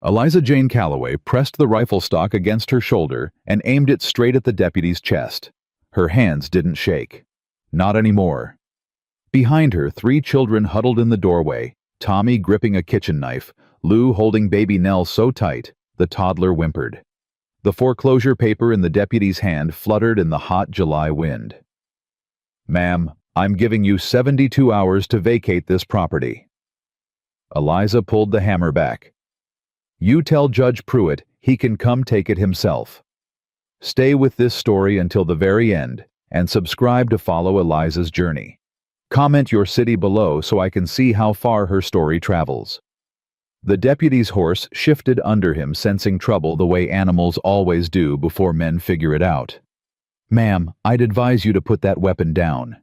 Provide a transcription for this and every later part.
Eliza Jane Calloway pressed the rifle stock against her shoulder and aimed it straight at the deputy's chest. Her hands didn't shake. Not anymore. Behind her, 3 children huddled in the doorway, Tommy gripping a kitchen knife, Lou holding baby Nell so tight, the toddler whimpered. The foreclosure paper in the deputy's hand fluttered in the hot July wind. "Ma'am, I'm giving you 72 hours to vacate this property." Eliza pulled the hammer back. "You tell Judge Pruitt he can come take it himself." Stay with this story until the very end, and subscribe to follow Eliza's journey. Comment your city below so I can see how far her story travels. The deputy's horse shifted under him, sensing trouble the way animals always do before men figure it out. "Ma'am, I'd advise you to put that weapon down.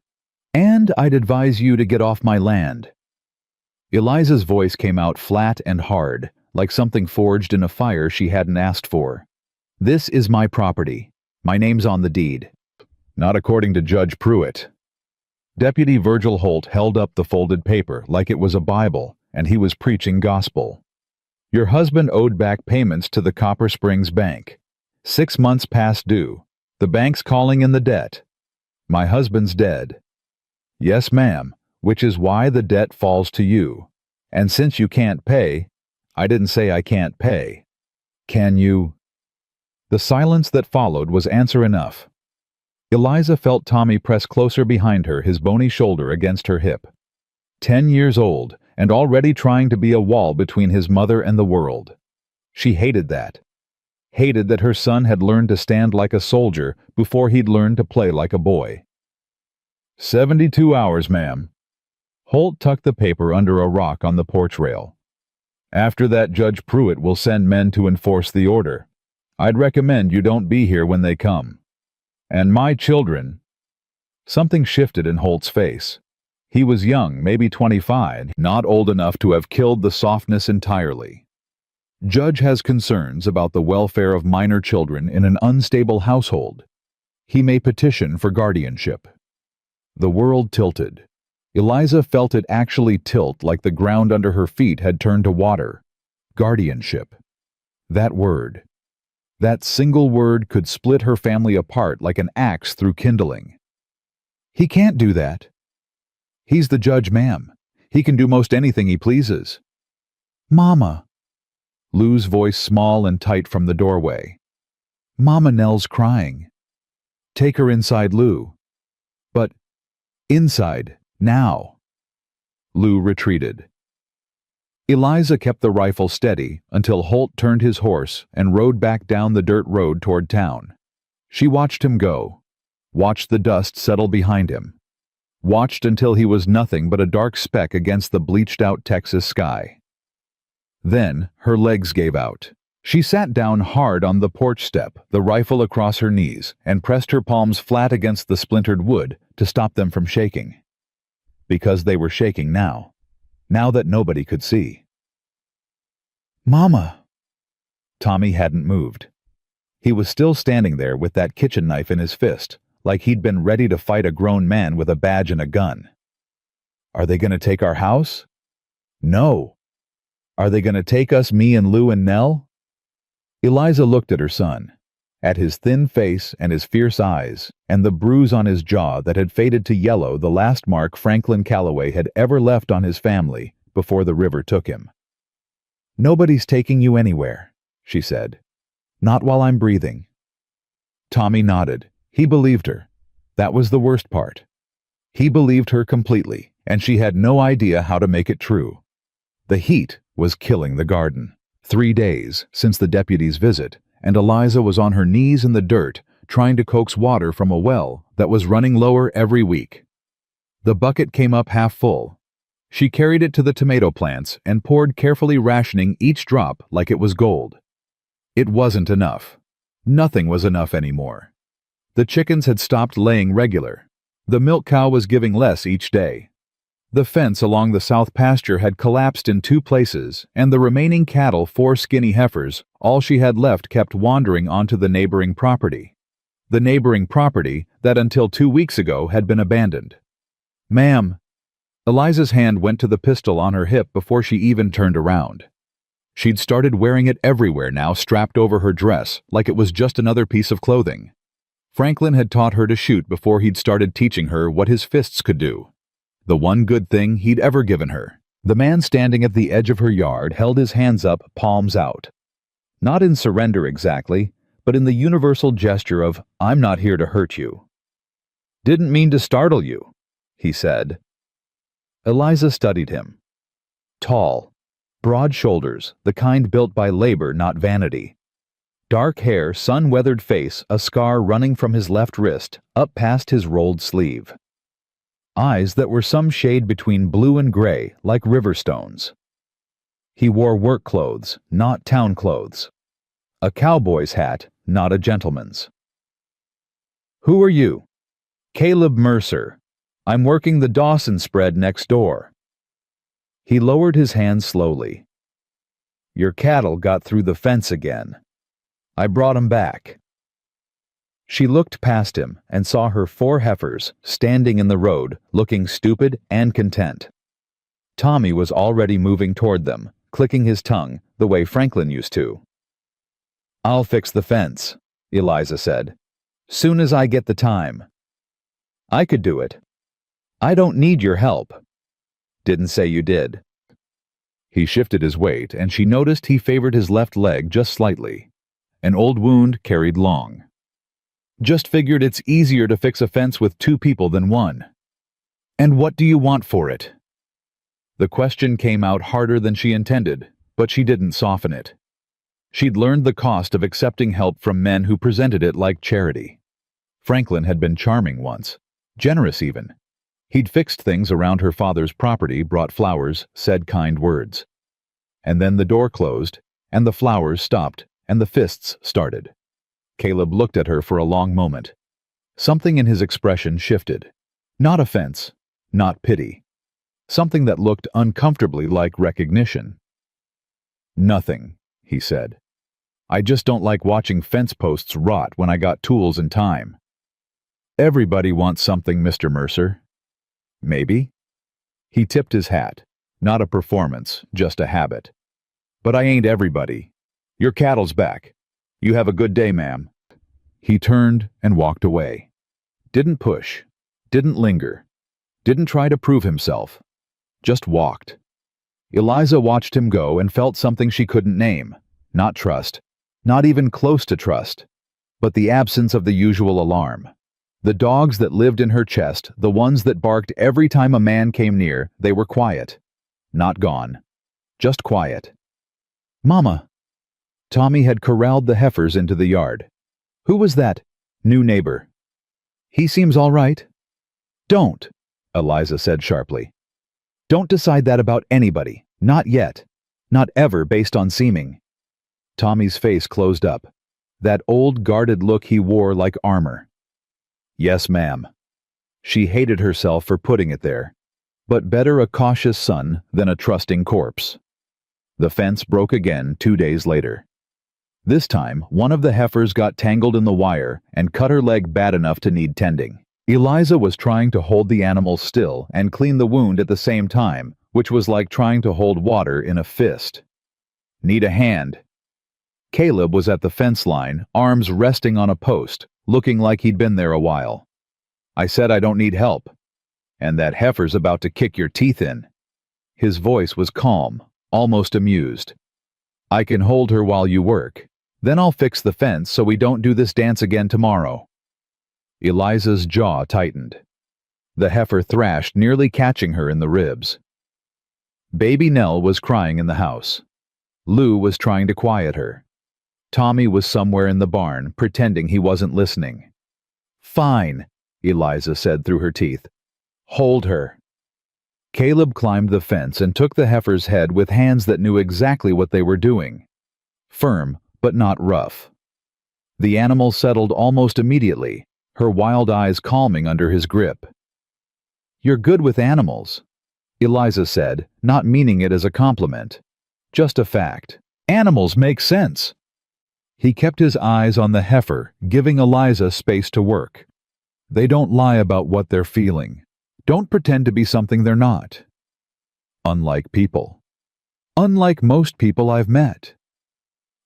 And I'd advise you to get off my land." Eliza's voice came out flat and hard, like something forged in a fire she hadn't asked for. "This is my property. My name's on the deed." "Not according to Judge Pruitt." Deputy Virgil Holt held up the folded paper like it was a Bible, and he was preaching gospel. "Your husband owed back payments to the Copper Springs Bank. 6 months past due. The bank's calling in the debt. My husband's dead." "Yes, ma'am, which is why the debt falls to you. And since you can't pay—" "I didn't say I can't pay. Can you—" The silence that followed was answer enough. Eliza felt Tommy press closer behind her, his bony shoulder against her hip. 10 years old, and already trying to be a wall between his mother and the world. She hated that. Hated that her son had learned to stand like a soldier before he'd learned to play like a boy. 72 hours, ma'am." Holt tucked the paper under a rock on the porch rail. "After that, Judge Pruitt will send men to enforce the order. I'd recommend you don't be here when they come. And my children—" Something shifted in Holt's face. He was young, maybe 25, not old enough to have killed the softness entirely. "Judge has concerns about the welfare of minor children in an unstable household. He may petition for guardianship." The world tilted. Eliza felt it actually tilt, like the ground under her feet had turned to water. Guardianship. That word. That single word could split her family apart like an axe through kindling. "He can't do that." "He's the judge, ma'am. He can do most anything he pleases." "Mama." Lou's voice small and tight from the doorway. "Mama, Nell's crying." "Take her inside, Lou." "But—" "Inside, now." Lou retreated. Eliza kept the rifle steady until Holt turned his horse and rode back down the dirt road toward town. She watched him go, watched the dust settle behind him, watched until he was nothing but a dark speck against the bleached-out Texas sky. Then her legs gave out. She sat down hard on the porch step, the rifle across her knees, and pressed her palms flat against the splintered wood to stop them from shaking. Because they were shaking now that nobody could see. "Mama!" Tommy hadn't moved. He was still standing there with that kitchen knife in his fist, like he'd been ready to fight a grown man with a badge and a gun. "Are they going to take our house?" "No." "Are they going to take us, me and Lou and Nell?" Eliza looked at her son, at his thin face and his fierce eyes, and the bruise on his jaw that had faded to yellow, the last mark Franklin Calloway had ever left on his family before the river took him. "Nobody's taking you anywhere," she said. "Not while I'm breathing." Tommy nodded. He believed her. That was the worst part. He believed her completely, and she had no idea how to make it true. The heat was killing the garden. 3 days since the deputy's visit, and Eliza was on her knees in the dirt, trying to coax water from a well that was running lower every week. The bucket came up half full. She carried it to the tomato plants and poured, carefully rationing each drop like it was gold. It wasn't enough. Nothing was enough anymore. The chickens had stopped laying regular. The milk cow was giving less each day. The fence along the south pasture had collapsed in 2 places, and the remaining cattle, 4 skinny heifers, all she had left, kept wandering onto the neighboring property. The neighboring property that until 2 weeks ago had been abandoned. "Ma'am." Eliza's hand went to the pistol on her hip before she even turned around. She'd started wearing it everywhere now, strapped over her dress, like it was just another piece of clothing. Franklin had taught her to shoot before he'd started teaching her what his fists could do. The one good thing he'd ever given her. The man standing at the edge of her yard held his hands up, palms out. Not in surrender exactly, but in the universal gesture of, "I'm not here to hurt you." "Didn't mean to startle you," he said. Eliza studied him. Tall, broad shoulders, the kind built by labor, not vanity. Dark hair, sun-weathered face, a scar running from his left wrist, up past his rolled sleeve. Eyes that were some shade between blue and gray, like river stones. He wore work clothes, not town clothes. A cowboy's hat, not a gentleman's. "Who are you?" "Caleb Mercer. I'm working the Dawson spread next door." He lowered his hands slowly. "Your cattle got through the fence again. I brought 'em back." She looked past him and saw her 4 heifers standing in the road, looking stupid and content. Tommy was already moving toward them, clicking his tongue, the way Franklin used to. "I'll fix the fence," Eliza said. "Soon as I get the time." "I could do it." "I don't need your help." "Didn't say you did." He shifted his weight, and she noticed he favored his left leg just slightly. An old wound carried long. "Just figured it's easier to fix a fence with 2 people than 1. "And what do you want for it?" The question came out harder than she intended, but she didn't soften it. She'd learned the cost of accepting help from men who presented it like charity. Franklin had been charming once, generous even. He'd fixed things around her father's property, brought flowers, said kind words. And then the door closed, and the flowers stopped, and the fists started. Caleb looked at her for a long moment. Something in his expression shifted. Not offense, not pity. Something that looked uncomfortably like recognition. "Nothing," he said. "I just don't like watching fence posts rot when I got tools and time." "Everybody wants something, Mr. Mercer." "Maybe." He tipped his hat. Not a performance, just a habit. "But I ain't everybody. Your cattle's back. You have a good day, ma'am." He turned and walked away. Didn't push. Didn't linger. Didn't try to prove himself. Just walked. Eliza watched him go and felt something she couldn't name. Not trust. Not even close to trust. But the absence of the usual alarm. The dogs that lived in her chest, the ones that barked every time a man came near, they were quiet. Not gone. Just quiet. "Mama." Tommy had corralled the heifers into the yard. "Who was that new neighbor?" "He seems all right." "Don't," Eliza said sharply. "Don't decide that about anybody. Not yet. Not ever based on seeming." Tommy's face closed up. That old guarded look he wore like armor. "Yes, ma'am." She hated herself for putting it there. But better a cautious son than a trusting corpse. The fence broke again 2 days later. This time, one of the heifers got tangled in the wire and cut her leg bad enough to need tending. Eliza was trying to hold the animal still and clean the wound at the same time, which was like trying to hold water in a fist. "Need a hand." Caleb was at the fence line, arms resting on a post, looking like he'd been there a while. "I said I don't need help. And that heifer's about to kick your teeth in." His voice was calm, almost amused. "I can hold her while you work. Then I'll fix the fence so we don't do this dance again tomorrow." Eliza's jaw tightened. The heifer thrashed, nearly catching her in the ribs. Baby Nell was crying in the house. Lou was trying to quiet her. Tommy was somewhere in the barn, pretending he wasn't listening. "Fine," Eliza said through her teeth. "Hold her." Caleb climbed the fence and took the heifer's head with hands that knew exactly what they were doing. Firm, but not rough. The animal settled almost immediately, her wild eyes calming under his grip. "You're good with animals," Eliza said, not meaning it as a compliment. Just a fact. "Animals make sense." He kept his eyes on the heifer, giving Eliza space to work. "They don't lie about what they're feeling. Don't pretend to be something they're not." Unlike people. Unlike most people I've met.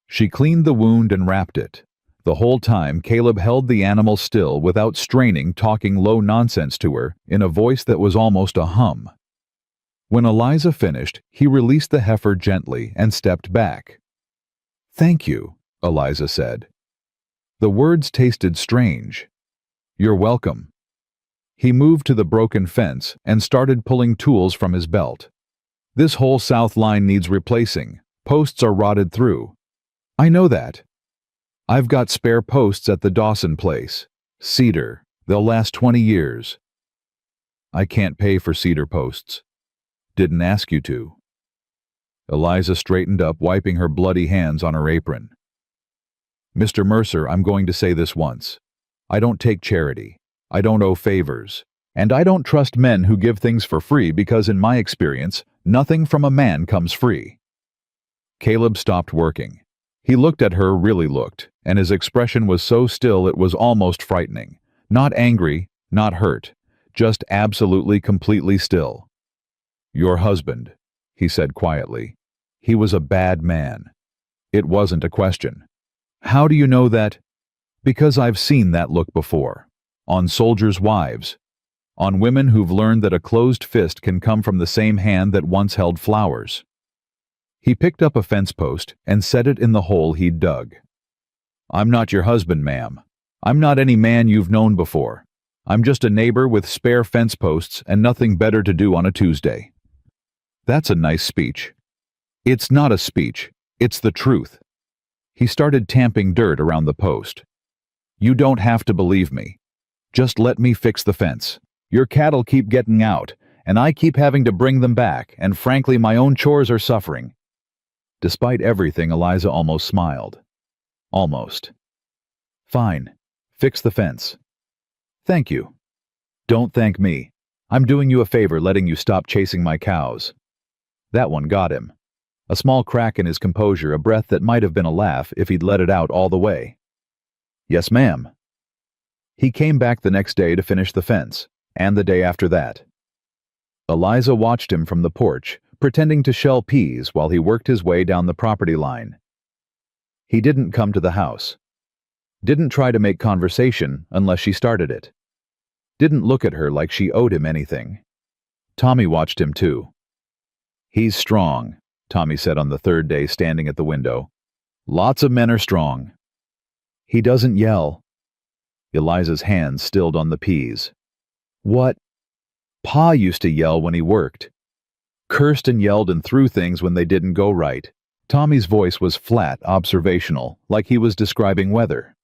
She cleaned the wound and wrapped it. The whole time, Caleb held the animal still without straining, talking low nonsense to her in a voice that was almost a hum. When Eliza finished, he released the heifer gently and stepped back. "Thank you," Eliza said. The words tasted strange. "You're welcome." He moved to the broken fence and started pulling tools from his belt. "This whole south line needs replacing. Posts are rotted through." "I know that. I've got spare posts at the Dawson place. Cedar. They'll last 20 years. "I can't pay for cedar posts." "Didn't ask you to." Eliza straightened up, wiping her bloody hands on her apron. "Mr. Mercer, I'm going to say this once. I don't take charity. I don't owe favors. And I don't trust men who give things for free because, in my experience, nothing from a man comes free." Caleb stopped working. He looked at her, really looked, and his expression was so still it was almost frightening. Not angry, not hurt, just absolutely, completely still. "Your husband," he said quietly. "He was a bad man." It wasn't a question. "How do you know that?" "Because I've seen that look before. On soldiers' wives. On women who've learned that a closed fist can come from the same hand that once held flowers." He picked up a fence post and set it in the hole he'd dug. "I'm not your husband, ma'am. I'm not any man you've known before. I'm just a neighbor with spare fence posts and nothing better to do on a Tuesday." "That's a nice speech." "It's not a speech. It's the truth." He started tamping dirt around the post. "You don't have to believe me. Just let me fix the fence. Your cattle keep getting out, and I keep having to bring them back, and frankly my own chores are suffering." Despite everything, Eliza almost smiled. Almost. "Fine. Fix the fence." "Thank you." "Don't thank me. I'm doing you a favor letting you stop chasing my cows." That one got him. A small crack in his composure, a breath that might have been a laugh if he'd let it out all the way. "Yes, ma'am." He came back the next day to finish the fence, and the day after that. Eliza watched him from the porch, pretending to shell peas while he worked his way down the property line. He didn't come to the house. Didn't try to make conversation unless she started it. Didn't look at her like she owed him anything. Tommy watched him too. "He's strong," Tommy said on the third day, standing at the window. "Lots of men are strong." "He doesn't yell." Eliza's hands stilled on the peas. "What?" "Pa used to yell when he worked. Cursed and yelled and threw things when they didn't go right." Tommy's voice was flat, observational, like he was describing weather.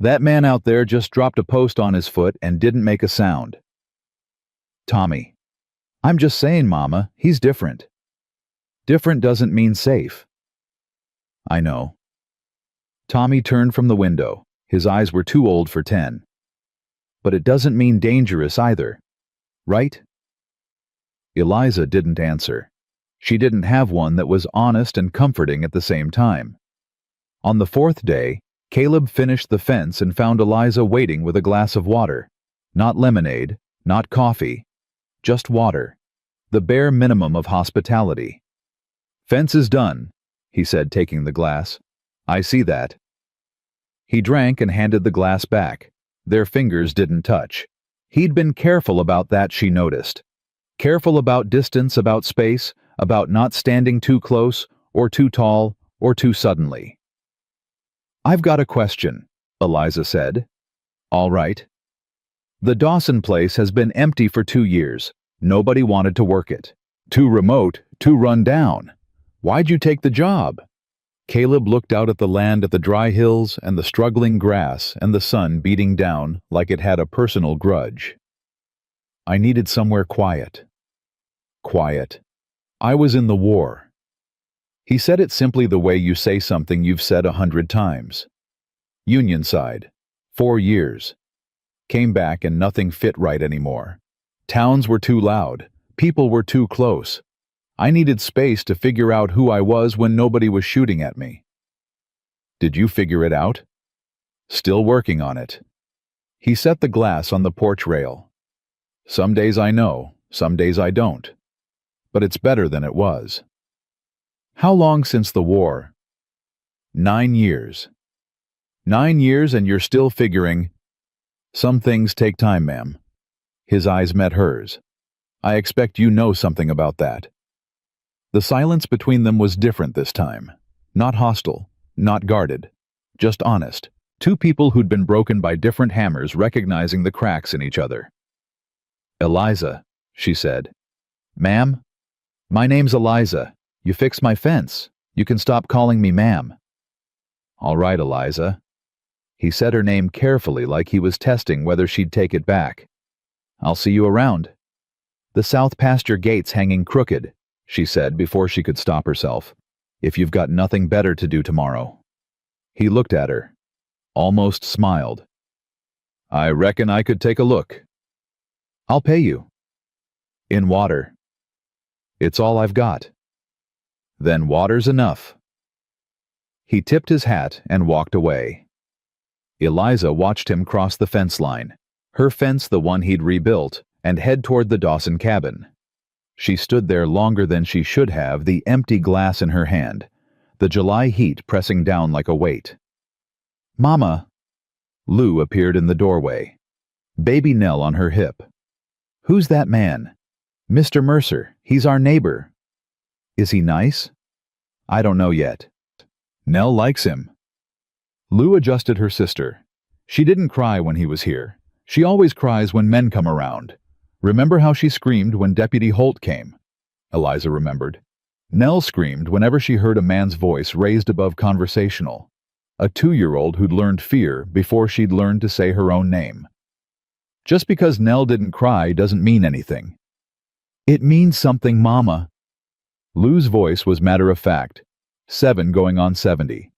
"That man out there just dropped a post on his foot and didn't make a sound." "Tommy." "I'm just saying, Mama, he's different." "Different doesn't mean safe." "I know." Tommy turned from the window. His eyes were too old for 10. "But it doesn't mean dangerous either. Right?" Eliza didn't answer. She didn't have one that was honest and comforting at the same time. On the fourth day, Caleb finished the fence and found Eliza waiting with a glass of water. Not lemonade, not coffee, just water. The bare minimum of hospitality. "Fence is done," he said, taking the glass. "I see that." He drank and handed the glass back. Their fingers didn't touch. He'd been careful about that, she noticed. Careful about distance, about space, about not standing too close, or too tall, or too suddenly. "I've got a question," Eliza said. "All right." "The Dawson place has been empty for 2 years. Nobody wanted to work it. Too remote, too run down. Why'd you take the job?" Caleb looked out at the land, at the dry hills and the struggling grass and the sun beating down like it had a personal grudge. "I needed somewhere quiet." Quiet. "I was in the war." He said it simply the way you say something you've said 100 times. "Union side. 4 years. Came back and nothing fit right anymore. Towns were too loud. People were too close. I needed space to figure out who I was when nobody was shooting at me." "Did you figure it out?" "Still working on it." He set the glass on the porch rail. "Some days I know, some days I don't. But it's better than it was." How long since the war? 9 years. 9 years and you're still figuring? Some things take time, ma'am. His eyes met hers. I expect you know something about that. The silence between them was different this time. Not hostile, not guarded, just honest. Two people who'd been broken by different hammers recognizing the cracks in each other. Eliza, she said. Ma'am? My name's Eliza. You fixed my fence. You can stop calling me ma'am. All right, Eliza. He said her name carefully like he was testing whether she'd take it back. I'll see you around. The south pasture gate's hanging crooked, she said before she could stop herself. If you've got nothing better to do tomorrow. He looked at her, almost smiled. I reckon I could take a look. I'll pay you. In water. It's all I've got. Then water's enough. He tipped his hat and walked away. Eliza watched him cross the fence line, her fence the one he'd rebuilt, and head toward the Dawson cabin. She stood there longer than she should have, the empty glass in her hand, the July heat pressing down like a weight. Mama! Lou appeared in the doorway, baby Nell on her hip. Who's that man? Mr. Mercer. He's our neighbor. Is he nice? I don't know yet. Nell likes him. Lou adjusted her sister. She didn't cry when he was here. She always cries when men come around. Remember how she screamed when Deputy Holt came? Eliza remembered. Nell screamed whenever she heard a man's voice raised above conversational. A 2-year-old who'd learned fear before she'd learned to say her own name. Just because Nell didn't cry doesn't mean anything. It means something, Mama. Lou's voice was matter-of-fact, 7 going on 70.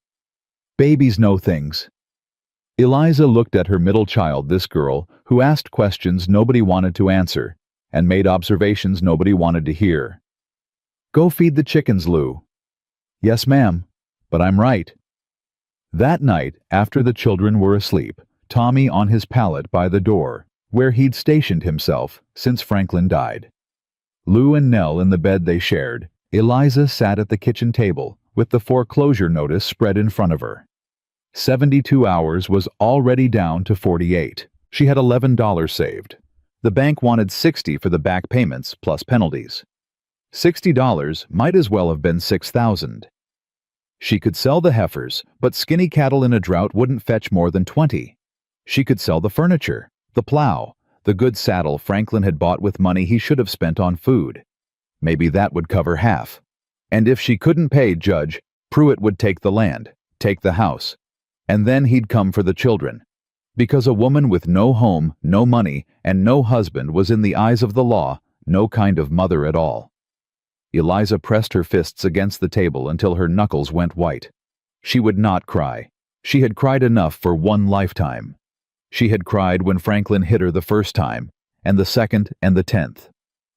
Babies know things. Eliza looked at her middle child, this girl, who asked questions nobody wanted to answer, and made observations nobody wanted to hear. Go feed the chickens, Lou. Yes, ma'am, but I'm right. That night, after the children were asleep, Tommy on his pallet by the door, where he'd stationed himself since Franklin died. Lou and Nell in the bed they shared, Eliza sat at the kitchen table with the foreclosure notice spread in front of her. 72 hours was already down to 48. She had $11 saved. The bank wanted $60 for the back payments plus penalties. $60 might as well have been $6,000. She could sell the heifers, but skinny cattle in a drought wouldn't fetch more than $20. She could sell the furniture, the plow, the good saddle Franklin had bought with money he should have spent on food. Maybe that would cover half. And if she couldn't pay Judge, Pruitt would take the land, take the house, and then he'd come for the children. Because a woman with no home, no money, and no husband was in the eyes of the law no kind of mother at all. Eliza pressed her fists against the table until her knuckles went white. She would not cry. She had cried enough for one lifetime. She had cried when Franklin hit her the first time, and the second and the 10th.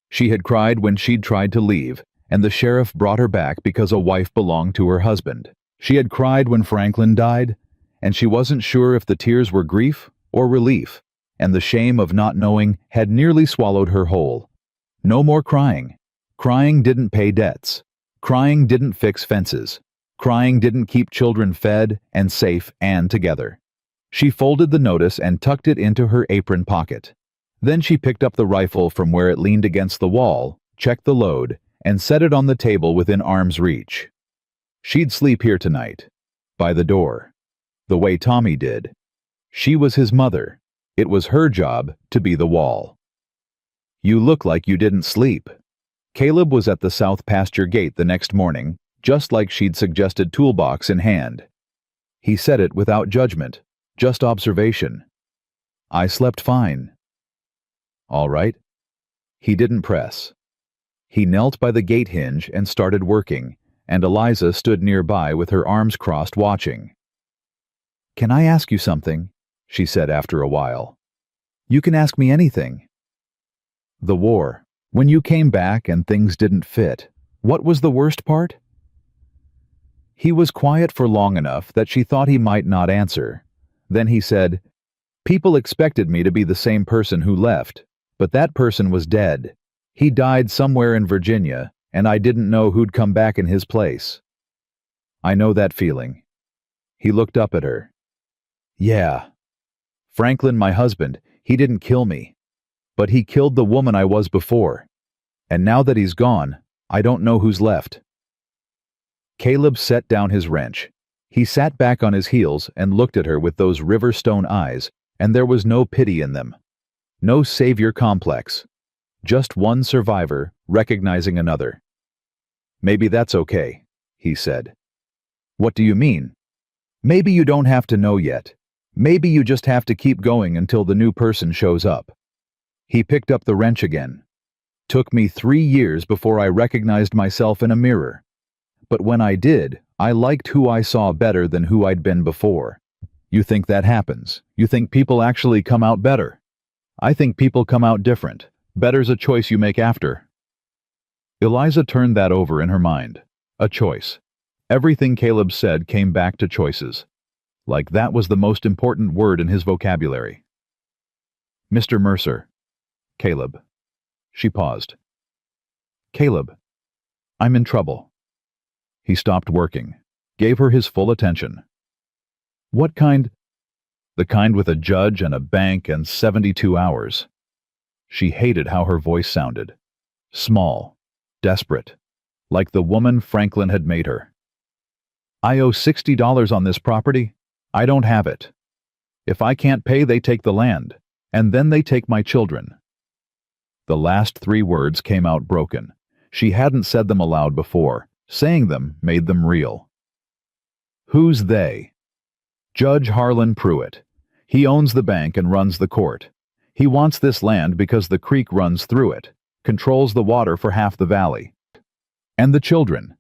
She had cried when she'd tried to leave, and the sheriff brought her back because a wife belonged to her husband. She had cried when Franklin died, and she wasn't sure if the tears were grief or relief, and the shame of not knowing had nearly swallowed her whole. No more crying. Crying didn't pay debts. Crying didn't fix fences. Crying didn't keep children fed and safe and together. She folded the notice and tucked it into her apron pocket. Then she picked up the rifle from where it leaned against the wall, checked the load, and set it on the table within arm's reach. She'd sleep here tonight, by the door, the way Tommy did. She was his mother. It was her job to be the wall. You look like you didn't sleep. Caleb was at the south pasture gate the next morning, just like she'd suggested, toolbox in hand. He said it without judgment, just observation. I slept fine. All right. He didn't press. He knelt by the gate hinge and started working, and Eliza stood nearby with her arms crossed watching. Can I ask you something? She said after a while. You can ask me anything. The war. When you came back and things didn't fit, what was the worst part? He was quiet for long enough that she thought he might not answer. Then he said, People expected me to be the same person who left, but that person was dead. He died somewhere in Virginia, and I didn't know who'd come back in his place. I know that feeling. He looked up at her. Yeah. Franklin, my husband, he didn't kill me. But he killed the woman I was before. And now that he's gone, I don't know who's left. Caleb set down his wrench. He sat back on his heels and looked at her with those river stone eyes, and there was no pity in them. No savior complex. Just one survivor recognizing another. Maybe that's okay, he said. What do you mean? Maybe you don't have to know yet. Maybe you just have to keep going until the new person shows up. He picked up the wrench again. Took me 3 years before I recognized myself in a mirror. But when I did, I liked who I saw better than who I'd been before. You think that happens? You think people actually come out better? I think people come out different. Better's a choice you make after. Eliza turned that over in her mind. A choice. Everything Caleb said came back to choices. Like that was the most important word in his vocabulary. Mr. Mercer. Caleb. She paused. Caleb, I'm in trouble. He stopped working, gave her his full attention. What kind? The kind with a judge and a bank and 72 hours. She hated how her voice sounded. Small, desperate, like the woman Franklin had made her. I owe $60 on this property. I don't have it. If I can't pay, they take the land, and then they take my children. The last 3 words came out broken. She hadn't said them aloud before. Saying them made them real. Who's they? Judge Harlan Pruitt. He owns the bank and runs the court. He wants this land because the creek runs through it, controls the water for half the valley. And the children.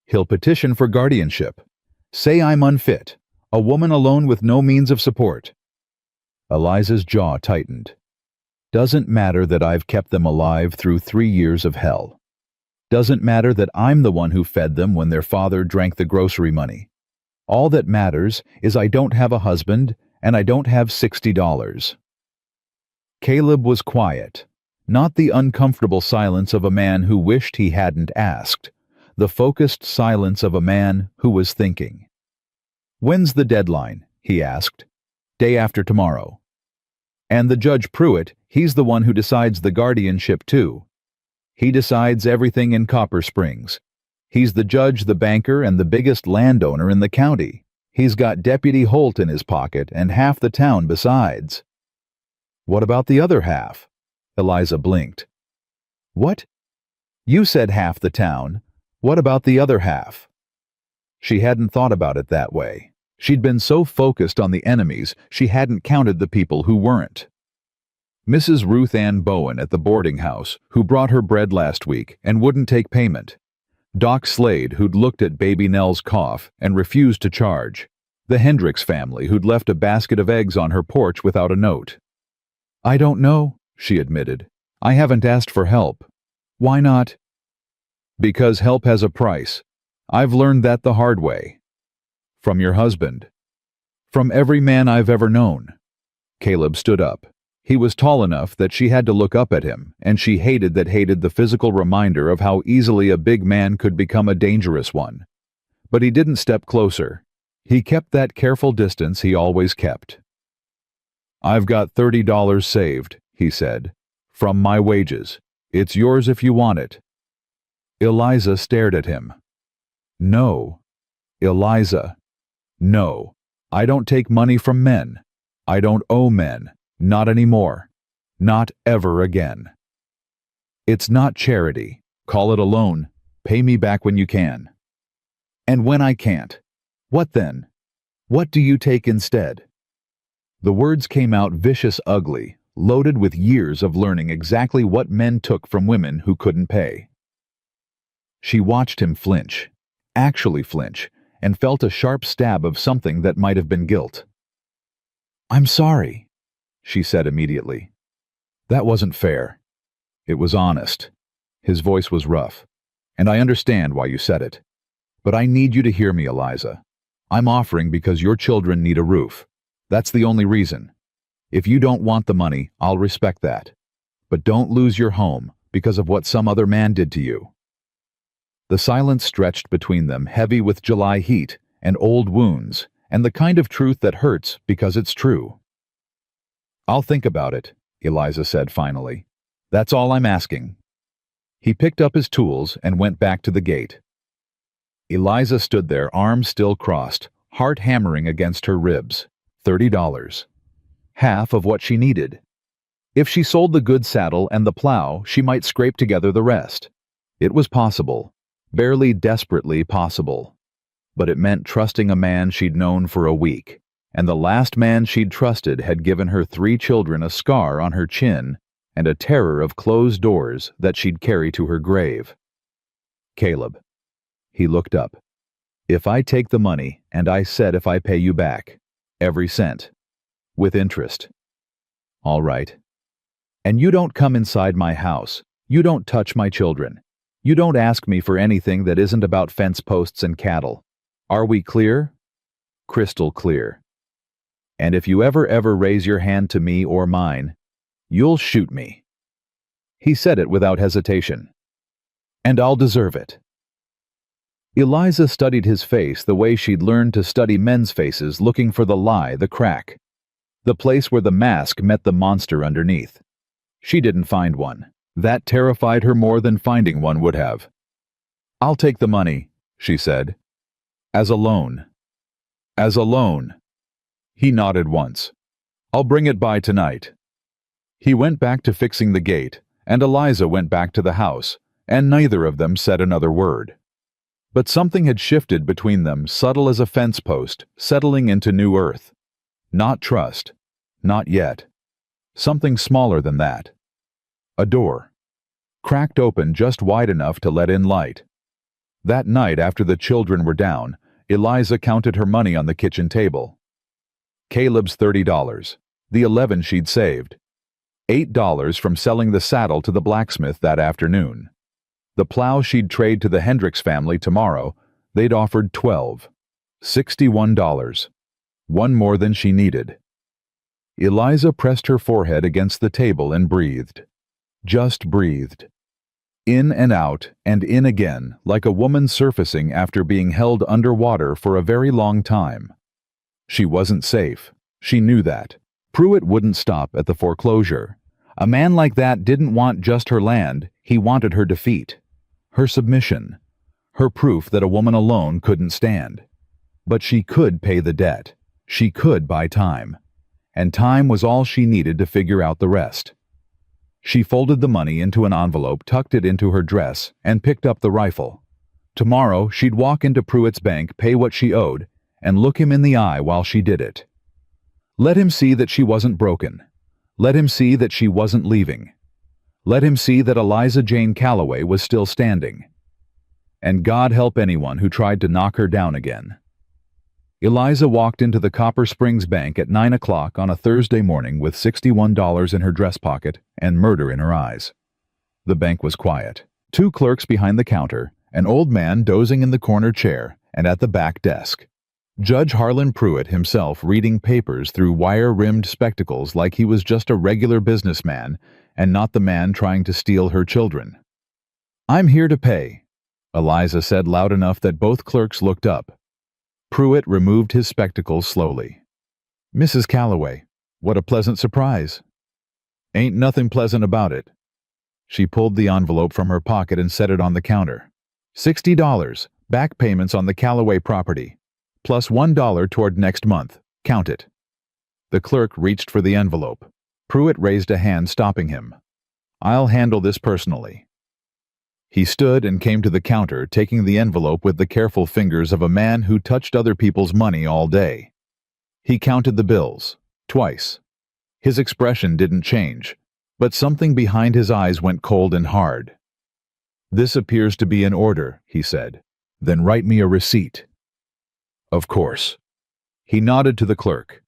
He'll petition for guardianship. Say I'm unfit, a woman alone with no means of support. Eliza's jaw tightened. Doesn't matter that I've kept them alive through 3 years of hell. Doesn't matter that I'm the one who fed them when their father drank the grocery money. All that matters is I don't have a husband and I don't have $60. Caleb was quiet, not the uncomfortable silence of a man who wished he hadn't asked, the focused silence of a man who was thinking. When's the deadline? He asked. Day after tomorrow. And the Judge Pruitt, he's the one who decides the guardianship too. He decides everything in Copper Springs. He's the judge, the banker, and the biggest landowner in the county. He's got Deputy Holt in his pocket and half the town besides. What about the other half? Eliza blinked. What? You said half the town. What about the other half? She hadn't thought about it that way. She'd been so focused on the enemies, she hadn't counted the people who weren't. Mrs. Ruth Ann Bowen at the boarding house, who brought her bread last week and wouldn't take payment. Doc Slade, who'd looked at baby Nell's cough and refused to charge. The Hendricks family, who'd left a basket of eggs on her porch without a note. I don't know, she admitted. I haven't asked for help. Why not? Because help has a price. I've learned that the hard way. From your husband. From every man I've ever known. Caleb stood up. He was tall enough that she had to look up at him, and she hated the physical reminder of how easily a big man could become a dangerous one. But he didn't step closer. He kept that careful distance he always kept. I've got $30 saved, he said, from my wages. It's yours if you want it. Eliza stared at him. No. Eliza. No. I don't take money from men. I don't owe men. Not anymore. Not ever again. It's not charity. Call it a loan. Pay me back when you can. And when I can't, what then? What do you take instead? The words came out vicious ugly, loaded with years of learning exactly what men took from women who couldn't pay. She watched him flinch, actually flinch, and felt a sharp stab of something that might have been guilt. I'm sorry, she said immediately. That wasn't fair. It was honest. His voice was rough. And I understand why you said it. But I need you to hear me, Eliza. I'm offering because your children need a roof. That's the only reason. If you don't want the money, I'll respect that. But don't lose your home because of what some other man did to you. The silence stretched between them, heavy with July heat and old wounds, and the kind of truth that hurts because it's true. "I'll think about it," Eliza said finally. "That's all I'm asking." He picked up his tools and went back to the gate. Eliza stood there, arms still crossed, heart hammering against her ribs. $30. Half of what she needed. If she sold the good saddle and the plow, she might scrape together the rest. It was possible, barely desperately possible. But it meant trusting a man she'd known for a week, and the last man she'd trusted had given her 3 children a scar on her chin and a terror of closed doors that she'd carry to her grave. "Caleb." He looked up. "If I take the money, and I said if I pay you back, every cent, with interest." "All right. And you don't come inside my house. You don't touch my children. You don't ask me for anything that isn't about fence posts and cattle. Are we clear?" "Crystal clear. And if you ever raise your hand to me or mine, you'll shoot me." He said it without hesitation. "And I'll deserve it." Eliza studied his face the way she'd learned to study men's faces, looking for the lie, the crack, the place where the mask met the monster underneath. She didn't find one. That terrified her more than finding one would have. "I'll take the money," she said. "As a loan." "As a loan." He nodded once. "I'll bring it by tonight." He went back to fixing the gate, and Eliza went back to the house, and neither of them said another word. But something had shifted between them, subtle as a fence post, settling into new earth. Not trust. Not yet. Something smaller than that. A door. Cracked open just wide enough to let in light. That night, after the children were down, Eliza counted her money on the kitchen table. Caleb's $30, the 11 she'd saved. $8 from selling the saddle to the blacksmith that afternoon. The plow she'd trade to the Hendricks family tomorrow, they'd offered 12. $61. One more than she needed. Eliza pressed her forehead against the table and breathed. Just breathed. In and out, and in again, like a woman surfacing after being held underwater for a very long time. She wasn't safe. She knew that. Pruitt wouldn't stop at the foreclosure. A man like that didn't want just her land, he wanted her defeat. Her submission. Her proof that a woman alone couldn't stand. But she could pay the debt. She could buy time. And time was all she needed to figure out the rest. She folded the money into an envelope, tucked it into her dress, and picked up the rifle. Tomorrow, she'd walk into Pruitt's bank, pay what she owed, and look him in the eye while she did it. Let him see that she wasn't broken. Let him see that she wasn't leaving. Let him see that Eliza Jane Calloway was still standing. And God help anyone who tried to knock her down again. Eliza walked into the Copper Springs Bank at 9 o'clock on a Thursday morning with $61 in her dress pocket and murder in her eyes. The bank was quiet. 2 clerks behind the counter, an old man dozing in the corner chair, and at the back desk, Judge Harlan Pruitt himself reading papers through wire-rimmed spectacles like he was just a regular businessman and not the man trying to steal her children. "I'm here to pay," Eliza said loud enough that both clerks looked up. Pruitt removed his spectacles slowly. "Mrs. Calloway, what a pleasant surprise." "Ain't nothing pleasant about it." She pulled the envelope from her pocket and set it on the counter. $60, back payments on the Calloway property, plus $1 toward next month. Count it. The clerk reached for the envelope. Pruitt raised a hand, stopping him. "I'll handle this personally." He stood and came to the counter, taking the envelope with the careful fingers of a man who touched other people's money all day. He counted the bills, twice. His expression didn't change, but something behind his eyes went cold and hard. "This appears to be in order," he said. "Then write me a receipt." "Of course." He nodded to the clerk.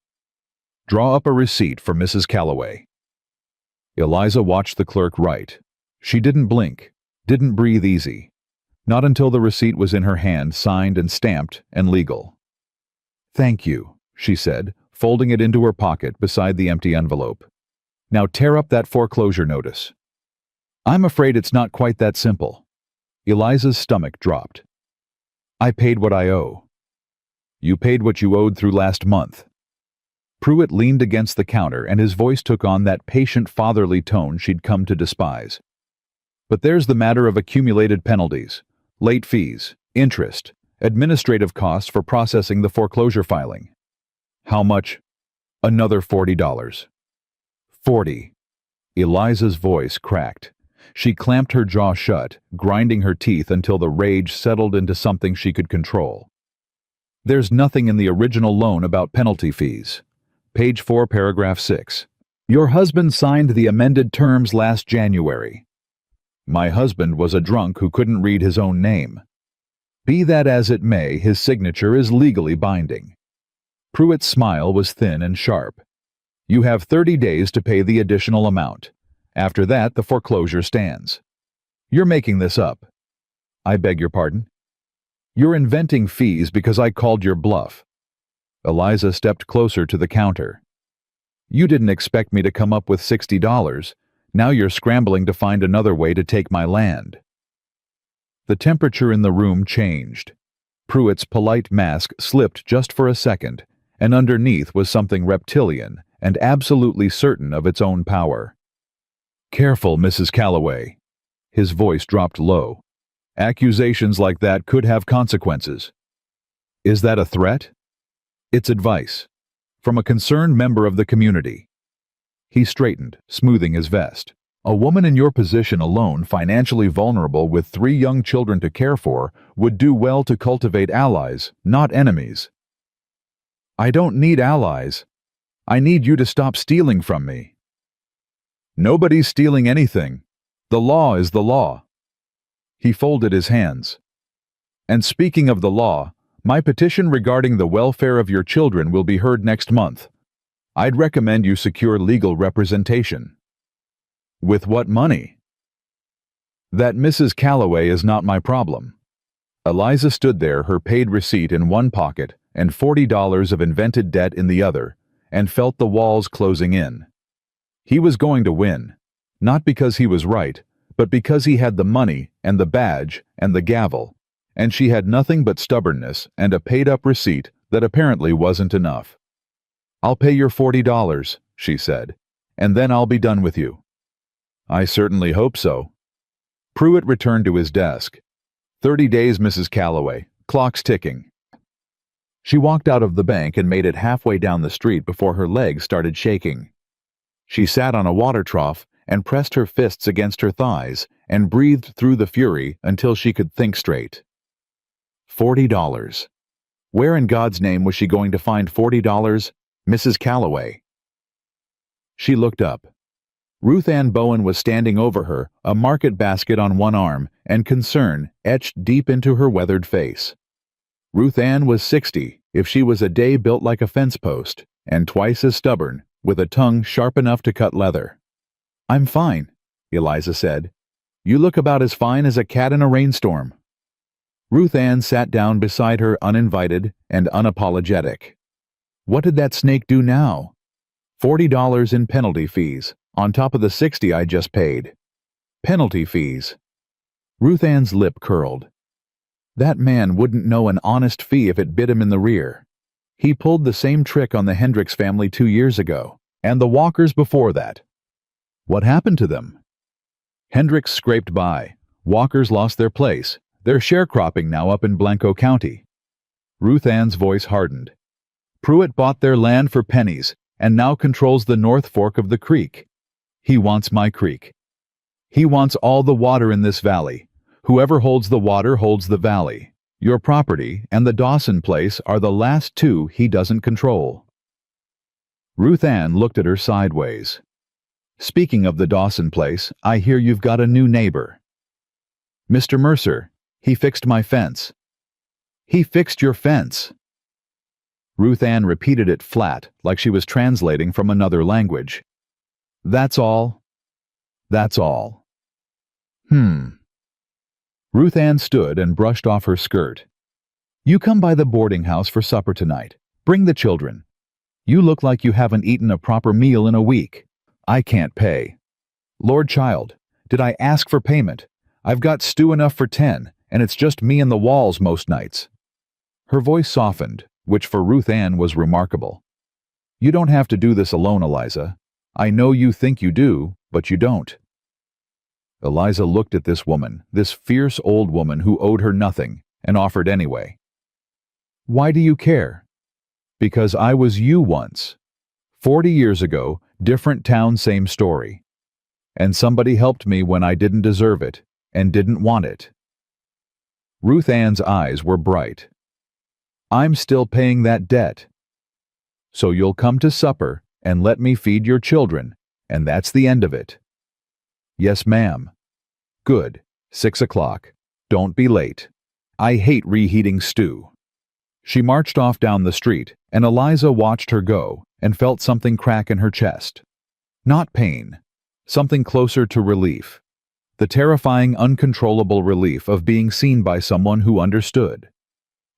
"Draw up a receipt for Mrs. Calloway." Eliza watched the clerk write. She didn't blink, didn't breathe easy. Not until the receipt was in her hand, signed and stamped and legal. "Thank you," she said, folding it into her pocket beside the empty envelope. "Now tear up that foreclosure notice." "I'm afraid it's not quite that simple." Eliza's stomach dropped. I paid what I owe. You paid what you owed through last month. Pruitt leaned against the counter and his voice took on that patient fatherly tone she'd come to despise. But there's the matter of accumulated penalties, late fees, interest, administrative costs for processing the foreclosure filing. How much? Another $40. 40. Eliza's voice cracked. She clamped her jaw shut, grinding her teeth until the rage settled into something she could control. There's nothing in the original loan about penalty fees. Page 4, paragraph 6. Your husband signed the amended terms last January. My husband was a drunk who couldn't read his own name. Be that as it may, his signature is legally binding. Pruitt's smile was thin and sharp. You have 30 days to pay the additional amount. After that, the foreclosure stands. You're making this up. I beg your pardon? You're inventing fees because I called your bluff. Eliza stepped closer to the counter. You didn't expect me to come up with $60. Now you're scrambling to find another way to take my land. The temperature in the room changed. Pruitt's polite mask slipped just for a second, and underneath was something reptilian and absolutely certain of its own power. Careful, Mrs. Calloway. His voice dropped low. Accusations like that could have consequences. Is that a threat? It's advice. From a concerned member of the community. He straightened, smoothing his vest. A woman in your position alone, financially vulnerable with 3 young children to care for, would do well to cultivate allies, not enemies. I don't need allies. I need you to stop stealing from me. Nobody's stealing anything. The law is the law. He folded his hands. And speaking of the law, my petition regarding the welfare of your children will be heard next month. I'd recommend you secure legal representation. With what money? That Mrs. Calloway is not my problem. Eliza stood there, her paid receipt in one pocket and $40 of invented debt in the other, and felt the walls closing in. He was going to win, not because he was right, but because he had the money and the badge and the gavel, and she had nothing but stubbornness and a paid-up receipt that apparently wasn't enough. I'll pay your $40, she said, and then I'll be done with you. I certainly hope so. Pruitt returned to his desk. 30 days, Mrs. Calloway. Clock's ticking. She walked out of the bank and made it halfway down the street before her legs started shaking. She sat on a water trough and pressed her fists against her thighs and breathed through the fury until she could think straight. $40. Where in God's name was she going to find $40? Mrs. Calloway. She looked up. Ruth Ann Bowen was standing over her, a market basket on one arm, and concern etched deep into her weathered face. Ruth Ann was 60, if she was a day built like a fence post, and twice as stubborn, with a tongue sharp enough to cut leather. I'm fine, Eliza said. You look about as fine as a cat in a rainstorm. Ruth Ann sat down beside her uninvited and unapologetic. What did that snake do now? $40 in penalty fees, on top of the $60 I just paid. Penalty fees. Ruth Ann's lip curled. That man wouldn't know an honest fee if it bit him in the rear. He pulled the same trick on the Hendricks family 2 years ago, and the Walkers before that. What happened to them? Hendricks scraped by. Walkers lost their place. They're sharecropping now up in Blanco County. Ruth Ann's voice hardened. Pruitt bought their land for pennies and now controls the North Fork of the creek. He wants my creek. He wants all the water in this valley. Whoever holds the water holds the valley. Your property and the Dawson place are the last 2 he doesn't control. Ruth Ann looked at her sideways. Speaking of the Dawson place, I hear you've got a new neighbor. Mr. Mercer, he fixed my fence. He fixed your fence. Ruth Ann repeated it flat, like she was translating from another language. That's all? That's all. Ruth Ann stood and brushed off her skirt. You come by the boarding house for supper tonight. Bring the children. You look like you haven't eaten a proper meal in a week. I can't pay. Lord Child, did I ask for payment? I've got stew enough for 10, and it's just me and the walls most nights." Her voice softened, which for Ruth Ann was remarkable. "You don't have to do this alone, Eliza. I know you think you do, but you don't." Eliza looked at this woman, this fierce old woman who owed her nothing, and offered anyway. "Why do you care?" "Because I was you once. 40 years ago, different town, same story. And somebody helped me when I didn't deserve it, and didn't want it." Ruth Ann's eyes were bright. "I'm still paying that debt. So you'll come to supper and let me feed your children, and that's the end of it." "Yes, ma'am." "Good. 6 o'clock. Don't be late. I hate reheating stew." She marched off down the street, and Eliza watched her go and felt something crack in her chest. Not pain. Something closer to relief. The terrifying, uncontrollable relief of being seen by someone who understood.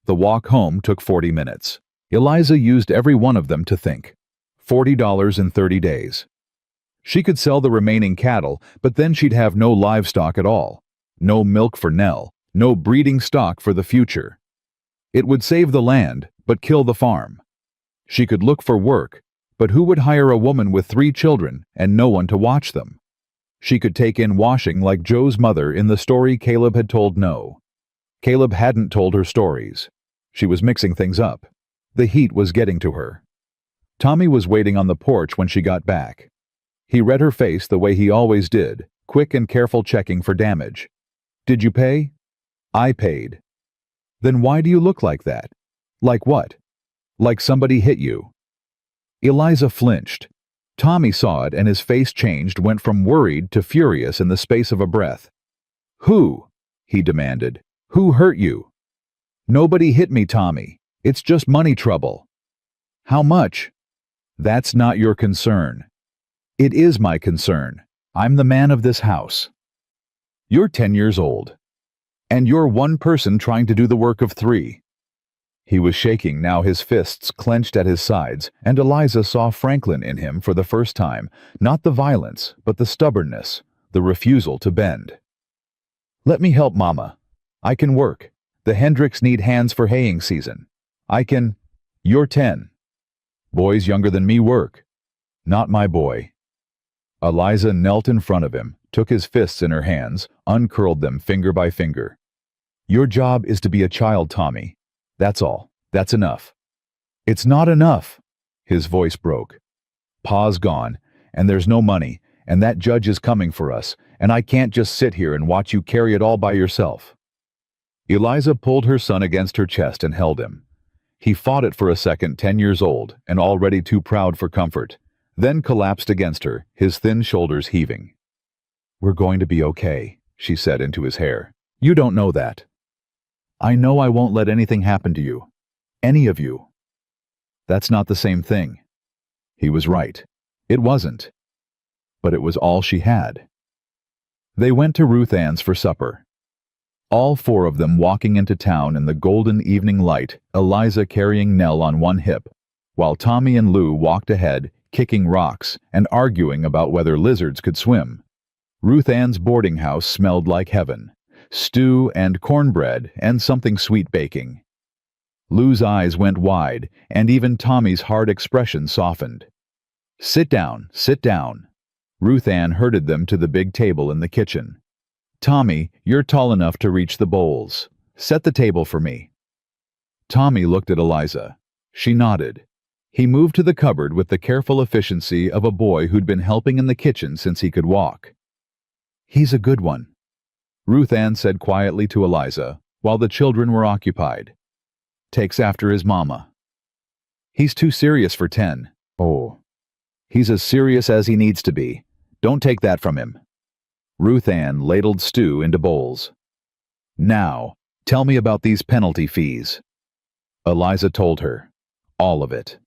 The walk home took 40 minutes. Eliza used every one of them to think. $40 in 30 days. She could sell the remaining cattle, but then she'd have no livestock at all. No milk for Nell. No breeding stock for the future. It would save the land, but kill the farm. She could look for work, but who would hire a woman with 3 children and no one to watch them? She could take in washing like Joe's mother in the story Caleb had told No. Caleb hadn't told her stories. She was mixing things up. The heat was getting to her. Tommy was waiting on the porch when she got back. He read her face the way he always did, quick and careful checking for damage. "Did you pay?" "I paid." "Then why do you look like that?" "Like what?" "Like somebody hit you." Eliza flinched. Tommy saw it and his face changed, went from worried to furious in the space of a breath. "Who?" he demanded. "Who hurt you?" "Nobody hit me, Tommy. It's just money trouble." "How much?" "That's not your concern." "It is my concern. I'm the man of this house." "You're 10 years old. And you're one person trying to do the work of 3. He was shaking now, his fists clenched at his sides, and Eliza saw Franklin in him for the first time, not the violence, but the stubbornness, the refusal to bend. "Let me help, Mama. I can work. The Hendricks need hands for haying season. I can—" "You're 10. Boys younger than me work." "Not my boy." Eliza knelt in front of him, took his fists in her hands, uncurled them finger by finger. "Your job is to be a child, Tommy. That's all. That's enough." "It's not enough." His voice broke. "Pa's gone, and there's no money, and that judge is coming for us, and I can't just sit here and watch you carry it all by yourself." Eliza pulled her son against her chest and held him. He fought it for a second, 10 years old, and already too proud for comfort, then collapsed against her, his thin shoulders heaving. "We're going to be okay," she said into his hair. "You don't know that." "I know I won't let anything happen to you. Any of you." "That's not the same thing." He was right. It wasn't. But it was all she had. They went to Ruth Ann's for supper. All 4 of them walking into town in the golden evening light, Eliza carrying Nell on one hip, while Tommy and Lou walked ahead, kicking rocks and arguing about whether lizards could swim. Ruth Ann's boarding house smelled like heaven. Stew and cornbread and something sweet baking. Lou's eyes went wide, and even Tommy's hard expression softened. Sit down. Ruth Ann herded them to the big table in the kitchen. "Tommy, you're tall enough to reach the bowls. Set the table for me." Tommy looked at Eliza. She nodded. He moved to the cupboard with the careful efficiency of a boy who'd been helping in the kitchen since he could walk. "He's a good one," Ruth Ann said quietly to Eliza, while the children were occupied. "Takes after his mama." "He's too serious for 10. "Oh. He's as serious as he needs to be. Don't take that from him." Ruth Ann ladled stew into bowls. "Now, tell me about these penalty fees." Eliza told her. All of it.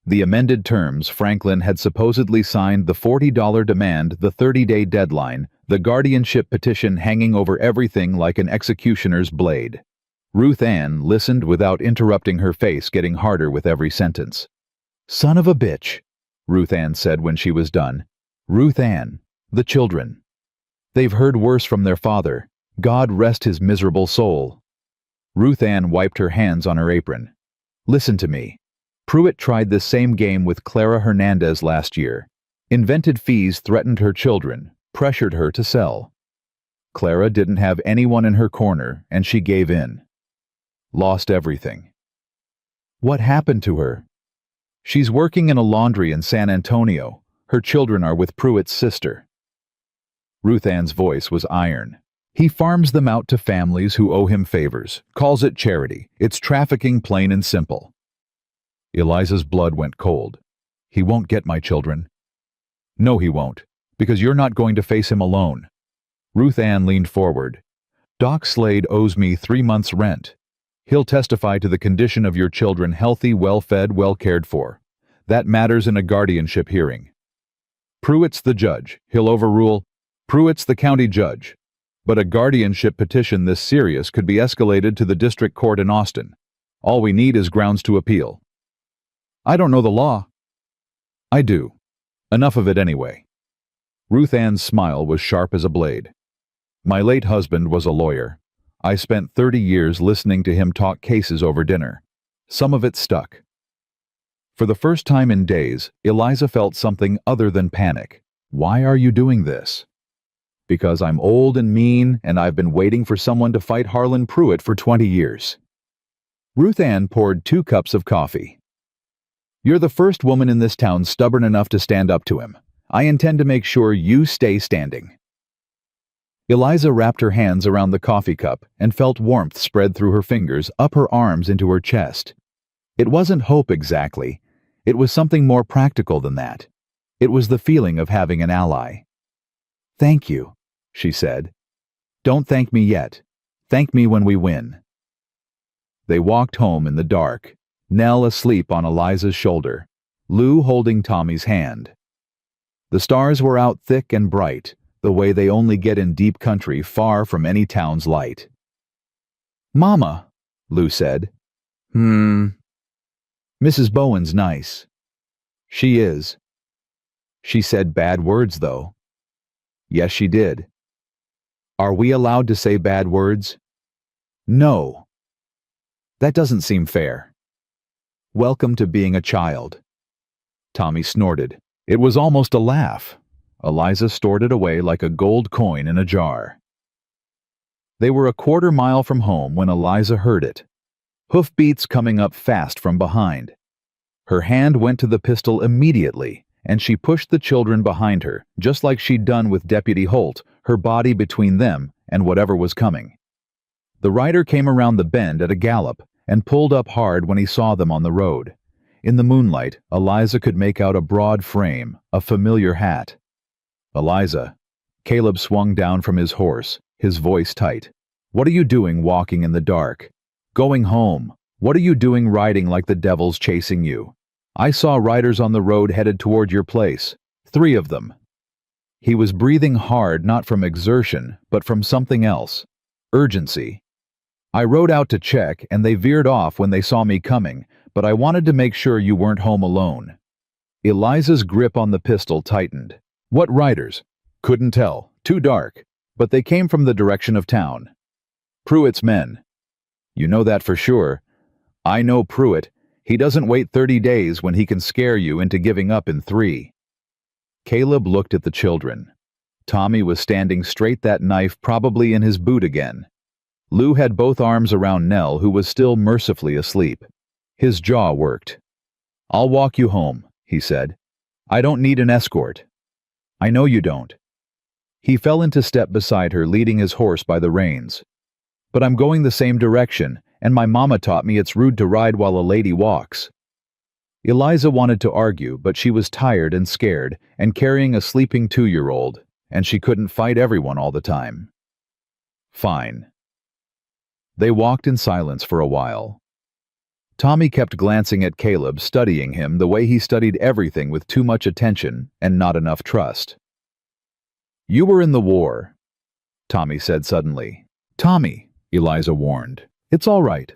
The amended terms Franklin had supposedly signed, the $40 demand, the 30-day deadline, the guardianship petition hanging over everything like an executioner's blade. Ruth Ann listened without interrupting, her face getting harder with every sentence. "Son of a bitch," Ruth Ann said when she was done. "Ruth Ann, the children. They've heard worse from their father. God rest his miserable soul. Ruth Ann wiped her hands on her apron. Listen to me. Pruitt tried this same game with Clara Hernandez last year. Invented fees threatened her children, pressured her to sell. Clara didn't have anyone in her corner, and she gave in. Lost everything. What happened to her? She's working in a laundry in San Antonio. Her children are with Pruitt's sister. Ruth Ann's voice was iron. He farms them out to families who owe him favors, calls it charity. It's trafficking, plain and simple. Eliza's blood went cold. He won't get my children. No, he won't, because you're not going to face him alone. Ruth Ann leaned forward. Doc Slade owes me 3 months' rent. He'll testify to the condition of your children, healthy, well-fed, well-cared for. That matters in a guardianship hearing. Pruitt's the judge. He'll overrule. Pruitt's the county judge. But a guardianship petition this serious could be escalated to the district court in Austin. All we need is grounds to appeal. I don't know the law. I do. Enough of it anyway. Ruth Ann's smile was sharp as a blade. My late husband was a lawyer. I spent 30 years listening to him talk cases over dinner. Some of it stuck. For the first time in days, Eliza felt something other than panic. Why are you doing this? Because I'm old and mean, and I've been waiting for someone to fight Harlan Pruitt for 20 years. Ruth Ann poured 2 cups of coffee. You're the first woman in this town stubborn enough to stand up to him. I intend to make sure you stay standing. Eliza wrapped her hands around the coffee cup and felt warmth spread through her fingers, up her arms into her chest. It wasn't hope exactly. It was something more practical than that. It was the feeling of having an ally. Thank you, she said. Don't thank me yet. Thank me when we win. They walked home in the dark, Nell asleep on Eliza's shoulder, Lou holding Tommy's hand. The stars were out thick and bright, the way they only get in deep country far from any town's light. Mama, Lou said. Mrs. Bowen's nice. She is. She said bad words, though. Yes, she did. Are we allowed to say bad words? No. That doesn't seem fair. Welcome to being a child. Tommy snorted. It was almost a laugh. Eliza stored it away like a gold coin in a jar. They were a quarter mile from home when Eliza heard it. Hoofbeats coming up fast from behind. Her hand went to the pistol immediately, and she pushed the children behind her, just like she'd done with Deputy Holt, her body between them and whatever was coming. The rider came around the bend at a gallop and pulled up hard when he saw them on the road. In the moonlight, Eliza could make out a broad frame, a familiar hat. Eliza. Caleb swung down from his horse, his voice tight. What are you doing walking in the dark? Going home. What are you doing riding like the devil's chasing you? I saw riders on the road headed toward your place. 3 of them. He was breathing hard, not from exertion, but from something else. Urgency. I rode out to check, and they veered off when they saw me coming, but I wanted to make sure you weren't home alone. Eliza's grip on the pistol tightened. What riders? Couldn't tell. Too dark. But they came from the direction of town. Pruitt's men. You know that for sure. I know Pruitt. He doesn't wait 30 days when he can scare you into giving up in 3. Caleb looked at the children. Tommy was standing straight, that knife probably in his boot again. Lou had both arms around Nell, who was still mercifully asleep. His jaw worked. I'll walk you home, he said. I don't need an escort. I know you don't. He fell into step beside her, leading his horse by the reins. But I'm going the same direction, and my mama taught me it's rude to ride while a lady walks. Eliza wanted to argue, but she was tired and scared, and carrying a sleeping 2-year-old, and she couldn't fight everyone all the time. Fine. They walked in silence for a while. Tommy kept glancing at Caleb, studying him the way he studied everything with too much attention and not enough trust. You were in the war, Tommy said suddenly. Tommy, Eliza warned. It's all right.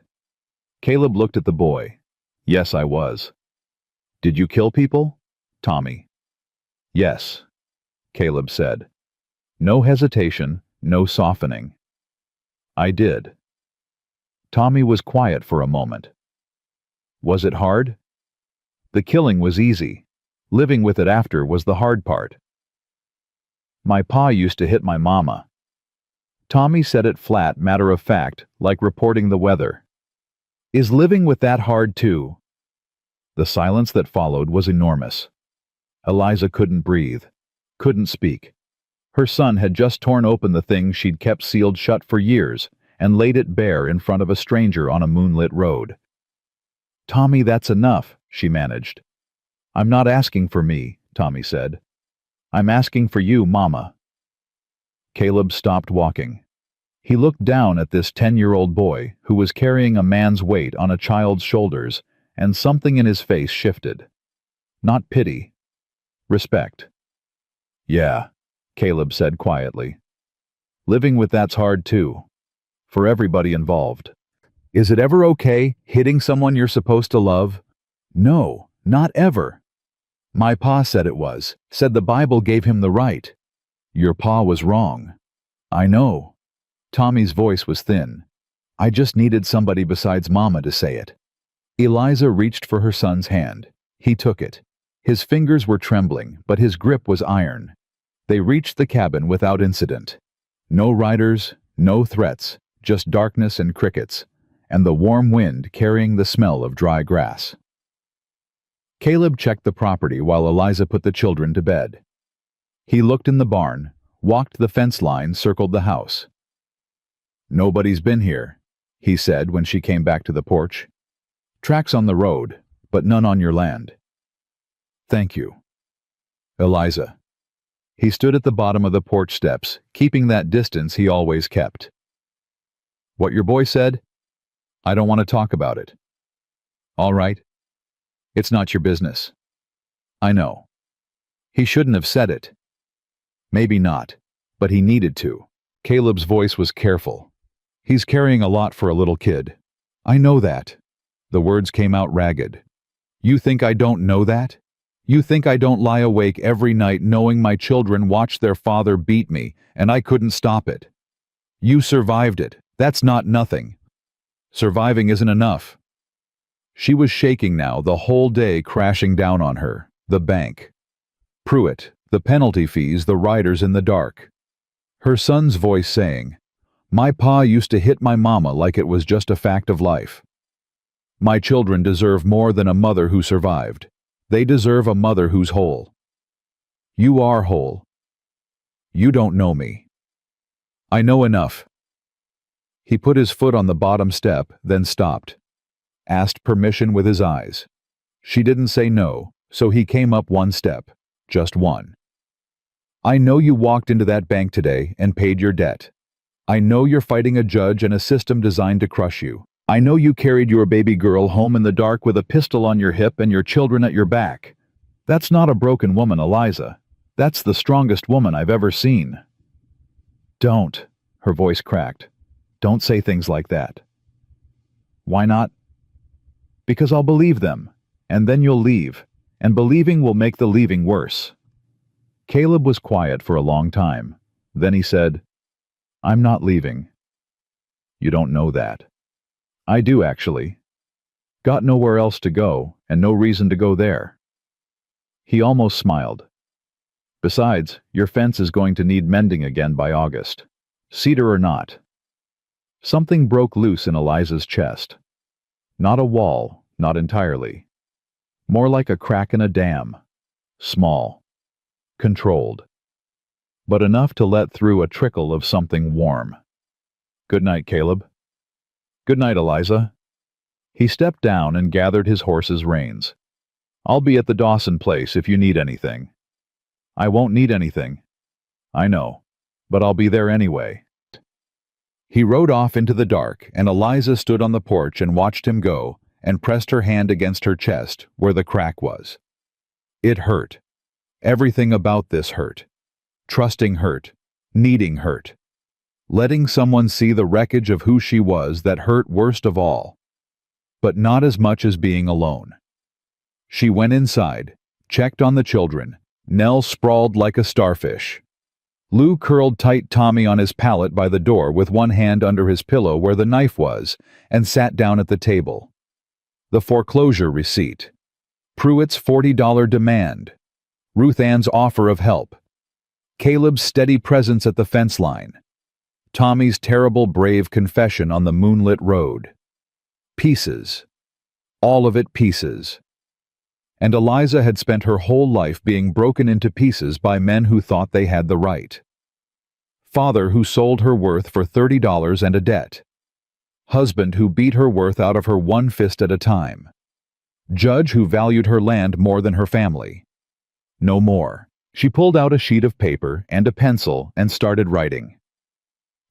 Caleb looked at the boy. Yes, I was. Did you kill people? Tommy. Yes, Caleb said. No hesitation, no softening. I did. Tommy was quiet for a moment. Was it hard? The killing was easy. Living with it after was the hard part. My pa used to hit my mama. Tommy said it flat, matter of fact, like reporting the weather. Is living with that hard too? The silence that followed was enormous. Eliza couldn't breathe, couldn't speak. Her son had just torn open the thing she'd kept sealed shut for years and laid it bare in front of a stranger on a moonlit road. Tommy, that's enough, she managed. I'm not asking for me, Tommy said. I'm asking for you, Mama. Caleb stopped walking. He looked down at this 10-year-old boy who was carrying a man's weight on a child's shoulders, and something in his face shifted. Not pity. Respect. Yeah, Caleb said quietly. Living with that's hard too. For everybody involved. Is it ever okay hitting someone you're supposed to love? No, not ever. My pa said it was, said the Bible gave him the right. Your pa was wrong. I know. Tommy's voice was thin. I just needed somebody besides Mama to say it. Eliza reached for her son's hand. He took it. His fingers were trembling, but his grip was iron. They reached the cabin without incident. No riders, no threats, just darkness and crickets, and the warm wind carrying the smell of dry grass. Caleb checked the property while Eliza put the children to bed. He looked in the barn, walked the fence line, circled the house. Nobody's been here, he said when she came back to the porch. Tracks on the road, but none on your land. Thank you. Eliza. He stood at the bottom of the porch steps, keeping that distance he always kept. What your boy said? I don't want to talk about it. All right. It's not your business. I know. He shouldn't have said it. Maybe not, but he needed to. Caleb's voice was careful. He's carrying a lot for a little kid. I know that. The words came out ragged. You think I don't know that? You think I don't lie awake every night knowing my children watched their father beat me and I couldn't stop it? You survived it. That's not nothing. Surviving isn't enough. She was shaking now, the whole day crashing down on her. The bank. Pruitt, the penalty fees, the riders in the dark. Her son's voice saying, my pa used to hit my mama like it was just a fact of life. My children deserve more than a mother who survived. They deserve a mother who's whole. You are whole. You don't know me. I know enough. He put his foot on the bottom step, then stopped. Asked permission with his eyes. She didn't say no, so he came up one step, just one. I know you walked into that bank today and paid your debt. I know you're fighting a judge and a system designed to crush you. I know you carried your baby girl home in the dark with a pistol on your hip and your children at your back. That's not a broken woman, Eliza. That's the strongest woman I've ever seen. Don't, her voice cracked. Don't say things like that. Why not? Because I'll believe them, and then you'll leave, and believing will make the leaving worse. Caleb was quiet for a long time. Then he said, I'm not leaving. You don't know that. I do, actually. Got nowhere else to go, and no reason to go there. He almost smiled. Besides, your fence is going to need mending again by August. Cedar or not. Something broke loose in Eliza's chest. Not a wall, not entirely. More like a crack in a dam. Small. Controlled. But enough to let through a trickle of something warm. Good night, Caleb. Good night, Eliza. He stepped down and gathered his horse's reins. I'll be at the Dawson place if you need anything. I won't need anything. I know, but I'll be there anyway. He rode off into the dark, and Eliza stood on the porch and watched him go, and pressed her hand against her chest where the crack was. It hurt. Everything about this hurt. Trusting hurt. Needing hurt. Letting someone see the wreckage of who she was that hurt worst of all. But not as much as being alone. She went inside, checked on the children. Nell sprawled like a starfish. Lou curled tight Tommy on his pallet by the door with one hand under his pillow where the knife was and sat down at the table. The foreclosure receipt. Pruitt's $40 demand. Ruth Ann's offer of help. Caleb's steady presence at the fence line. Tommy's terrible brave confession on the moonlit road. Pieces. All of it pieces. And Eliza had spent her whole life being broken into pieces by men who thought they had the right. Father who sold her worth for $30 and a debt. Husband who beat her worth out of her one fist at a time. Judge who valued her land more than her family. No more. She pulled out a sheet of paper and a pencil and started writing.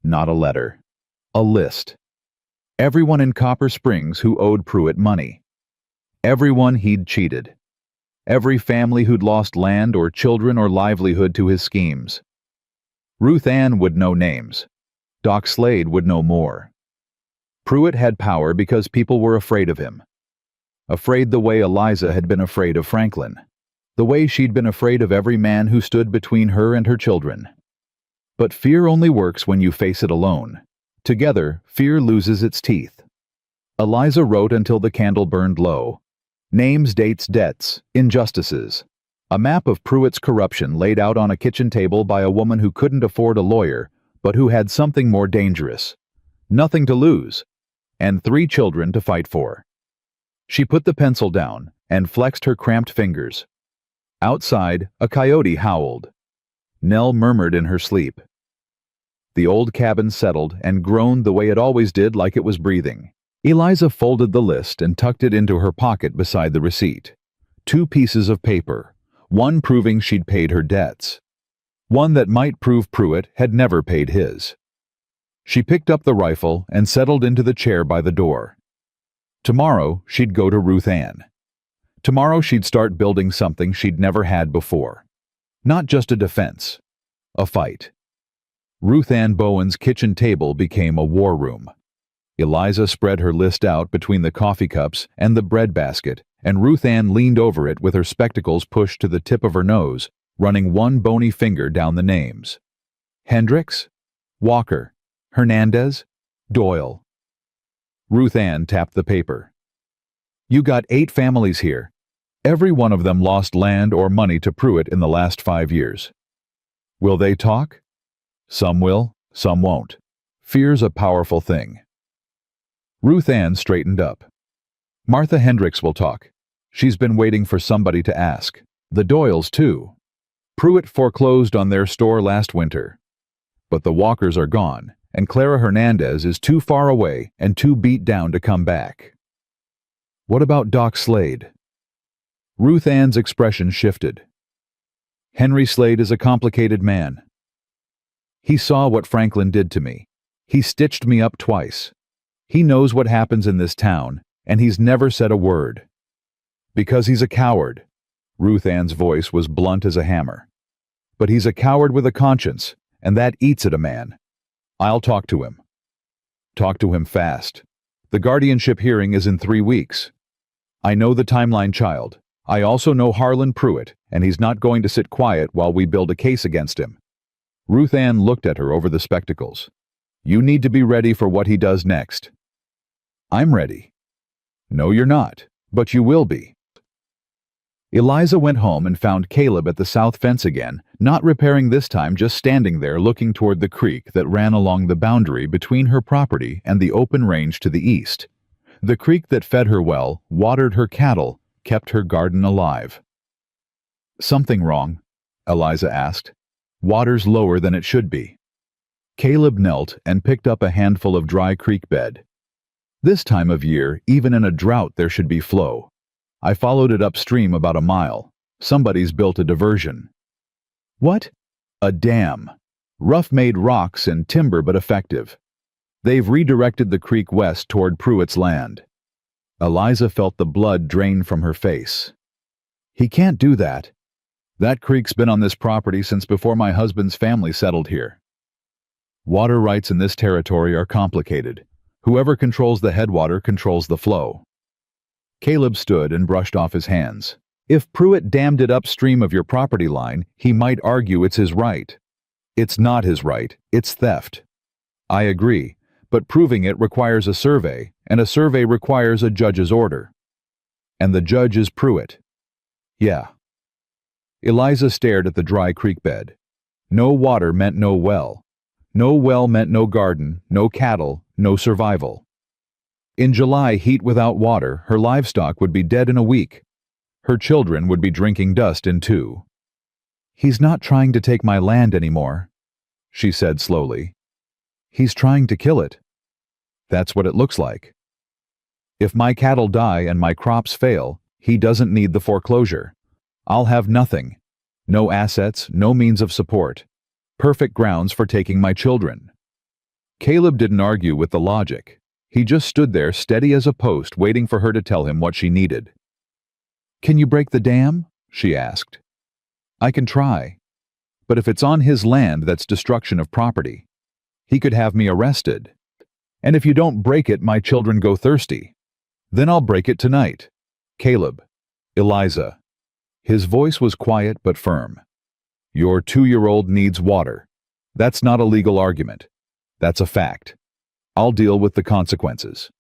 Not a letter. A list. Everyone in Copper Springs who owed Pruitt money. Everyone he'd cheated. Every family who'd lost land or children or livelihood to his schemes. Ruth Ann would know names. Doc Slade would know more. Pruitt had power because people were afraid of him. Afraid the way Eliza had been afraid of Franklin. The way she'd been afraid of every man who stood between her and her children. But fear only works when you face it alone. Together, fear loses its teeth. Eliza wrote until the candle burned low. Names, dates, debts, injustices. A map of Pruitt's corruption laid out on a kitchen table by a woman who couldn't afford a lawyer, but who had something more dangerous. Nothing to lose. And 3 children to fight for. She put the pencil down and flexed her cramped fingers. Outside, a coyote howled. Nell murmured in her sleep. The old cabin settled and groaned the way it always did, like it was breathing. Eliza folded the list and tucked it into her pocket beside the receipt. 2 pieces of paper, one proving she'd paid her debts. One that might prove Pruitt had never paid his. She picked up the rifle and settled into the chair by the door. Tomorrow, she'd go to Ruth Ann. Tomorrow she'd start building something she'd never had before. Not just a defense. A fight. Ruth Ann Bowen's kitchen table became a war room. Eliza spread her list out between the coffee cups and the bread basket, and Ruth Ann leaned over it with her spectacles pushed to the tip of her nose, running one bony finger down the names. Hendricks? Walker? Hernandez? Doyle? Ruth Ann tapped the paper. You got 8 families here. Every one of them lost land or money to Pruitt in the last 5 years. Will they talk? Some will, some won't. Fear's a powerful thing. Ruth Ann straightened up. Martha Hendricks will talk. She's been waiting for somebody to ask. The Doyles, too. Pruitt foreclosed on their store last winter. But the Walkers are gone, and Clara Hernandez is too far away and too beat down to come back. What about Doc Slade? Ruth Ann's expression shifted. Henry Slade is a complicated man. He saw what Franklin did to me. He stitched me up twice. He knows what happens in this town, and he's never said a word. Because he's a coward. Ruth Ann's voice was blunt as a hammer. But he's a coward with a conscience, and that eats at a man. I'll talk to him. Talk to him fast. The guardianship hearing is in 3 weeks. I know the timeline child. I also know Harlan Pruitt, and he's not going to sit quiet while we build a case against him. Ruth Ann looked at her over the spectacles. You need to be ready for what he does next. I'm ready. No, you're not, but you will be. Eliza went home and found Caleb at the south fence again, not repairing this time, just standing there looking toward the creek that ran along the boundary between her property and the open range to the east. The creek that fed her well, watered her cattle, kept her garden alive. Something wrong? Eliza asked. Water's lower than it should be. Caleb knelt and picked up a handful of dry creek bed. This time of year, even in a drought, there should be flow. I followed it upstream about a mile. Somebody's built a diversion. What? A dam. Rough-made rocks and timber, but effective. They've redirected the creek west toward Pruitt's land. Eliza felt the blood drain from her face. He can't do that. That creek's been on this property since before my husband's family settled here. Water rights in this territory are complicated. Whoever controls the headwater controls the flow. Caleb stood and brushed off his hands. If Pruitt dammed it upstream of your property line, he might argue it's his right. It's not his right, it's theft. I agree, but proving it requires a survey, and a survey requires a judge's order. And the judge is Pruitt. Yeah. Eliza stared at the dry creek bed. No water meant no well. No well meant no garden, no cattle, no survival. In July, heat without water, her livestock would be dead in a week. Her children would be drinking dust in 2. He's not trying to take my land anymore, she said slowly. He's trying to kill it. That's what it looks like. If my cattle die and my crops fail, he doesn't need the foreclosure. I'll have nothing. No assets, no means of support. Perfect grounds for taking my children. Caleb didn't argue with the logic. He just stood there steady as a post, waiting for her to tell him what she needed. Can you break the dam? She asked. I can try. But if it's on his land, that's destruction of property. He could have me arrested. And if you don't break it, my children go thirsty. Then I'll break it tonight. Caleb. Eliza. His voice was quiet but firm. Your 2-year-old needs water. That's not a legal argument. That's a fact. I'll deal with the consequences.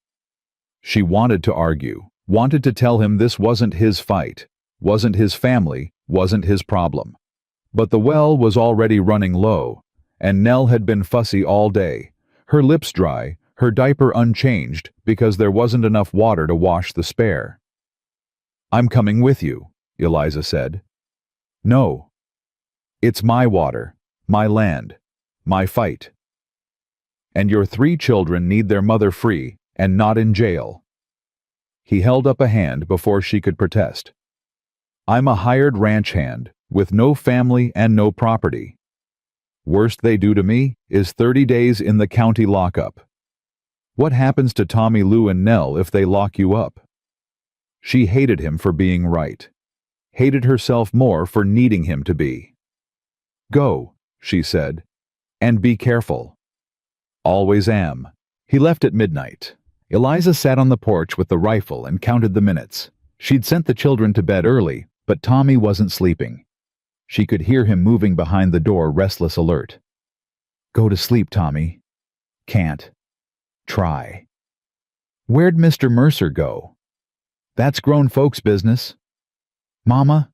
She wanted to argue, wanted to tell him this wasn't his fight, wasn't his family, wasn't his problem. But the well was already running low, and Nell had been fussy all day, her lips dry, her diaper unchanged because there wasn't enough water to wash the spare. I'm coming with you, Eliza said. No. It's my water, my land, my fight. And your 3 children need their mother free and not in jail. He held up a hand before she could protest. I'm a hired ranch hand with no family and no property. Worst they do to me is 30 days in the county lockup. What happens to Tommy, Lou, and Nell if they lock you up? She hated him for being right, hated herself more for needing him to be. Go, she said, and be careful. Always am. He left at midnight. Eliza sat on the porch with the rifle and counted the minutes. She'd sent the children to bed early, but Tommy wasn't sleeping. She could hear him moving behind the door, restless alert. Go to sleep, Tommy. Can't. Try. Where'd Mr. Mercer go? That's grown folks' business. Mama,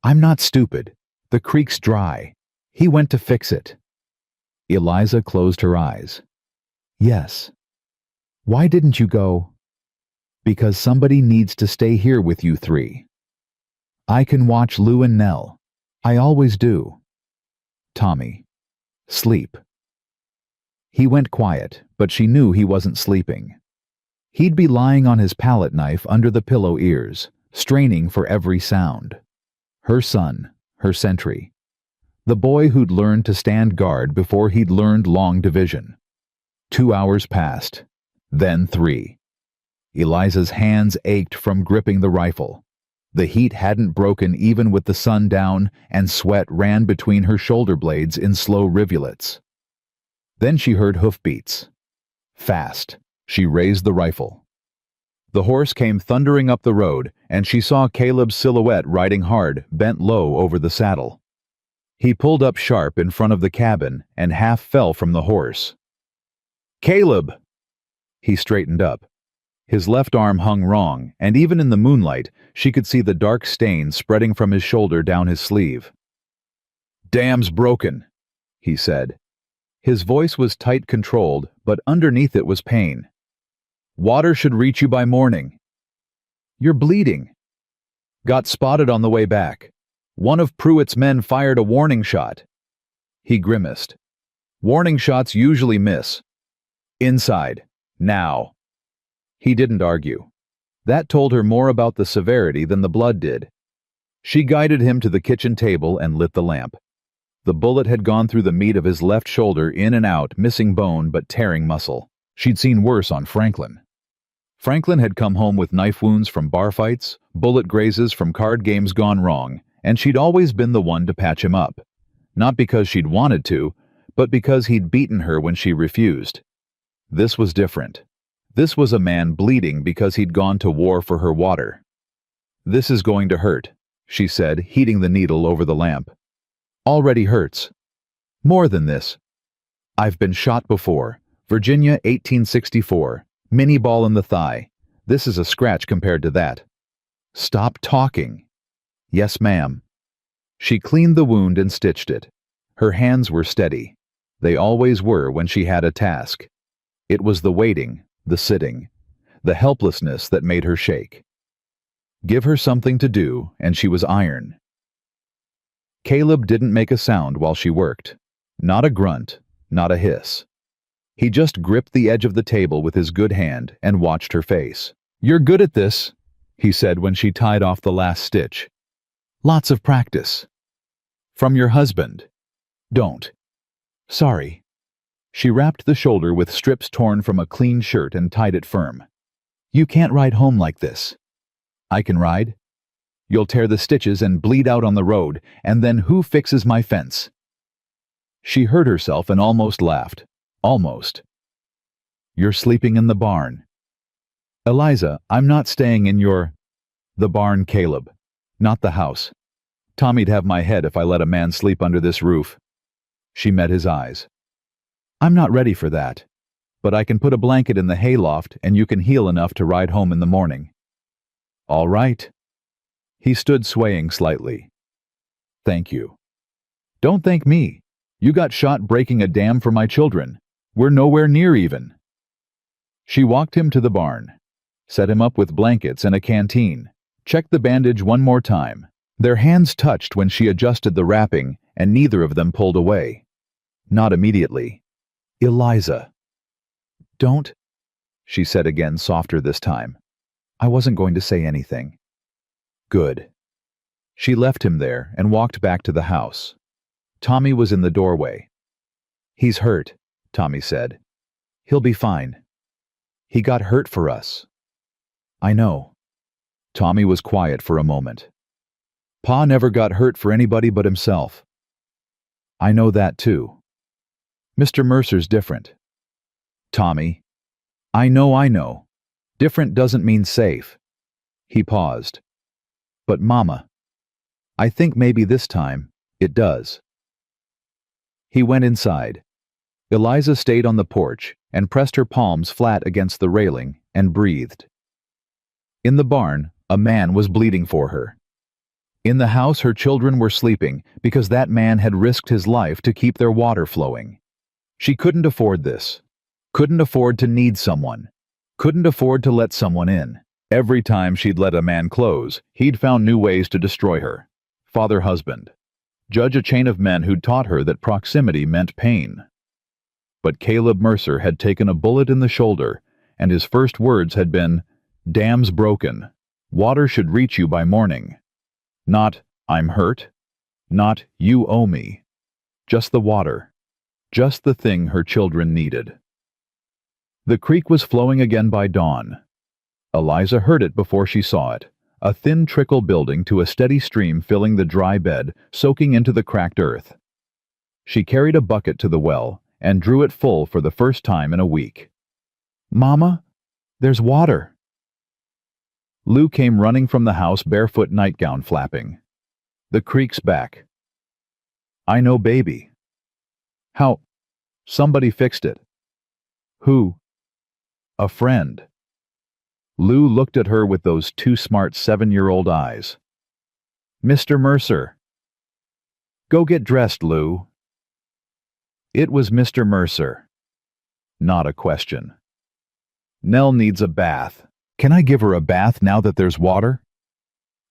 I'm not stupid. The creek's dry. He went to fix it. Eliza closed her eyes. Yes. Why didn't you go? Because somebody needs to stay here with you 3. I can watch Lou and Nell. I always do. Tommy. Sleep. He went quiet, but she knew he wasn't sleeping. He'd be lying on his palette knife under the pillow ears, straining for every sound. Her son, her sentry. The boy who'd learned to stand guard before he'd learned long division. 2 hours passed, then 3. Eliza's hands ached from gripping the rifle. The heat hadn't broken even with the sun down, and sweat ran between her shoulder blades in slow rivulets. Then she heard hoofbeats. Fast, she raised the rifle. The horse came thundering up the road, and she saw Caleb's silhouette riding hard, bent low over the saddle. He pulled up sharp in front of the cabin and half fell from the horse. Caleb! He straightened up. His left arm hung wrong, and even in the moonlight, she could see the dark stain spreading from his shoulder down his sleeve. Dam's broken, he said. His voice was tight controlled, but underneath it was pain. Water should reach you by morning. You're bleeding. Got spotted on the way back. One of Pruitt's men fired a warning shot. He grimaced. Warning shots usually miss. Inside. Now. He didn't argue. That told her more about the severity than the blood did. She guided him to the kitchen table and lit the lamp. The bullet had gone through the meat of his left shoulder, in and out, missing bone but tearing muscle. She'd seen worse on Franklin. Franklin had come home with knife wounds from bar fights, bullet grazes from card games gone wrong, and she'd always been the one to patch him up. Not because she'd wanted to, but because he'd beaten her when she refused. This was different. This was a man bleeding because he'd gone to war for her water. This is going to hurt, she said, heating the needle over the lamp. Already hurts. More than this. I've been shot before. Virginia, 1864. Mini ball in the thigh. This is a scratch compared to that. Stop talking. Yes, ma'am. She cleaned the wound and stitched it. Her hands were steady. They always were when she had a task. It was the waiting, the sitting, the helplessness that made her shake. Give her something to do, and she was iron. Caleb didn't make a sound while she worked. Not a grunt, not a hiss. He just gripped the edge of the table with his good hand and watched her face. "You're good at this," he said when she tied off the last stitch. "Lots of practice." "From your husband." "Don't." "Sorry." She wrapped the shoulder with strips torn from a clean shirt and tied it firm. "You can't ride home like this." "I can ride." "You'll tear the stitches and bleed out on the road, and then who fixes my fence?" She heard herself and almost laughed. Almost. "You're sleeping in the barn." "Eliza, I'm not staying in your—" "The barn, Caleb. Not the house. Tommy'd have my head if I let a man sleep under this roof." She met his eyes. "I'm not ready for that. But I can put a blanket in the hayloft and you can heal enough to ride home in the morning." "All right." He stood swaying slightly. "Thank you." "Don't thank me. You got shot breaking a dam for my children. We're nowhere near even." She walked him to the barn, set him up with blankets and a canteen, checked the bandage one more time. Their hands touched when she adjusted the wrapping, and neither of them pulled away. Not immediately. "Eliza." "Don't," she said again, softer this time. "I wasn't going to say anything." "Good." She left him there and walked back to the house. Tommy was in the doorway. "He's hurt," Tommy said. "He'll be fine. He got hurt for us." "I know." Tommy was quiet for a moment. "Pa never got hurt for anybody but himself." "I know that too. Mr. Mercer's different." "Tommy." I know. Different doesn't mean safe." He paused. "But Mama, I think maybe this time, it does." He went inside. Eliza stayed on the porch and pressed her palms flat against the railing and breathed. In the barn, a man was bleeding for her. In the house, her children were sleeping because that man had risked his life to keep their water flowing. She couldn't afford this. Couldn't afford to need someone. Couldn't afford to let someone in. Every time she'd let a man close, he'd found new ways to destroy her. Father husband. Judge a chain of men who'd taught her that proximity meant pain. But Caleb Mercer had taken a bullet in the shoulder, and his first words had been, "Dam's broken. Water should reach you by morning." Not, "I'm hurt." Not, "You owe me." Just the water. Just the thing her children needed. The creek was flowing again by dawn. Eliza heard it before she saw it, a thin trickle building to a steady stream filling the dry bed, soaking into the cracked earth. She carried a bucket to the well and drew it full for the first time in a week. "Mama, there's water." Lou came running from the house, barefoot, nightgown flapping. "The creek's back." "I know, baby." "How?" "Somebody fixed it." "Who?" "A friend." Lou looked at her with those too smart 7-year-old eyes. "Mr. Mercer." "Go get dressed, Lou." It was Mr. Mercer. Not a question. "Nell needs a bath. Can I give her a bath now that there's water?"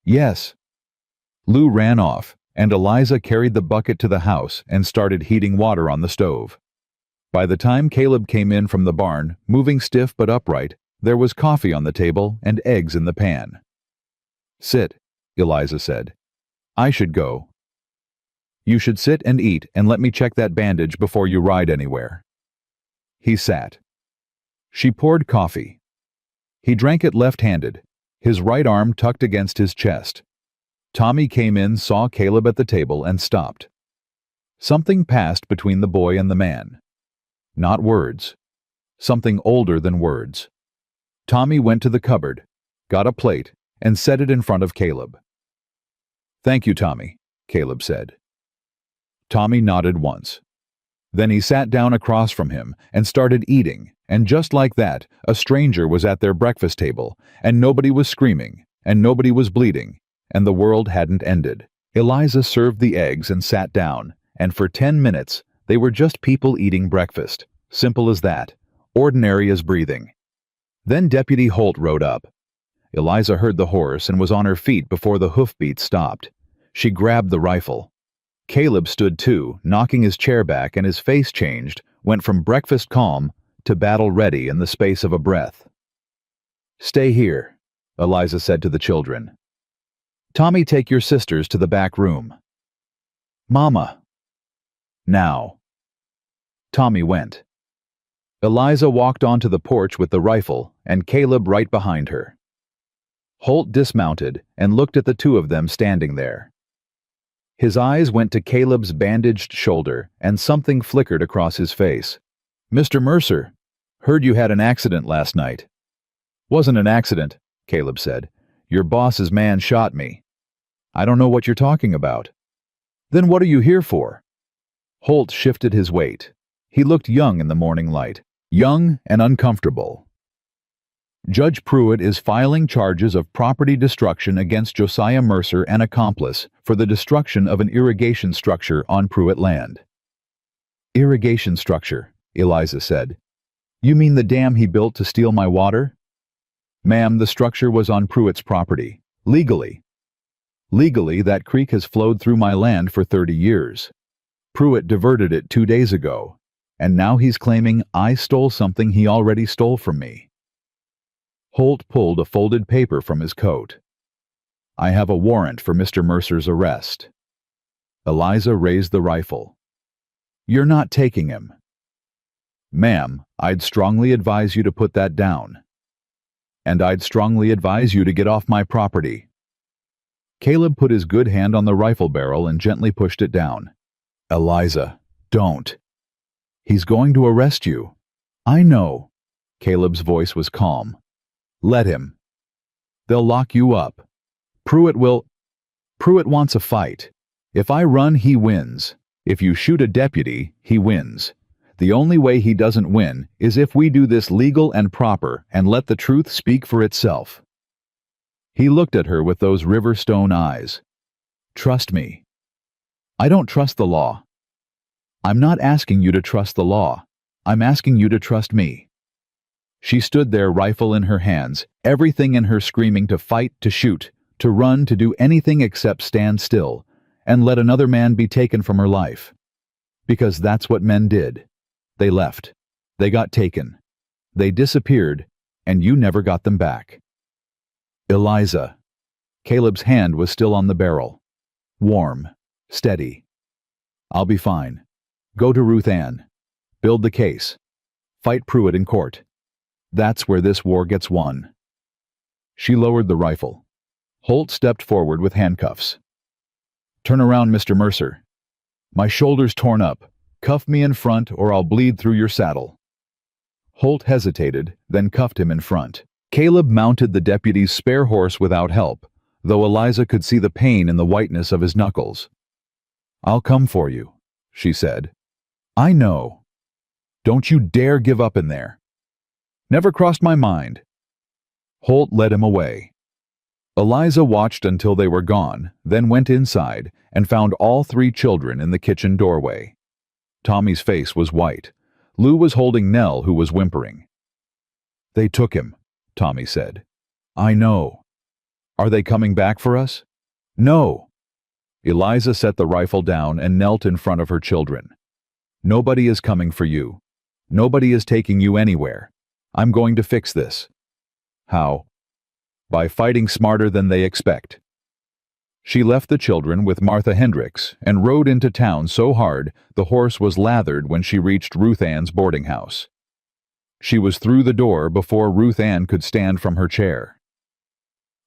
"Yes." Lou ran off, and Eliza carried the bucket to the house and started heating water on the stove. By the time Caleb came in from the barn, moving stiff but upright, there was coffee on the table and eggs in the pan. "Sit," Eliza said. "I should go." "You should sit and eat and let me check that bandage before you ride anywhere." He sat. She poured coffee. He drank it left-handed, his right arm tucked against his chest. Tommy came in, saw Caleb at the table, and stopped. Something passed between the boy and the man. Not words. Something older than words. Tommy went to the cupboard, got a plate, and set it in front of Caleb. "Thank you, Tommy," Caleb said. Tommy nodded once. Then he sat down across from him and started eating, and just like that, a stranger was at their breakfast table, and nobody was screaming, and nobody was bleeding, and the world hadn't ended. Eliza served the eggs and sat down, and for 10 minutes, they were just people eating breakfast. Simple as that. Ordinary as breathing. Then Deputy Holt rode up. Eliza heard the horse and was on her feet before the hoofbeats stopped. She grabbed the rifle. Caleb stood too, knocking his chair back, and his face changed, went from breakfast calm to battle ready in the space of a breath. "Stay here," Eliza said to the children. "Tommy, take your sisters to the back room." "Mama." "Now." Tommy went. Eliza walked onto the porch with the rifle, and Caleb right behind her. Holt dismounted and looked at the two of them standing there. His eyes went to Caleb's bandaged shoulder, and something flickered across his face. "Mr. Mercer, heard you had an accident last night." "Wasn't an accident," Caleb said. "Your boss's man shot me." "I don't know what you're talking about." "Then what are you here for?" Holt shifted his weight. He looked young in the morning light. Young and uncomfortable. "Judge Pruitt is filing charges of property destruction against Josiah Mercer, an accomplice, for the destruction of an irrigation structure on Pruitt land." "Irrigation structure," Eliza said. "You mean the dam he built to steal my water?" "Ma'am, the structure was on Pruitt's property. Legally. Legally, that creek has flowed through my land for 30 years. Pruitt diverted it 2 days ago, and now he's claiming I stole something he already stole from me." Holt pulled a folded paper from his coat. "I have a warrant for Mr. Mercer's arrest." Eliza raised the rifle. "You're not taking him." "Ma'am, I'd strongly advise you to put that down. And I'd strongly advise you to get off my property." Caleb put his good hand on the rifle barrel and gently pushed it down. "Eliza, don't. He's going to arrest you." "I know." Caleb's voice was calm. "Let him. They'll lock you up. Pruitt wants a fight. If I run, he wins. If you shoot a deputy, he wins. The only way he doesn't win is if we do this legal and proper and let the truth speak for itself." He looked at her with those river-stone eyes. "Trust me." "I don't trust the law." "I'm not asking you to trust the law. I'm asking you to trust me." She stood there, rifle in her hands, everything in her screaming to fight, to shoot, to run, to do anything except stand still, and let another man be taken from her life. Because that's what men did. They left. They got taken. They disappeared, and you never got them back. "Eliza." Caleb's hand was still on the barrel. Warm. Steady. "I'll be fine. Go to Ruth Ann. Build the case. Fight Pruitt in court. That's where this war gets won." She lowered the rifle. Holt stepped forward with handcuffs. "Turn around, Mr. Mercer. My shoulder's torn up. Cuff me in front or I'll bleed through your saddle." Holt hesitated, then cuffed him in front. Caleb mounted the deputy's spare horse without help, though Eliza could see the pain in the whiteness of his knuckles. "I'll come for you," she said. "I know. Don't you dare give up in there." "Never crossed my mind." Holt led him away. Eliza watched until they were gone, then went inside and found all 3 children in the kitchen doorway. Tommy's face was white. Lou was holding Nell, who was whimpering. "They took him," Tommy said. "I know." "Are they coming back for us?" "No." Eliza set the rifle down and knelt in front of her children. "Nobody is coming for you. Nobody is taking you anywhere. I'm going to fix this." "How?" "By fighting smarter than they expect." She left the children with Martha Hendricks and rode into town so hard the horse was lathered when she reached Ruth Ann's boarding house. She was through the door before Ruth Ann could stand from her chair.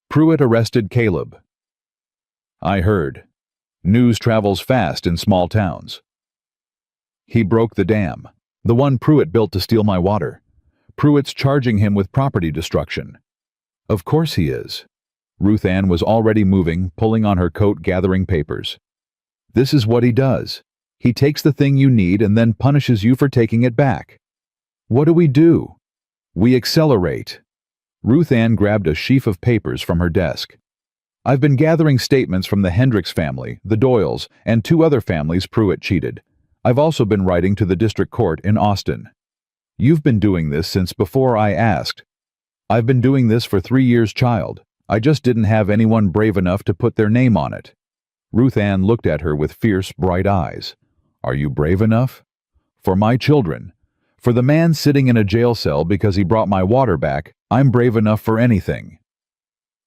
"Pruitt arrested Caleb." "I heard. News travels fast in small towns." "He broke the dam, the one Pruitt built to steal my water. Pruitt's charging him with property destruction." "Of course he is." Ruth Ann was already moving, pulling on her coat, gathering papers. "This is what he does. He takes the thing you need and then punishes you for taking it back. What do? We accelerate. Ruth Ann grabbed a sheaf of papers from her desk. I've been gathering statements from the Hendricks family, the Doyles, and 2 other families Pruitt cheated. I've also been writing to the district court in Austin. You've been doing this since before I asked. I've been doing this for 3 years, child. I just didn't have anyone brave enough to put their name on it. Ruth Ann looked at her with fierce, bright eyes. Are you brave enough? For my children. For the man sitting in a jail cell because he brought my water back, I'm brave enough for anything.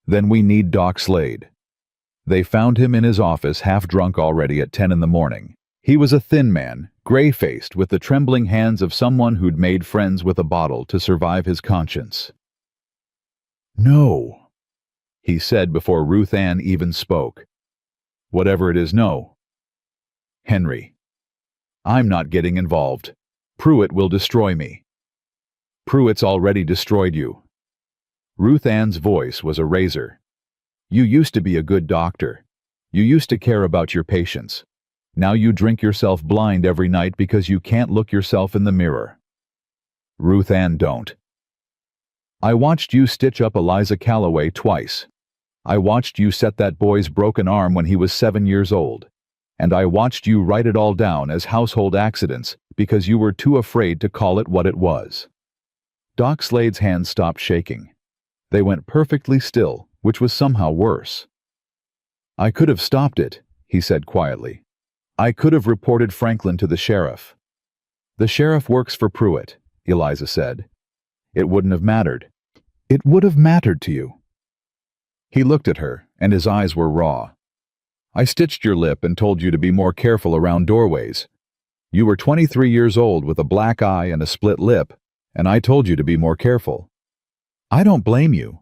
Then we need Doc Slade. They found him in his office, half drunk already at 10 in the morning. He was a thin man, gray-faced, with the trembling hands of someone who'd made friends with a bottle to survive his conscience. No, he said before Ruth Ann even spoke. Whatever it is, no. Henry. I'm not getting involved. Pruitt will destroy me. Pruitt's already destroyed you. Ruth Ann's voice was a razor. You used to be a good doctor. You used to care about your patients. Now you drink yourself blind every night because you can't look yourself in the mirror. Ruth Ann, don't. I watched you stitch up Eliza Calloway twice. I watched you set that boy's broken arm when he was 7 years old. And I watched you write it all down as household accidents because you were too afraid to call it what it was. Doc Slade's hands stopped shaking. They went perfectly still, which was somehow worse. I could have stopped it, he said quietly. I could have reported Franklin to the sheriff. The sheriff works for Pruitt, Eliza said. It wouldn't have mattered. It would have mattered to you. He looked at her, and his eyes were raw. I stitched your lip and told you to be more careful around doorways. You were 23 years old with a black eye and a split lip, and I told you to be more careful. I don't blame you.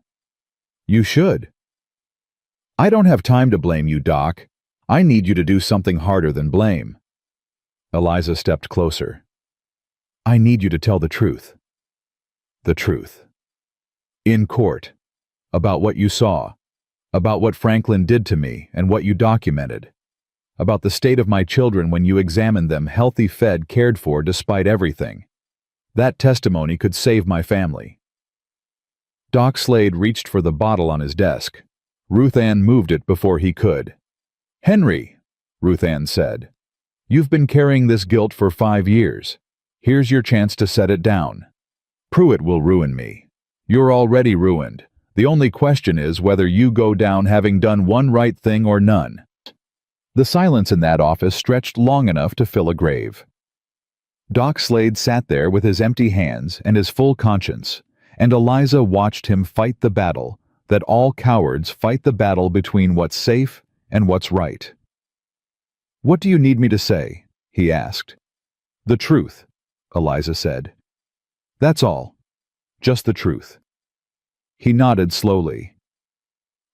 You should. I don't have time to blame you, Doc. I need you to do something harder than blame. Eliza stepped closer. I need you to tell the truth. The truth. In court. About what you saw. About what Franklin did to me and what you documented. About the state of my children when you examined them, healthy, fed, cared for despite everything. That testimony could save my family. Doc Slade reached for the bottle on his desk. Ruth Ann moved it before he could. Henry, Ruth Ann said, you've been carrying this guilt for 5 years. Here's your chance to set it down. Pruitt will ruin me. You're already ruined. The only question is whether you go down having done one right thing or none. The silence in that office stretched long enough to fill a grave. Doc Slade sat there with his empty hands and his full conscience, and Eliza watched him fight the battle that all cowards fight, the battle between what's safe and what's right. What do you need me to say? He asked. The truth, Eliza said. That's all. Just the truth. He nodded slowly.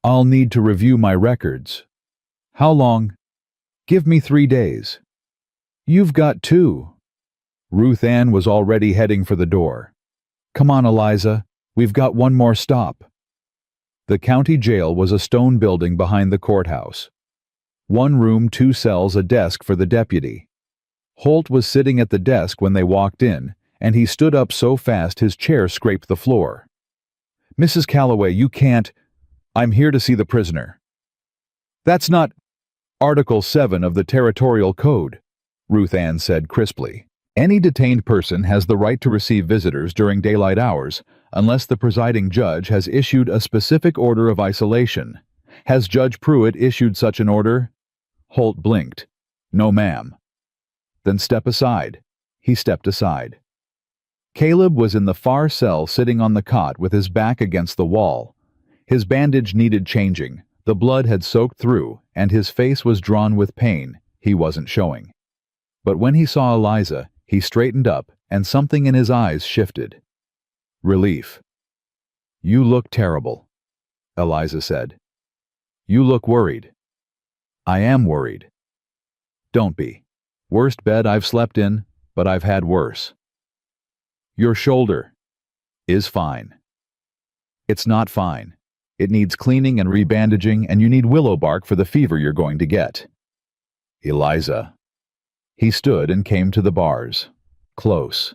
I'll need to review my records. How long? Give me 3 days. You've got 2. Ruth Ann was already heading for the door. Come on, Eliza. We've got one more stop. The county jail was a stone building behind the courthouse. 1 room, 2 cells, a desk for the deputy. Holt was sitting at the desk when they walked in, and he stood up so fast his chair scraped the floor. Mrs. Calloway, you can't. I'm here to see the prisoner. That's not Article 7 of the Territorial Code, Ruth Ann said crisply. Any detained person has the right to receive visitors during daylight hours unless the presiding judge has issued a specific order of isolation. Has Judge Pruitt issued such an order? Holt blinked. No, ma'am. Then step aside. He stepped aside. Caleb was in the far cell sitting on the cot with his back against the wall. His bandage needed changing, the blood had soaked through, and his face was drawn with pain. He wasn't showing. But when he saw Eliza, he straightened up, and something in his eyes shifted. Relief. You look terrible, Eliza said. You look worried. I am worried. Don't be. Worst bed I've slept in, but I've had worse. Your shoulder is fine. It's not fine. It needs cleaning and rebandaging, and you need willow bark for the fever you're going to get. Eliza. He stood and came to the bars. Close.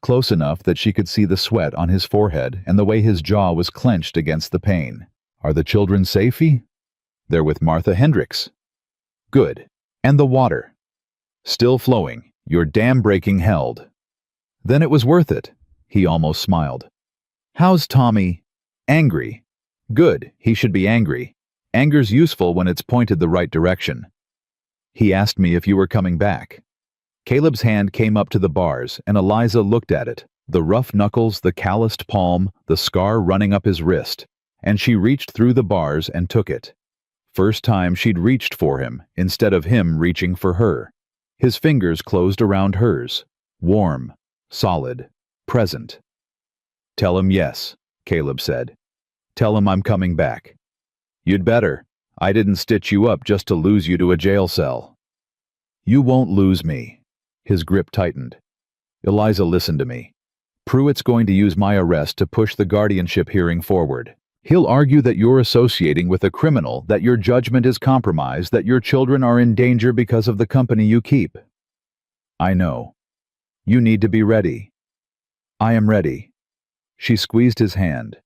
Close enough that she could see the sweat on his forehead and the way his jaw was clenched against the pain. Are the children safey? They're with Martha Hendricks. Good. And the water? Still flowing. Your dam breaking held. Then it was worth it. He almost smiled. How's Tommy? Angry. Good. He should be angry. Anger's useful when it's pointed the right direction. He asked me if you were coming back. Caleb's hand came up to the bars, and Eliza looked at it, the rough knuckles, the calloused palm, the scar running up his wrist, and she reached through the bars and took it. First time she'd reached for him, instead of him reaching for her. His fingers closed around hers, warm, solid, present. Tell him yes, Caleb said. Tell him I'm coming back. You'd better. I didn't stitch you up just to lose you to a jail cell. You won't lose me. His grip tightened. Eliza, listen to me. Pruitt's going to use my arrest to push the guardianship hearing forward. He'll argue that you're associating with a criminal, that your judgment is compromised, that your children are in danger because of the company you keep. I know. You need to be ready. I am ready. She squeezed his hand.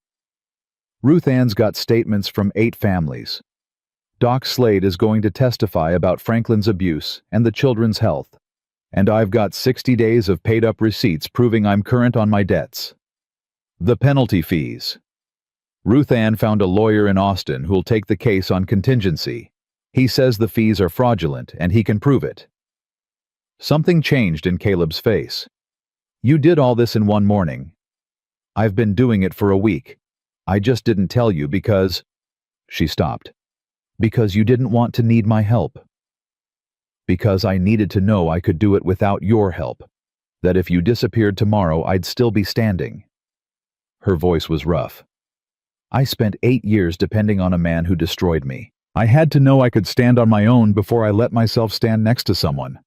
Ruth Ann's got statements from 8 families. Doc Slade is going to testify about Franklin's abuse and the children's health. And I've got 60 days of paid-up receipts proving I'm current on my debts. The penalty fees. Ruth Ann found a lawyer in Austin who'll take the case on contingency. He says the fees are fraudulent, and he can prove it. Something changed in Caleb's face. You did all this in one morning. I've been doing it for a week. I just didn't tell you because... She stopped. Because you didn't want to need my help. Because I needed to know I could do it without your help. That if you disappeared tomorrow, I'd still be standing. Her voice was rough. I spent 8 years depending on a man who destroyed me. I had to know I could stand on my own before I let myself stand next to someone.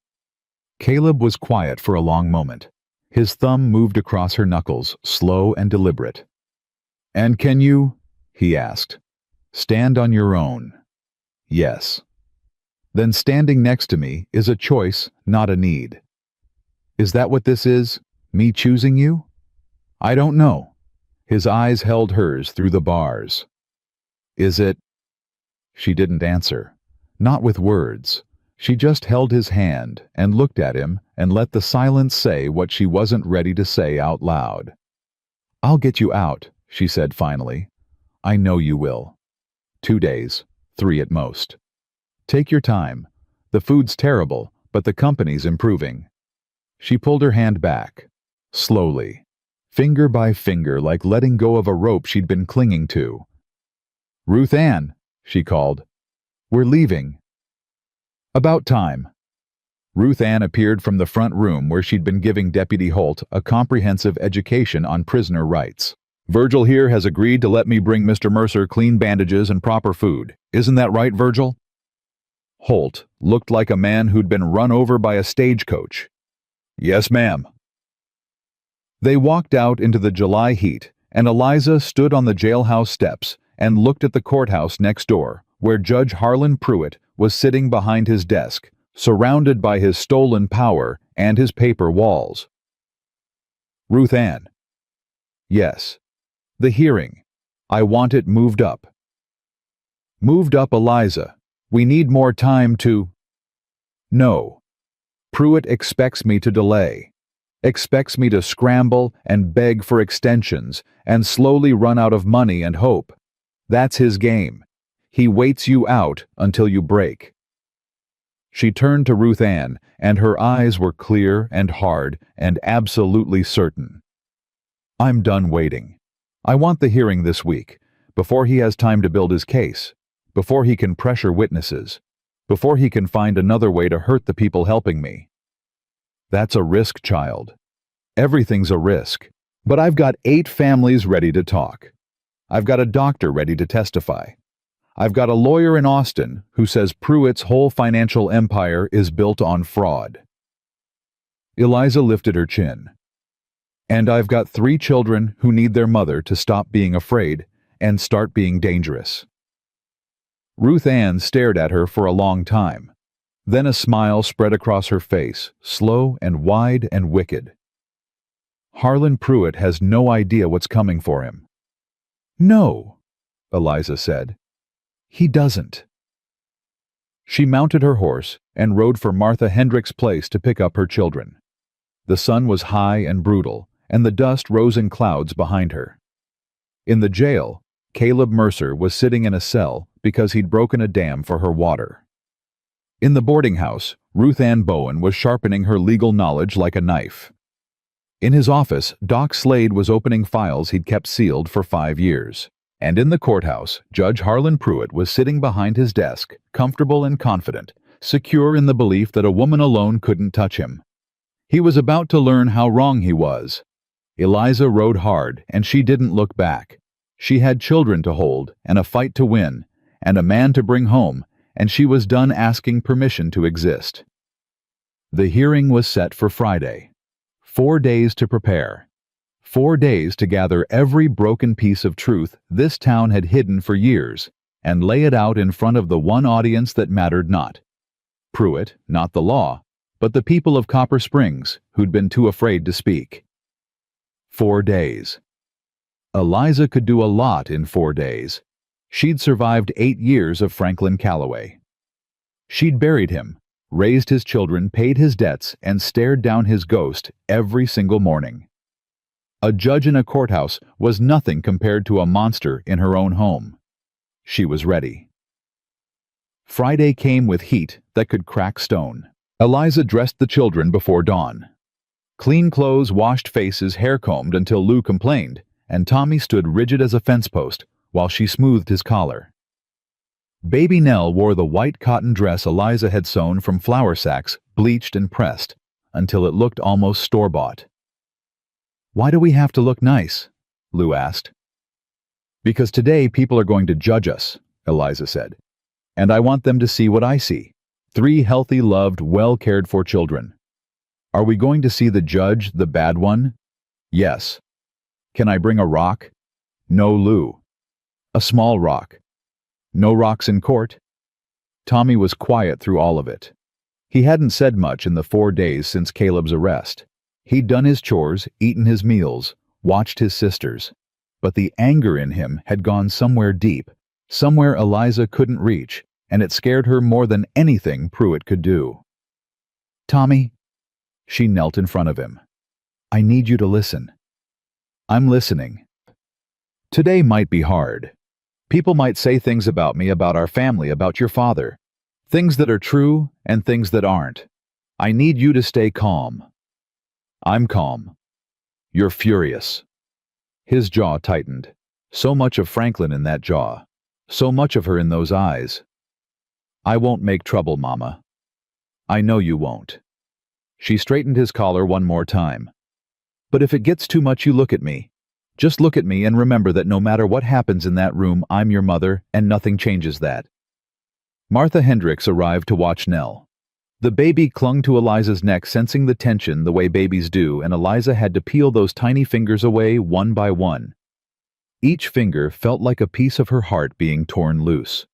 Caleb was quiet for a long moment. His thumb moved across her knuckles, slow and deliberate. And can you, he asked, stand on your own? Yes. Then standing next to me is a choice, not a need. Is that what this is? Me choosing you? I don't know. His eyes held hers through the bars. Is it? She didn't answer. Not with words. She just held his hand and looked at him and let the silence say what she wasn't ready to say out loud. I'll get you out, she said finally. I know you will. 2 days, 3 at most. Take your time. The food's terrible, but the company's improving. She pulled her hand back, slowly, finger by finger, like letting go of a rope she'd been clinging to. Ruth Ann, she called. We're leaving. About time. Ruth Ann appeared from the front room where she'd been giving Deputy Holt a comprehensive education on prisoner rights. Virgil here has agreed to let me bring Mr. Mercer clean bandages and proper food. Isn't that right, Virgil? Holt looked like a man who'd been run over by a stagecoach. Yes, ma'am. They walked out into the July heat, and Eliza stood on the jailhouse steps and looked at the courthouse next door, where Judge Harlan Pruitt was sitting behind his desk, surrounded by his stolen power and his paper walls. Ruth Ann. Yes. The hearing. I want it moved up. Moved up, Eliza. We need more time to... No. Pruitt expects me to delay. Expects me to scramble and beg for extensions and slowly run out of money and hope. That's his game. He waits you out until you break. She turned to Ruth Ann, and her eyes were clear and hard and absolutely certain. I'm done waiting. I want the hearing this week, before he has time to build his case, before he can pressure witnesses, before he can find another way to hurt the people helping me. That's a risk, child. Everything's a risk. But I've got 8 families ready to talk. I've got a doctor ready to testify. I've got a lawyer in Austin who says Pruitt's whole financial empire is built on fraud. Eliza lifted her chin. And I've got 3 children who need their mother to stop being afraid and start being dangerous. Ruth Ann stared at her for a long time. Then a smile spread across her face, slow and wide and wicked. Harlan Pruitt has no idea what's coming for him. No, Eliza said. He doesn't. She mounted her horse and rode for Martha Hendricks' place to pick up her children. The sun was high and brutal, and the dust rose in clouds behind her. In the jail, Caleb Mercer was sitting in a cell because he'd broken a dam for her water. In the boarding house, Ruth Ann Bowen was sharpening her legal knowledge like a knife. In his office, Doc Slade was opening files he'd kept sealed for 5 years. And in the courthouse, Judge Harlan Pruitt was sitting behind his desk, comfortable and confident, secure in the belief that a woman alone couldn't touch him. He was about to learn how wrong he was. Eliza rode hard, and she didn't look back. She had children to hold, and a fight to win, and a man to bring home, and she was done asking permission to exist. The hearing was set for Friday. 4 days to prepare. 4 days to gather every broken piece of truth this town had hidden for years and lay it out in front of the one audience that mattered not. Pruitt, not the law, but the people of Copper Springs who'd been too afraid to speak. 4 days. Eliza could do a lot in 4 days. She'd survived 8 years of Franklin Calloway. She'd buried him, raised his children, paid his debts, and stared down his ghost every single morning. A judge in a courthouse was nothing compared to a monster in her own home. She was ready. Friday came with heat that could crack stone. Eliza dressed the children before dawn. Clean clothes, washed faces, hair combed until Lou complained, and Tommy stood rigid as a fence post while she smoothed his collar. Baby Nell wore the white cotton dress Eliza had sewn from flour sacks, bleached and pressed, until it looked almost store-bought. "Why do we have to look nice?" Lou asked. "Because today people are going to judge us," Eliza said. "And I want them to see what I see. 3 healthy, loved, well-cared-for children. Are we going to see the judge, the bad one? Yes. Can I bring a rock? No, Lou. A small rock. No rocks in court?" Tommy was quiet through all of it. He hadn't said much in the 4 days since Caleb's arrest. He'd done his chores, eaten his meals, watched his sisters. But the anger in him had gone somewhere deep, somewhere Eliza couldn't reach, and it scared her more than anything Pruitt could do. "Tommy," she knelt in front of him. "I need you to listen." "I'm listening." "Today might be hard. People might say things about me, about our family, about your father. Things that are true and things that aren't. I need you to stay calm." "I'm calm." "You're furious." His jaw tightened. So much of Franklin in that jaw. So much of her in those eyes. "I won't make trouble, Mama." "I know you won't." She straightened his collar one more time. "But if it gets too much, you look at me. Just look at me and remember that no matter what happens in that room, I'm your mother, and nothing changes that." Martha Hendricks arrived to watch Nell. The baby clung to Eliza's neck, sensing the tension the way babies do, and Eliza had to peel those tiny fingers away one by one. Each finger felt like a piece of her heart being torn loose.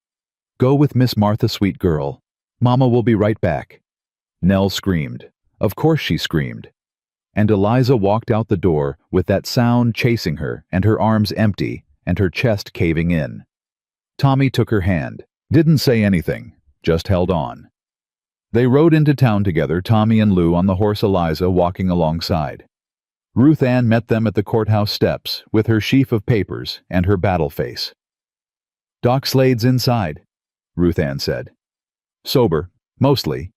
"Go with Miss Martha, sweet girl. Mama will be right back." Nell screamed. Of course she screamed. And Eliza walked out the door with that sound chasing her and her arms empty and her chest caving in. Tommy took her hand, didn't say anything, just held on. They rode into town together, Tommy and Lou on the horse, Eliza walking alongside. Ruth Ann met them at the courthouse steps with her sheaf of papers and her battle face. "Doc Slade's inside," Ruth Ann said. "Sober, mostly.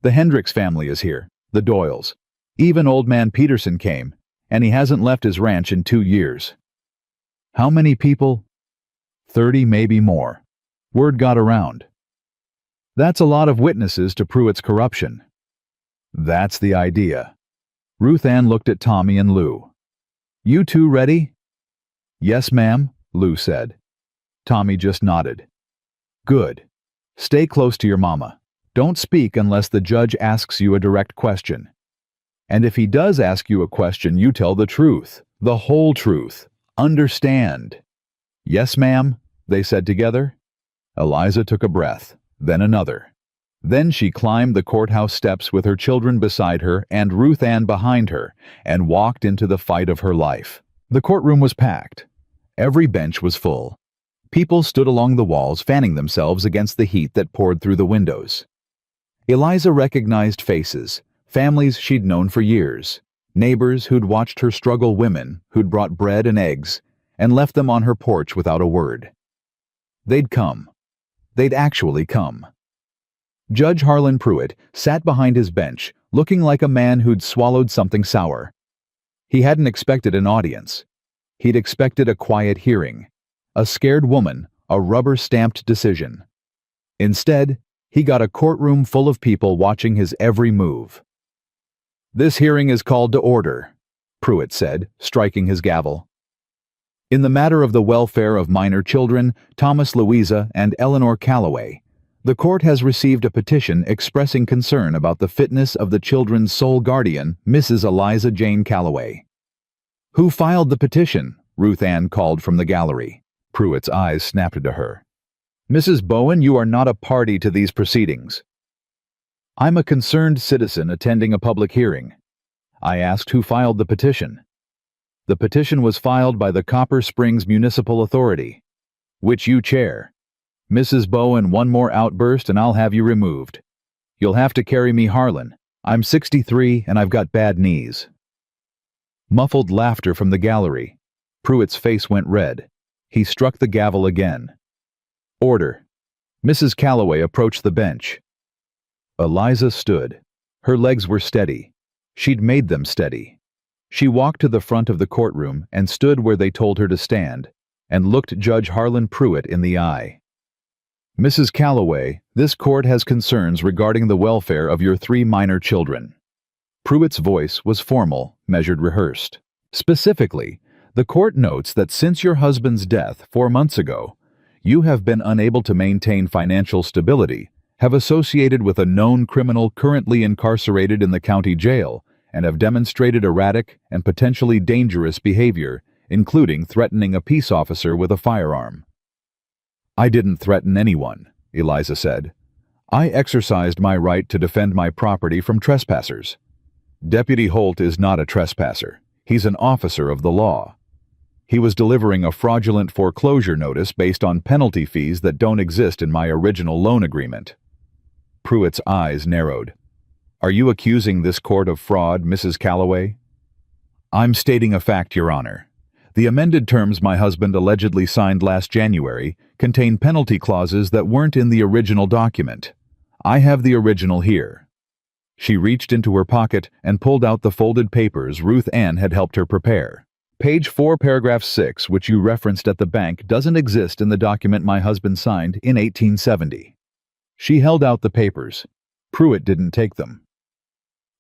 The Hendricks family is here, the Doyles. Even old man Peterson came, and he hasn't left his ranch in 2 years. "How many people?" 30, maybe more. Word got around. "That's a lot of witnesses to Pruitt's corruption." "That's the idea." Ruth Ann looked at Tommy and Lou. "You two ready?" "Yes, ma'am," Lou said. Tommy just nodded. "Good. Stay close to your mama. Don't speak unless the judge asks you a direct question. And if he does ask you a question, you tell the truth, the whole truth. Understand?" "Yes, ma'am," they said together. Eliza took a breath, then another. Then she climbed the courthouse steps with her children beside her and Ruth Ann behind her and walked into the fight of her life. The courtroom was packed. Every bench was full. People stood along the walls fanning themselves against the heat that poured through the windows. Eliza recognized faces, families she'd known for years, neighbors who'd watched her struggle, women who'd brought bread and eggs and left them on her porch without a word. They'd come. They'd actually come. Judge Harlan Pruitt sat behind his bench, looking like a man who'd swallowed something sour. He hadn't expected an audience. He'd expected a quiet hearing, a scared woman, a rubber-stamped decision. Instead, he got a courtroom full of people watching his every move. "This hearing is called to order," Pruitt said, striking his gavel. "In the matter of the welfare of minor children, Thomas Louisa and Eleanor Calloway, the court has received a petition expressing concern about the fitness of the children's sole guardian, Mrs. Eliza Jane Calloway." "Who filed the petition?" Ruth Ann called from the gallery. Pruitt's eyes snapped to her. "Mrs. Bowen, you are not a party to these proceedings." "I'm a concerned citizen attending a public hearing. I asked who filed the petition." "The petition was filed by the Copper Springs Municipal Authority, which you chair. Mrs. Bowen, one more outburst and I'll have you removed. You'll have to carry me, Harlan. I'm 63 and I've got bad knees." Muffled laughter from the gallery. Pruitt's face went red. He struck the gavel again. "Order." Mrs. Calloway approached the bench. Eliza stood. Her legs were steady. She'd made them steady. She walked to the front of the courtroom and stood where they told her to stand, and looked Judge Harlan Pruitt in the eye. "Mrs. Calloway, this court has concerns regarding the welfare of your 3 minor children." Pruitt's voice was formal, measured, rehearsed. "Specifically, the court notes that since your husband's death 4 months ago, you have been unable to maintain financial stability, have associated with a known criminal currently incarcerated in the county jail, and have demonstrated erratic and potentially dangerous behavior, including threatening a peace officer with a firearm." "I didn't threaten anyone," Eliza said. "I exercised my right to defend my property from trespassers. Deputy Holt is not a trespasser. He's an officer of the law. He was delivering a fraudulent foreclosure notice based on penalty fees that don't exist in my original loan agreement." Pruitt's eyes narrowed. "Are you accusing this court of fraud, Mrs. Calloway?" "I'm stating a fact, Your Honor. The amended terms my husband allegedly signed last January contain penalty clauses that weren't in the original document. I have the original here." She reached into her pocket and pulled out the folded papers Ruth Ann had helped her prepare. "Page 4, paragraph 6, which you referenced at the bank, doesn't exist in the document my husband signed in 1870. She held out the papers. Pruitt didn't take them.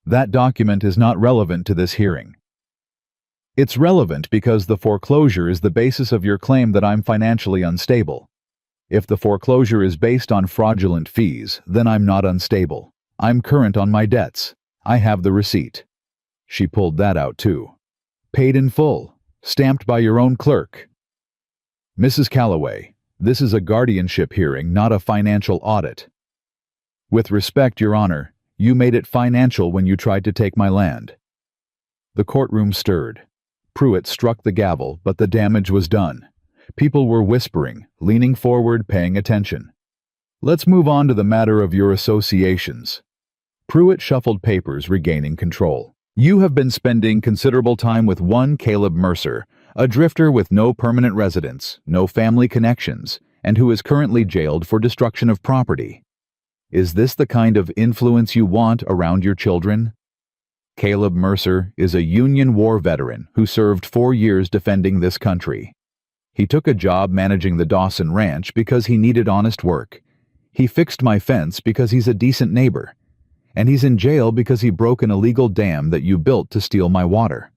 "That document is not relevant to this hearing." "It's relevant because the foreclosure is the basis of your claim that I'm financially unstable. If the foreclosure is based on fraudulent fees, then I'm not unstable. I'm current on my debts. I have the receipt." She pulled that out too. "Paid in full, stamped by your own clerk." "Mrs. Calloway, this is a guardianship hearing, not a financial audit." "With respect, Your Honor, you made it financial when you tried to take my land." The courtroom stirred. Pruitt struck the gavel, but the damage was done. People were whispering, leaning forward, paying attention. "Let's move on to the matter of your associations." Pruitt shuffled papers, regaining control. "You have been spending considerable time with one Caleb Mercer, a drifter with no permanent residence, no family connections, and who is currently jailed for destruction of property. Is this the kind of influence you want around your children?" Caleb Mercer is a Union War veteran who served 4 years defending this country. He took a job managing the Dawson Ranch because he needed honest work. He fixed my fence because he's a decent neighbor. And he's in jail because he broke an illegal dam that you built to steal my water.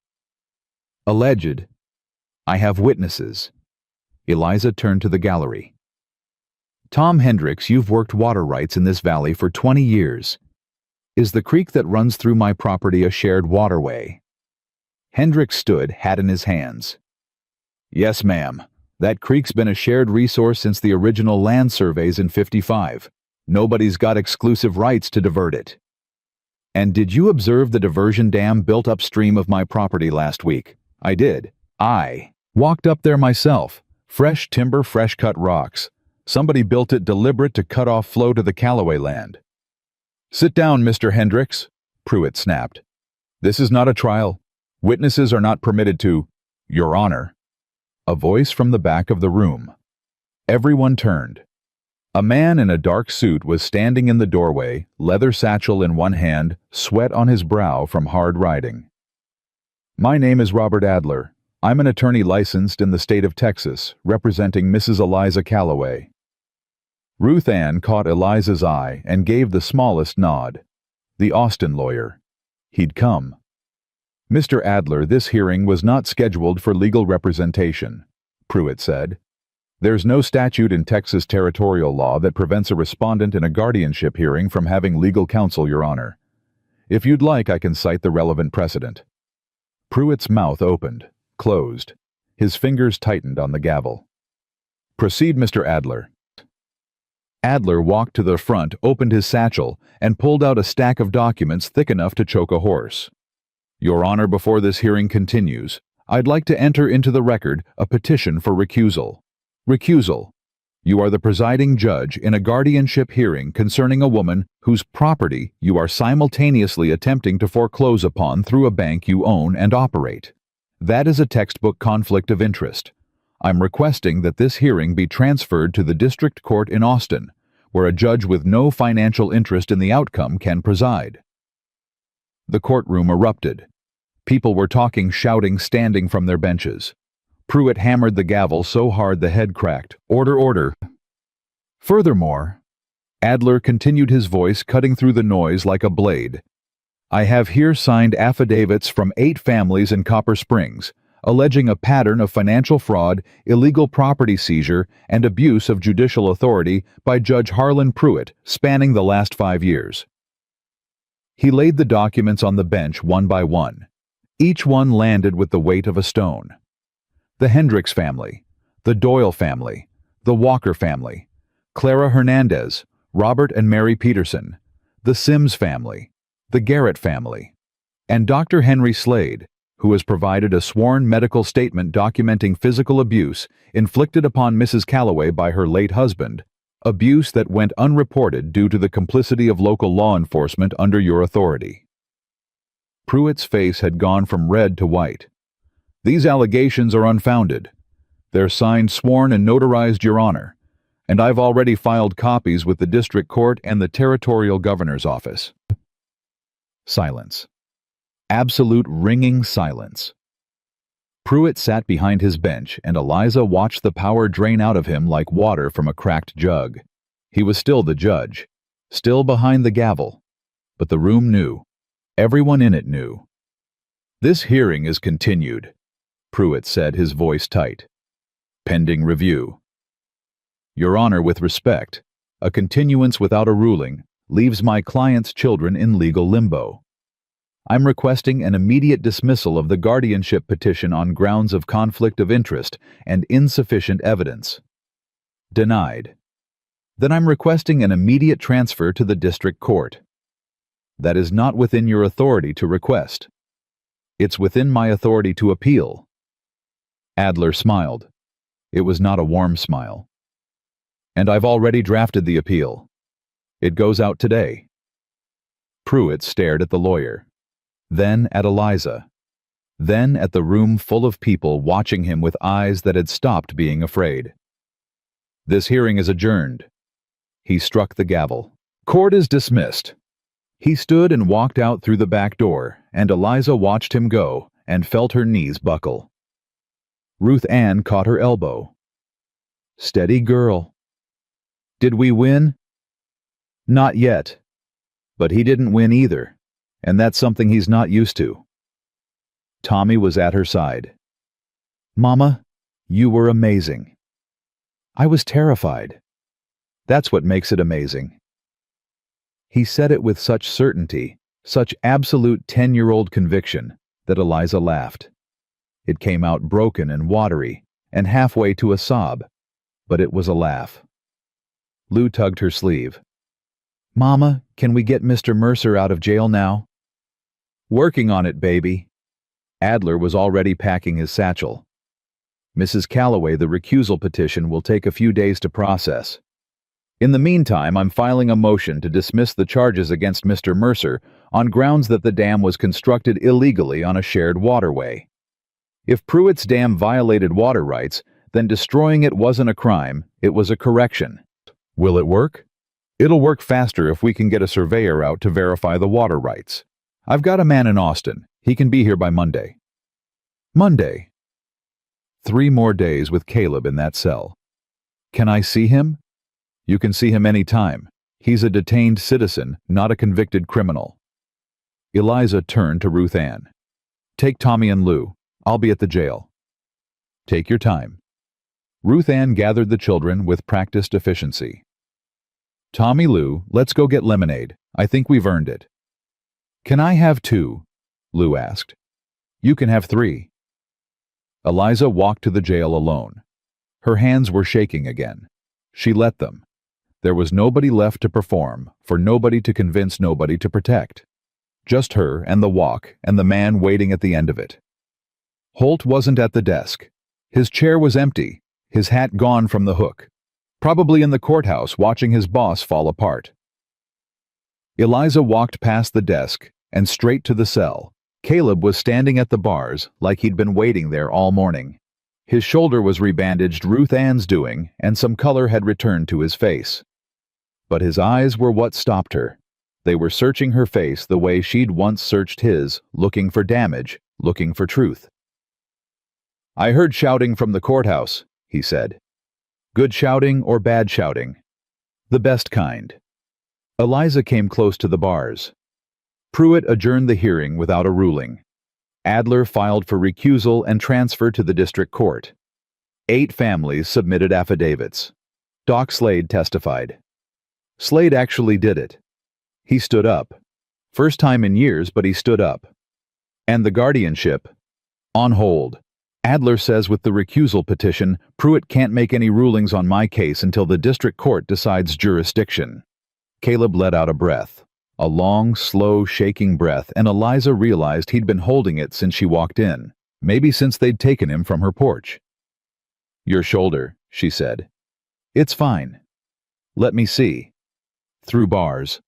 Alleged. I have witnesses. Eliza turned to the gallery. "Tom Hendricks, you've worked water rights in this valley for 20 years. Is the creek that runs through my property a shared waterway?" Hendricks stood, hat in his hands. "Yes, ma'am. That creek's been a shared resource since the original land surveys in '55. Nobody's got exclusive rights to divert it. And did you observe the diversion dam built upstream of my property last week? I did. I walked up there myself. Fresh timber, fresh-cut rocks. Somebody built it deliberate to cut off flow to the Callaway land. Sit down, Mr. Hendricks, Pruitt snapped. This is not a trial. Witnesses are not permitted to, Your Honor. A voice from the back of the room. Everyone turned. A man in a dark suit was standing in the doorway, leather satchel in one hand, sweat on his brow from hard riding. My name is Robert Adler. I'm an attorney licensed in the state of Texas, representing Mrs. Eliza Callaway. Ruth Ann caught Eliza's eye and gave the smallest nod. The Austin lawyer. He'd come. Mr. Adler, this hearing was not scheduled for legal representation, Pruitt said. There's no statute in Texas territorial law that prevents a respondent in a guardianship hearing from having legal counsel, Your Honor. If you'd like, I can cite the relevant precedent. Pruitt's mouth opened, closed. His fingers tightened on the gavel. Proceed, Mr. Adler. Adler walked to the front, opened his satchel, and pulled out a stack of documents thick enough to choke a horse. Your Honor, before this hearing continues, I'd like to enter into the record a petition for recusal. Recusal. You are the presiding judge in a guardianship hearing concerning a woman whose property you are simultaneously attempting to foreclose upon through a bank you own and operate. That is a textbook conflict of interest. I'm requesting that this hearing be transferred to the district court in Austin, where a judge with no financial interest in the outcome can preside. The courtroom erupted. People were talking, shouting, standing from their benches. Pruitt hammered the gavel so hard the head cracked. Order, order. Furthermore, Adler continued, his voice cutting through the noise like a blade. I have here signed affidavits from 8 families in Copper Springs, alleging a pattern of financial fraud, illegal property seizure, and abuse of judicial authority by Judge Harlan Pruitt spanning the last 5 years. He laid the documents on the bench one by one. Each one landed with the weight of a stone. The Hendricks family, the Doyle family, the Walker family, Clara Hernandez, Robert and Mary Peterson, the Sims family, the Garrett family, and Dr. Henry Slade, who has provided a sworn medical statement documenting physical abuse inflicted upon Mrs. Callaway by her late husband, abuse that went unreported due to the complicity of local law enforcement under your authority. Pruitt's face had gone from red to white. These allegations are unfounded. They're signed, sworn, and notarized, Your Honor, and I've already filed copies with the district court and the territorial governor's office. Silence. Absolute ringing silence. Pruitt sat behind his bench, and Eliza watched the power drain out of him like water from a cracked jug. He was still the judge, still behind the gavel, but the room knew. Everyone in it knew. This hearing is continued, Pruitt said, his voice tight. Pending review. Your Honor, with respect, a continuance without a ruling leaves my client's children in legal limbo. I'm requesting an immediate dismissal of the guardianship petition on grounds of conflict of interest and insufficient evidence. Denied. Then I'm requesting an immediate transfer to the district court. That is not within your authority to request. It's within my authority to appeal. Adler smiled. It was not a warm smile. And I've already drafted the appeal. It goes out today. Pruitt stared at the lawyer, then at Eliza, then at the room full of people watching him with eyes that had stopped being afraid. This hearing is adjourned. He struck the gavel. Court is dismissed. He stood and walked out through the back door, and Eliza watched him go and felt her knees buckle. Ruth Ann caught her elbow. Steady girl. Did we win? Not yet. But he didn't win either, and that's something he's not used to. Tommy was at her side. Mama, you were amazing. I was terrified. That's what makes it amazing. He said it with such certainty, such absolute 10-year-old conviction, that Eliza laughed. It came out broken and watery, and halfway to a sob, but it was a laugh. Lou tugged her sleeve. Mama, can we get Mr. Mercer out of jail now? Working on it, baby. Adler was already packing his satchel. Mrs. Calloway, the recusal petition will take a few days to process. In the meantime, I'm filing a motion to dismiss the charges against Mr. Mercer on grounds that the dam was constructed illegally on a shared waterway. If Pruitt's dam violated water rights, then destroying it wasn't a crime, it was a correction. Will it work? It'll work faster if we can get a surveyor out to verify the water rights. I've got a man in Austin. He can be here by Monday. Monday. 3 more days with Caleb in that cell. Can I see him? You can see him any time. He's a detained citizen, not a convicted criminal. Eliza turned to Ruth Ann. Take Tommy and Lou. I'll be at the jail. Take your time. Ruth Ann gathered the children with practiced efficiency. Tommy, Lou, let's go get lemonade. I think we've earned it. Can I have 2? Lou asked. You can have 3. Eliza walked to the jail alone. Her hands were shaking again. She let them. There was nobody left to perform, for nobody to convince, nobody to protect. Just her and the walk and the man waiting at the end of it. Holt wasn't at the desk. His chair was empty, his hat gone from the hook. Probably in the courthouse watching his boss fall apart. Eliza walked past the desk and straight to the cell. Caleb was standing at the bars like he'd been waiting there all morning. His shoulder was rebandaged, Ruth Ann's doing, and some color had returned to his face. But his eyes were what stopped her. They were searching her face the way she'd once searched his, looking for damage, looking for truth. I heard shouting from the courthouse, he said. Good shouting or bad shouting? The best kind. Eliza came close to the bars. Pruitt adjourned the hearing without a ruling. Adler filed for recusal and transfer to the district court. 8 families submitted affidavits. Doc Slade testified. Slade actually did it. He stood up. First time in years, but he stood up. And the guardianship? On hold. Adler says with the recusal petition, Pruitt can't make any rulings on my case until the district court decides jurisdiction. Caleb let out a breath. A long, slow, shaking breath, and Eliza realized he'd been holding it since she walked in, maybe since they'd taken him from her porch. Your shoulder, she said. It's fine. Let me see. Through bars.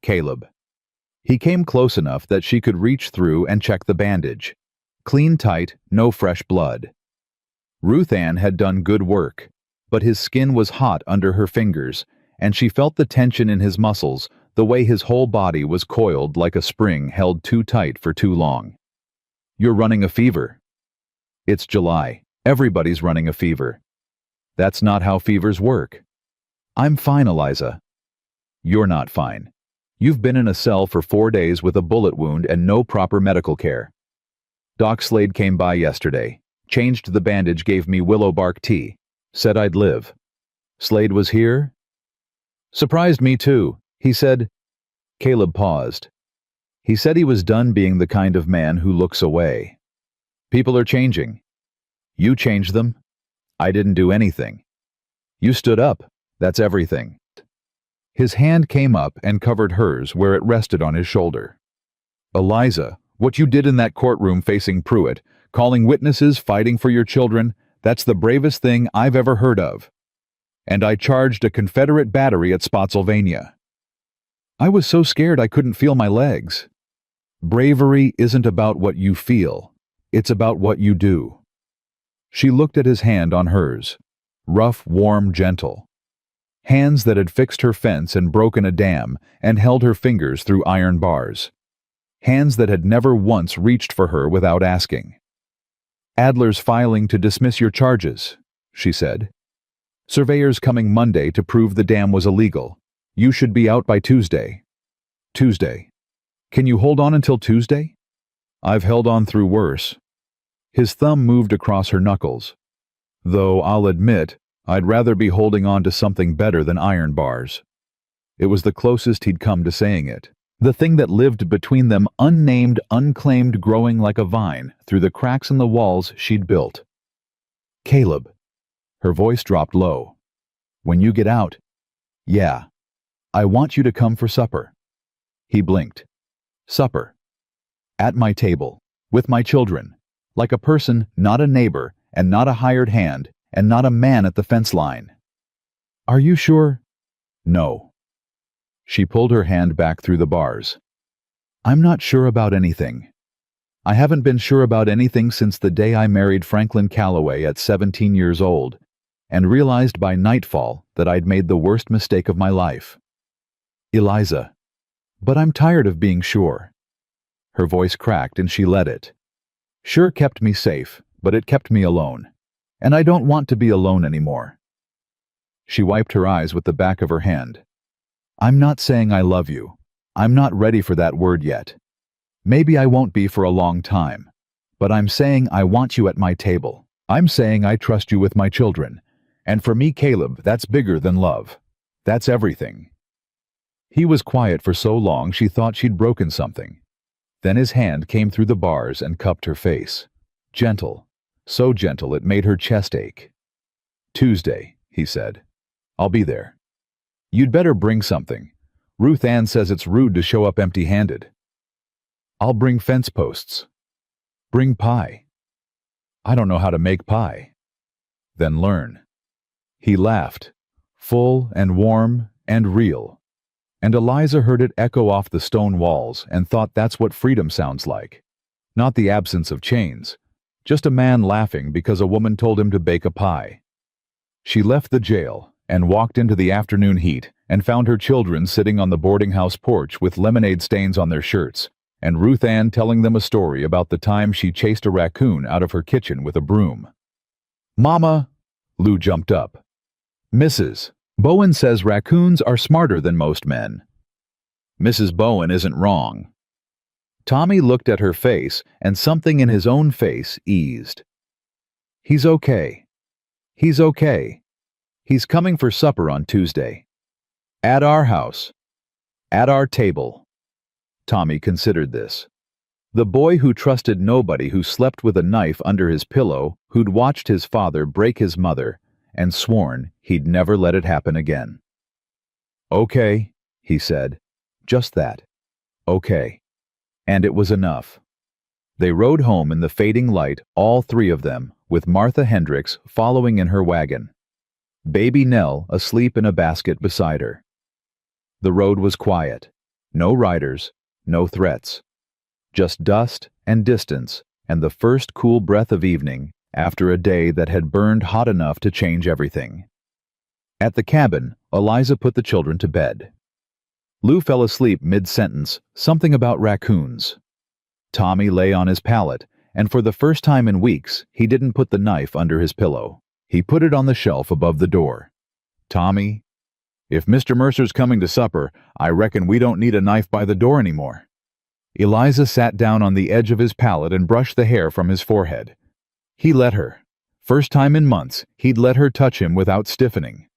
Caleb. He came close enough that she could reach through and check the bandage. Clean tight, no fresh blood. Ruth Ann had done good work, but his skin was hot under her fingers, and she felt the tension in his muscles, the way his whole body was coiled like a spring held too tight for too long. You're running a fever. It's July. Everybody's running a fever. That's not how fevers work. I'm fine, Eliza. You're not fine. You've been in a cell for 4 days with a bullet wound and no proper medical care. Doc Slade came by yesterday, changed the bandage, gave me willow bark tea, said I'd live. Slade was here? Surprised me too. He said... Caleb paused. He said he was done being the kind of man who looks away. People are changing. You changed them. I didn't do anything. You stood up. That's everything. His hand came up and covered hers where it rested on his shoulder. Eliza, what you did in that courtroom facing Pruitt, calling witnesses, fighting for your children, that's the bravest thing I've ever heard of. And I charged a Confederate battery at Spotsylvania. I was so scared I couldn't feel my legs. Bravery isn't about what you feel. It's about what you do. She looked at his hand on hers. Rough, warm, gentle. Hands that had fixed her fence and broken a dam and held her fingers through iron bars. Hands that had never once reached for her without asking. Adler's filing to dismiss your charges, she said. Surveyors coming Monday to prove the dam was illegal. You should be out by Tuesday. Tuesday. Can you hold on until Tuesday? I've held on through worse. His thumb moved across her knuckles. Though I'll admit, I'd rather be holding on to something better than iron bars. It was the closest he'd come to saying it. The thing that lived between them, unnamed, unclaimed, growing like a vine through the cracks in the walls she'd built. Caleb. Her voice dropped low. When you get out, yeah. I want you to come for supper." He blinked. Supper. At my table. With my children. Like a person, not a neighbor, and not a hired hand, and not a man at the fence line. Are you sure? No. She pulled her hand back through the bars. I'm not sure about anything. I haven't been sure about anything since the day I married Franklin Calloway at 17 years old, and realized by nightfall that I'd made the worst mistake of my life. Eliza. But I'm tired of being sure. Her voice cracked and she let it. Sure kept me safe, but it kept me alone. And I don't want to be alone anymore. She wiped her eyes with the back of her hand. I'm not saying I love you. I'm not ready for that word yet. Maybe I won't be for a long time. But I'm saying I want you at my table. I'm saying I trust you with my children. And for me, Caleb, that's bigger than love. That's everything. He was quiet for so long she thought she'd broken something. Then his hand came through the bars and cupped her face. Gentle. So gentle it made her chest ache. Tuesday, he said. I'll be there. You'd better bring something. Ruth Ann says it's rude to show up empty-handed. I'll bring fence posts. Bring pie. I don't know how to make pie. Then learn. He laughed, full and warm and real. And Eliza heard it echo off the stone walls and thought that's what freedom sounds like. Not the absence of chains, just a man laughing because a woman told him to bake a pie. She left the jail and walked into the afternoon heat and found her children sitting on the boarding house porch with lemonade stains on their shirts, and Ruth Ann telling them a story about the time she chased a raccoon out of her kitchen with a broom. Mama! Lou jumped up. Mrs. Bowen says raccoons are smarter than most men. Mrs. Bowen isn't wrong. Tommy looked at her face, and something in his own face eased. He's okay. He's okay. He's coming for supper on Tuesday. At our house. At our table. Tommy considered this. The boy who trusted nobody, who slept with a knife under his pillow, who'd watched his father break his mother, and sworn he'd never let it happen again. Okay, he said. Just that. Okay. And it was enough. They rode home in the fading light, all three of them, with Martha Hendricks following in her wagon. Baby Nell asleep in a basket beside her. The road was quiet. No riders, no threats. Just dust and distance and the first cool breath of evening after a day that had burned hot enough to change everything. At the cabin, Eliza put the children to bed. Lou fell asleep mid-sentence, something about raccoons. Tommy lay on his pallet, and for the first time in weeks, he didn't put the knife under his pillow. He put it on the shelf above the door. Tommy, if Mr. Mercer's coming to supper, I reckon we don't need a knife by the door anymore. Eliza sat down on the edge of his pallet and brushed the hair from his forehead. He let her. First time in months, he'd let her touch him without stiffening.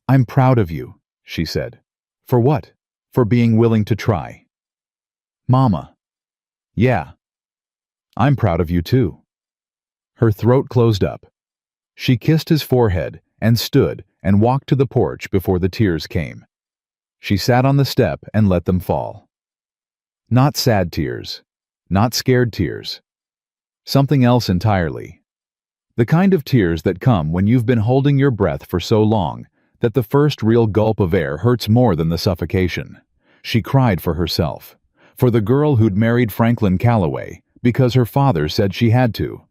I'm proud of you, she said. For what? For being willing to try. Mama. Yeah. I'm proud of you too. Her throat closed up. She kissed his forehead and stood and walked to the porch before the tears came. She sat on the step and let them fall. Not sad tears. Not scared tears. Something else entirely. The kind of tears that come when you've been holding your breath for so long that the first real gulp of air hurts more than the suffocation. She cried for herself, for the girl who'd married Franklin Calloway because her father said she had to,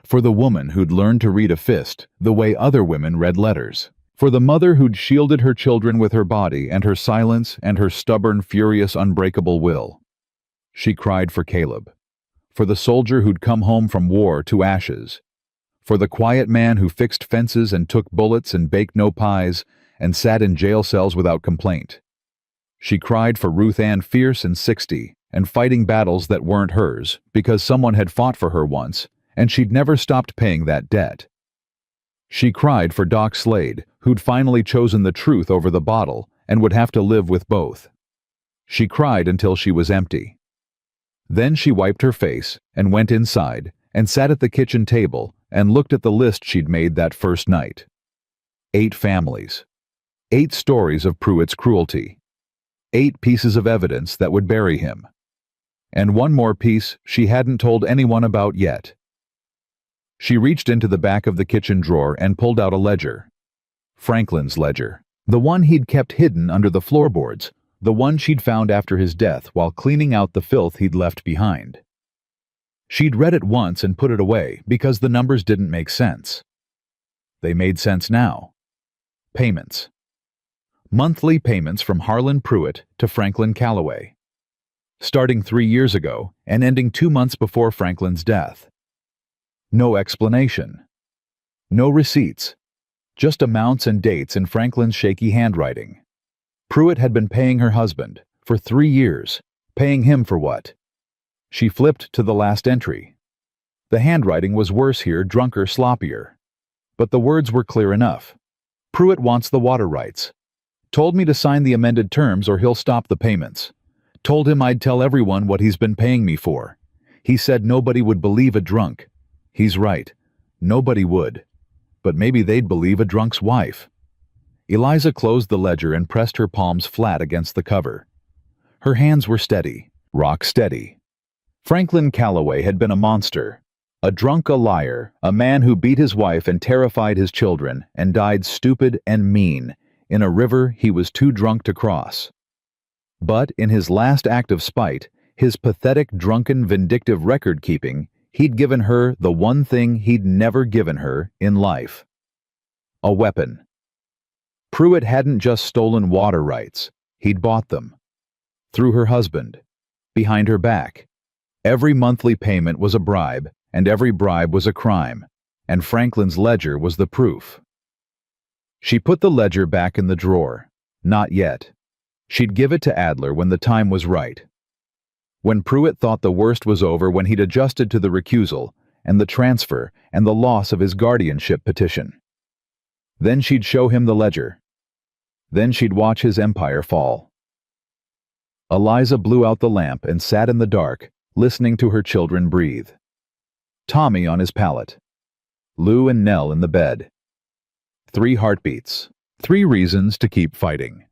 for the woman who'd learned to read a fist the way other women read letters, for the mother who'd shielded her children with her body and her silence and her stubborn, furious, unbreakable will. She cried for Caleb, for the soldier who'd come home from war to ashes, for the quiet man who fixed fences and took bullets and baked no pies and sat in jail cells without complaint. She cried for Ruth Ann, fierce and 60, and fighting battles that weren't hers because someone had fought for her once, and she'd never stopped paying that debt. She cried for Doc Slade, who'd finally chosen the truth over the bottle and would have to live with both. She cried until she was empty. Then she wiped her face and went inside and sat at the kitchen table and looked at the list she'd made that first night. 8 families. 8 stories of Pruitt's cruelty. 8 pieces of evidence that would bury him. And one more piece she hadn't told anyone about yet. She reached into the back of the kitchen drawer and pulled out a ledger. Franklin's ledger. The one he'd kept hidden under the floorboards, the one she'd found after his death while cleaning out the filth he'd left behind. She'd read it once and put it away because the numbers didn't make sense. They made sense now. Payments. Monthly payments from Harlan Pruitt to Franklin Calloway. Starting 3 years ago and ending 2 months before Franklin's death. No explanation. No receipts. Just amounts and dates in Franklin's shaky handwriting. Pruitt had been paying her husband for 3 years. Paying him for what? She flipped to the last entry. The handwriting was worse here, drunker, sloppier. But the words were clear enough. Pruitt wants the water rights. Told me to sign the amended terms or he'll stop the payments. Told him I'd tell everyone what he's been paying me for. He said nobody would believe a drunk. He's right. Nobody would. But maybe they'd believe a drunk's wife. Eliza closed the ledger and pressed her palms flat against the cover. Her hands were steady, rock steady. Franklin Calloway had been a monster. A drunk, a liar, a man who beat his wife and terrified his children and died stupid and mean in a river he was too drunk to cross. But in his last act of spite, his pathetic, drunken, vindictive record-keeping, he'd given her the one thing he'd never given her in life. A weapon. Pruitt hadn't just stolen water rights, he'd bought them. Through her husband. Behind her back. Every monthly payment was a bribe, and every bribe was a crime, and Franklin's ledger was the proof. She put the ledger back in the drawer. Not yet. She'd give it to Adler when the time was right. When Pruitt thought the worst was over, when he'd adjusted to the recusal, and the transfer, and the loss of his guardianship petition. Then she'd show him the ledger. Then she'd watch his empire fall. Eliza blew out the lamp and sat in the dark, listening to her children breathe. Tommy on his pallet. Lou and Nell in the bed. 3 heartbeats. 3 reasons to keep fighting.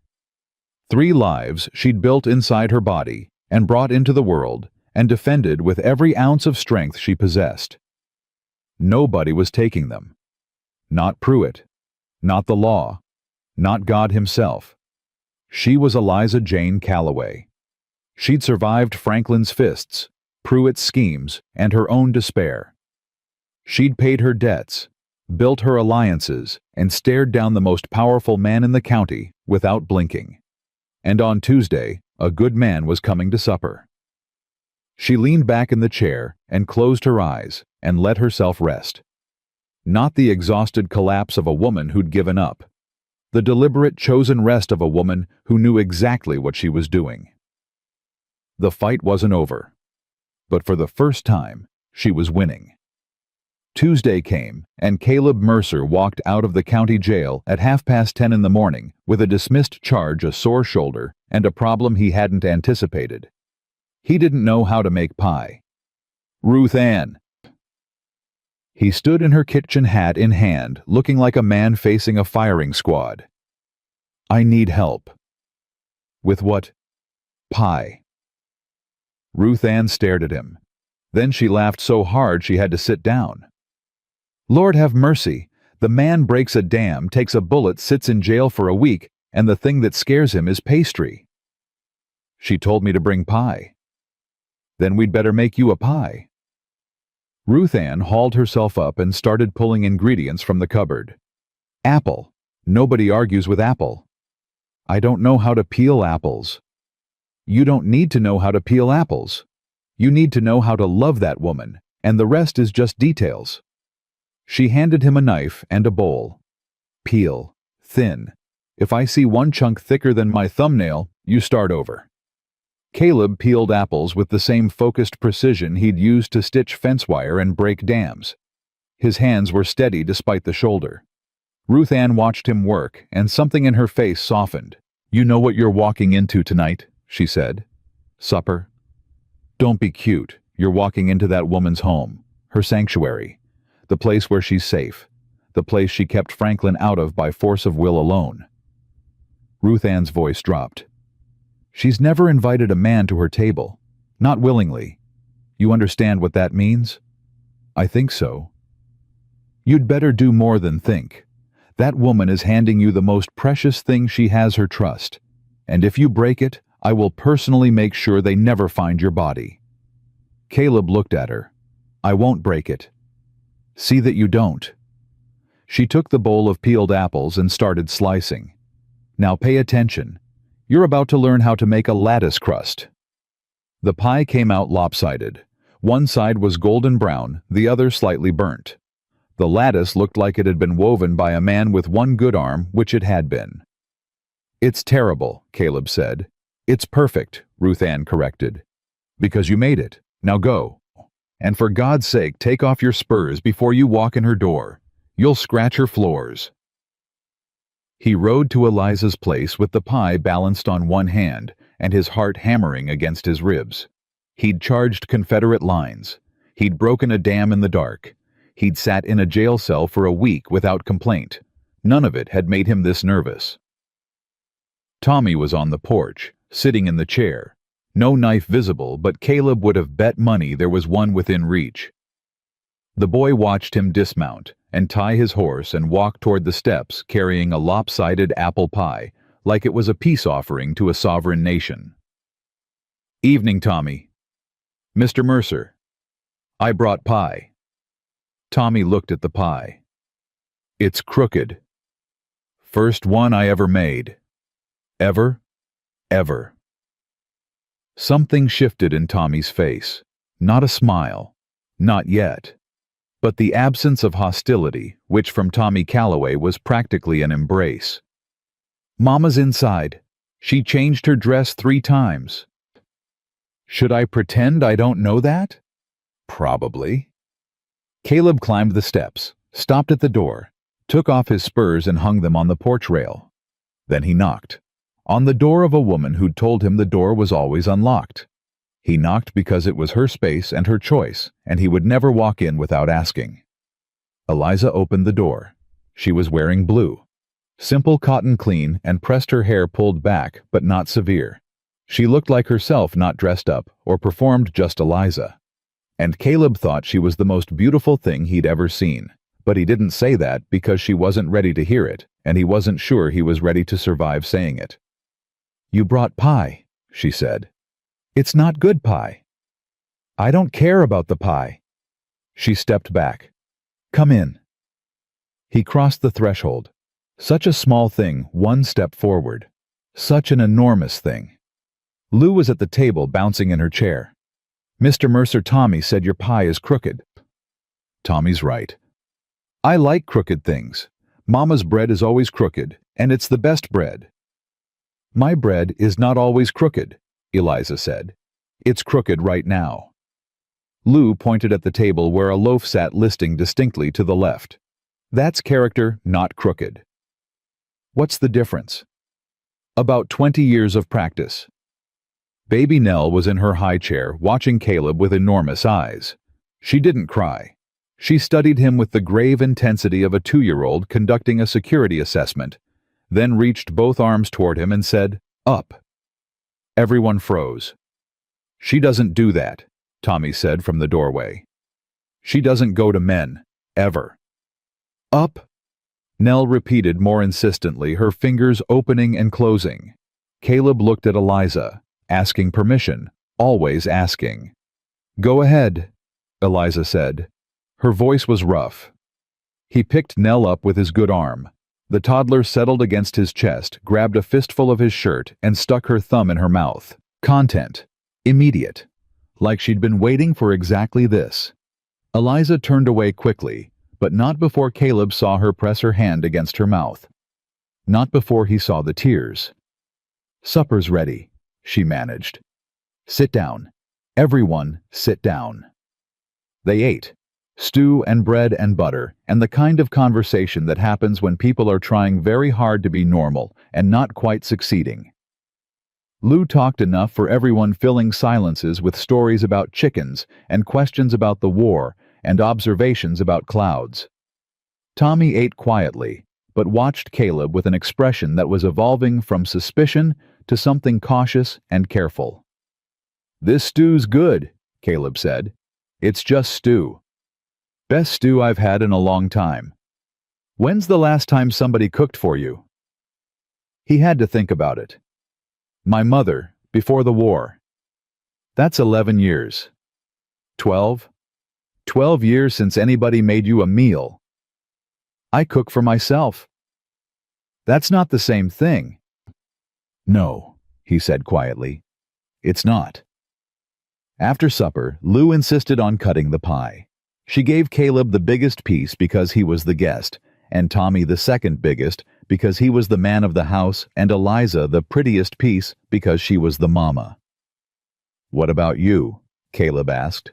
3 lives she'd built inside her body and brought into the world and defended with every ounce of strength she possessed. Nobody was taking them. Not Pruitt. Not the law. Not God himself. She was Eliza Jane Calloway. She'd survived Franklin's fists, Pruitt's schemes, and her own despair. She'd paid her debts, built her alliances, and stared down the most powerful man in the county without blinking. And on Tuesday, a good man was coming to supper. She leaned back in the chair and closed her eyes and let herself rest. Not the exhausted collapse of a woman who'd given up. The deliberate, chosen rest of a woman who knew exactly what she was doing. The fight wasn't over. But for the first time, she was winning. Tuesday came, and Caleb Mercer walked out of the county jail at 10:30 in the morning with a dismissed charge, a sore shoulder, and a problem he hadn't anticipated. He didn't know how to make pie. Ruth Ann. He stood in her kitchen, hat in hand, looking like a man facing a firing squad. I need help. With what? Pie. Ruth Ann stared at him. Then she laughed so hard she had to sit down. Lord have mercy, the man breaks a dam, takes a bullet, sits in jail for a week, and the thing that scares him is pastry. She told me to bring pie. Then we'd better make you a pie. Ruth Ann hauled herself up and started pulling ingredients from the cupboard. Apple. Nobody argues with apple. I don't know how to peel apples. You don't need to know how to peel apples. You need to know how to love that woman, and the rest is just details. She handed him a knife and a bowl. Peel. Thin. If I see one chunk thicker than my thumbnail, you start over. Caleb peeled apples with the same focused precision he'd used to stitch fence wire and break dams. His hands were steady despite the shoulder. Ruth Ann watched him work, and something in her face softened. You know what you're walking into tonight, she said. Supper. Don't be cute. You're walking into that woman's home, her sanctuary, the place where she's safe, the place she kept Franklin out of by force of will alone. Ruth Ann's voice dropped. She's never invited a man to her table. Not willingly. You understand what that means? I think so. You'd better do more than think. That woman is handing you the most precious thing she has, her trust. And if you break it, I will personally make sure they never find your body. Caleb looked at her. I won't break it. See that you don't. She took the bowl of peeled apples and started slicing. Now pay attention. You're about to learn how to make a lattice crust. The pie came out lopsided. One side was golden brown, the other slightly burnt. The lattice looked like it had been woven by a man with one good arm, which it had been. It's terrible, Caleb said. It's perfect, Ruth Ann corrected. Because you made it. Now go. And for God's sake, take off your spurs before you walk in her door. You'll scratch her floors. He rode to Eliza's place with the pie balanced on one hand and his heart hammering against his ribs. He'd charged Confederate lines. He'd broken a dam in the dark. He'd sat in a jail cell for a week without complaint. None of it had made him this nervous. Tommy was on the porch, sitting in the chair. No knife visible, but Caleb would have bet money there was one within reach. The boy watched him dismount and tie his horse and walk toward the steps carrying a lopsided apple pie, like it was a peace offering to a sovereign nation. Evening, Tommy. Mr. Mercer. I brought pie. Tommy looked at the pie. It's crooked. First one I ever made. Ever? Ever. Something shifted in Tommy's face. Not a smile. Not yet. But the absence of hostility, which from Tommy Calloway was practically an embrace. Mama's inside. She changed her dress 3 times. Should I pretend I don't know that? Probably. Caleb climbed the steps, stopped at the door, took off his spurs and hung them on the porch rail. Then he knocked. On the door of a woman who'd told him the door was always unlocked. He knocked because it was her space and her choice, and he would never walk in without asking. Eliza opened the door. She was wearing blue. Simple cotton clean and pressed her hair pulled back, but not severe. She looked like herself, not dressed up, or performed just Eliza. And Caleb thought she was the most beautiful thing he'd ever seen. But he didn't say that because she wasn't ready to hear it, and he wasn't sure he was ready to survive saying it. You brought pie, she said. It's not good pie. I don't care about the pie. She stepped back. Come in. He crossed the threshold. Such a small thing, 1 step forward. Such an enormous thing. Lou was at the table, bouncing in her chair. Mr. Mercer, Tommy said your pie is crooked. Tommy's right. I like crooked things. Mama's bread is always crooked, and it's the best bread. My bread is not always crooked, Eliza said. It's crooked right now. Lou pointed at the table where a loaf sat listing distinctly to the left. That's character, not crooked. What's the difference? About 20 years of practice. Baby Nell was in her high chair, watching Caleb with enormous eyes. She didn't cry. She studied him with the grave intensity of a 2-year-old conducting a security assessment, then reached both arms toward him and said, Up. Everyone froze. She doesn't do that, Tommy said from the doorway. She doesn't go to men, ever. Up. Nell repeated more insistently, her fingers opening and closing. Caleb looked at Eliza, asking permission, always asking. Go ahead, Eliza said. Her voice was rough. He picked Nell up with his good arm. The toddler settled against his chest, grabbed a fistful of his shirt, and stuck her thumb in her mouth. Content. Immediate. Like she'd been waiting for exactly this. Eliza turned away quickly, but not before Caleb saw her press her hand against her mouth. Not before he saw the tears. Supper's ready, she managed. Sit down. Everyone, sit down. They ate. Stew and bread and butter, and the kind of conversation that happens when people are trying very hard to be normal and not quite succeeding. Lou talked enough for everyone, filling silences with stories about chickens and questions about the war and observations about clouds. Tommy ate quietly, but watched Caleb with an expression that was evolving from suspicion to something cautious and careful. "This stew's good," Caleb said. "It's just stew. Best stew I've had in a long time. When's the last time somebody cooked for you?" He had to think about it. "My mother, before the war. That's 11 years. 12? 12 years since anybody made you a meal. I cook for myself." "That's not the same thing." "No," he said quietly. "It's not." After supper, Lou insisted on cutting the pie. She gave Caleb the biggest piece because he was the guest, and Tommy the second biggest because he was the man of the house, and Eliza the prettiest piece because she was the mama. "What about you?" Caleb asked.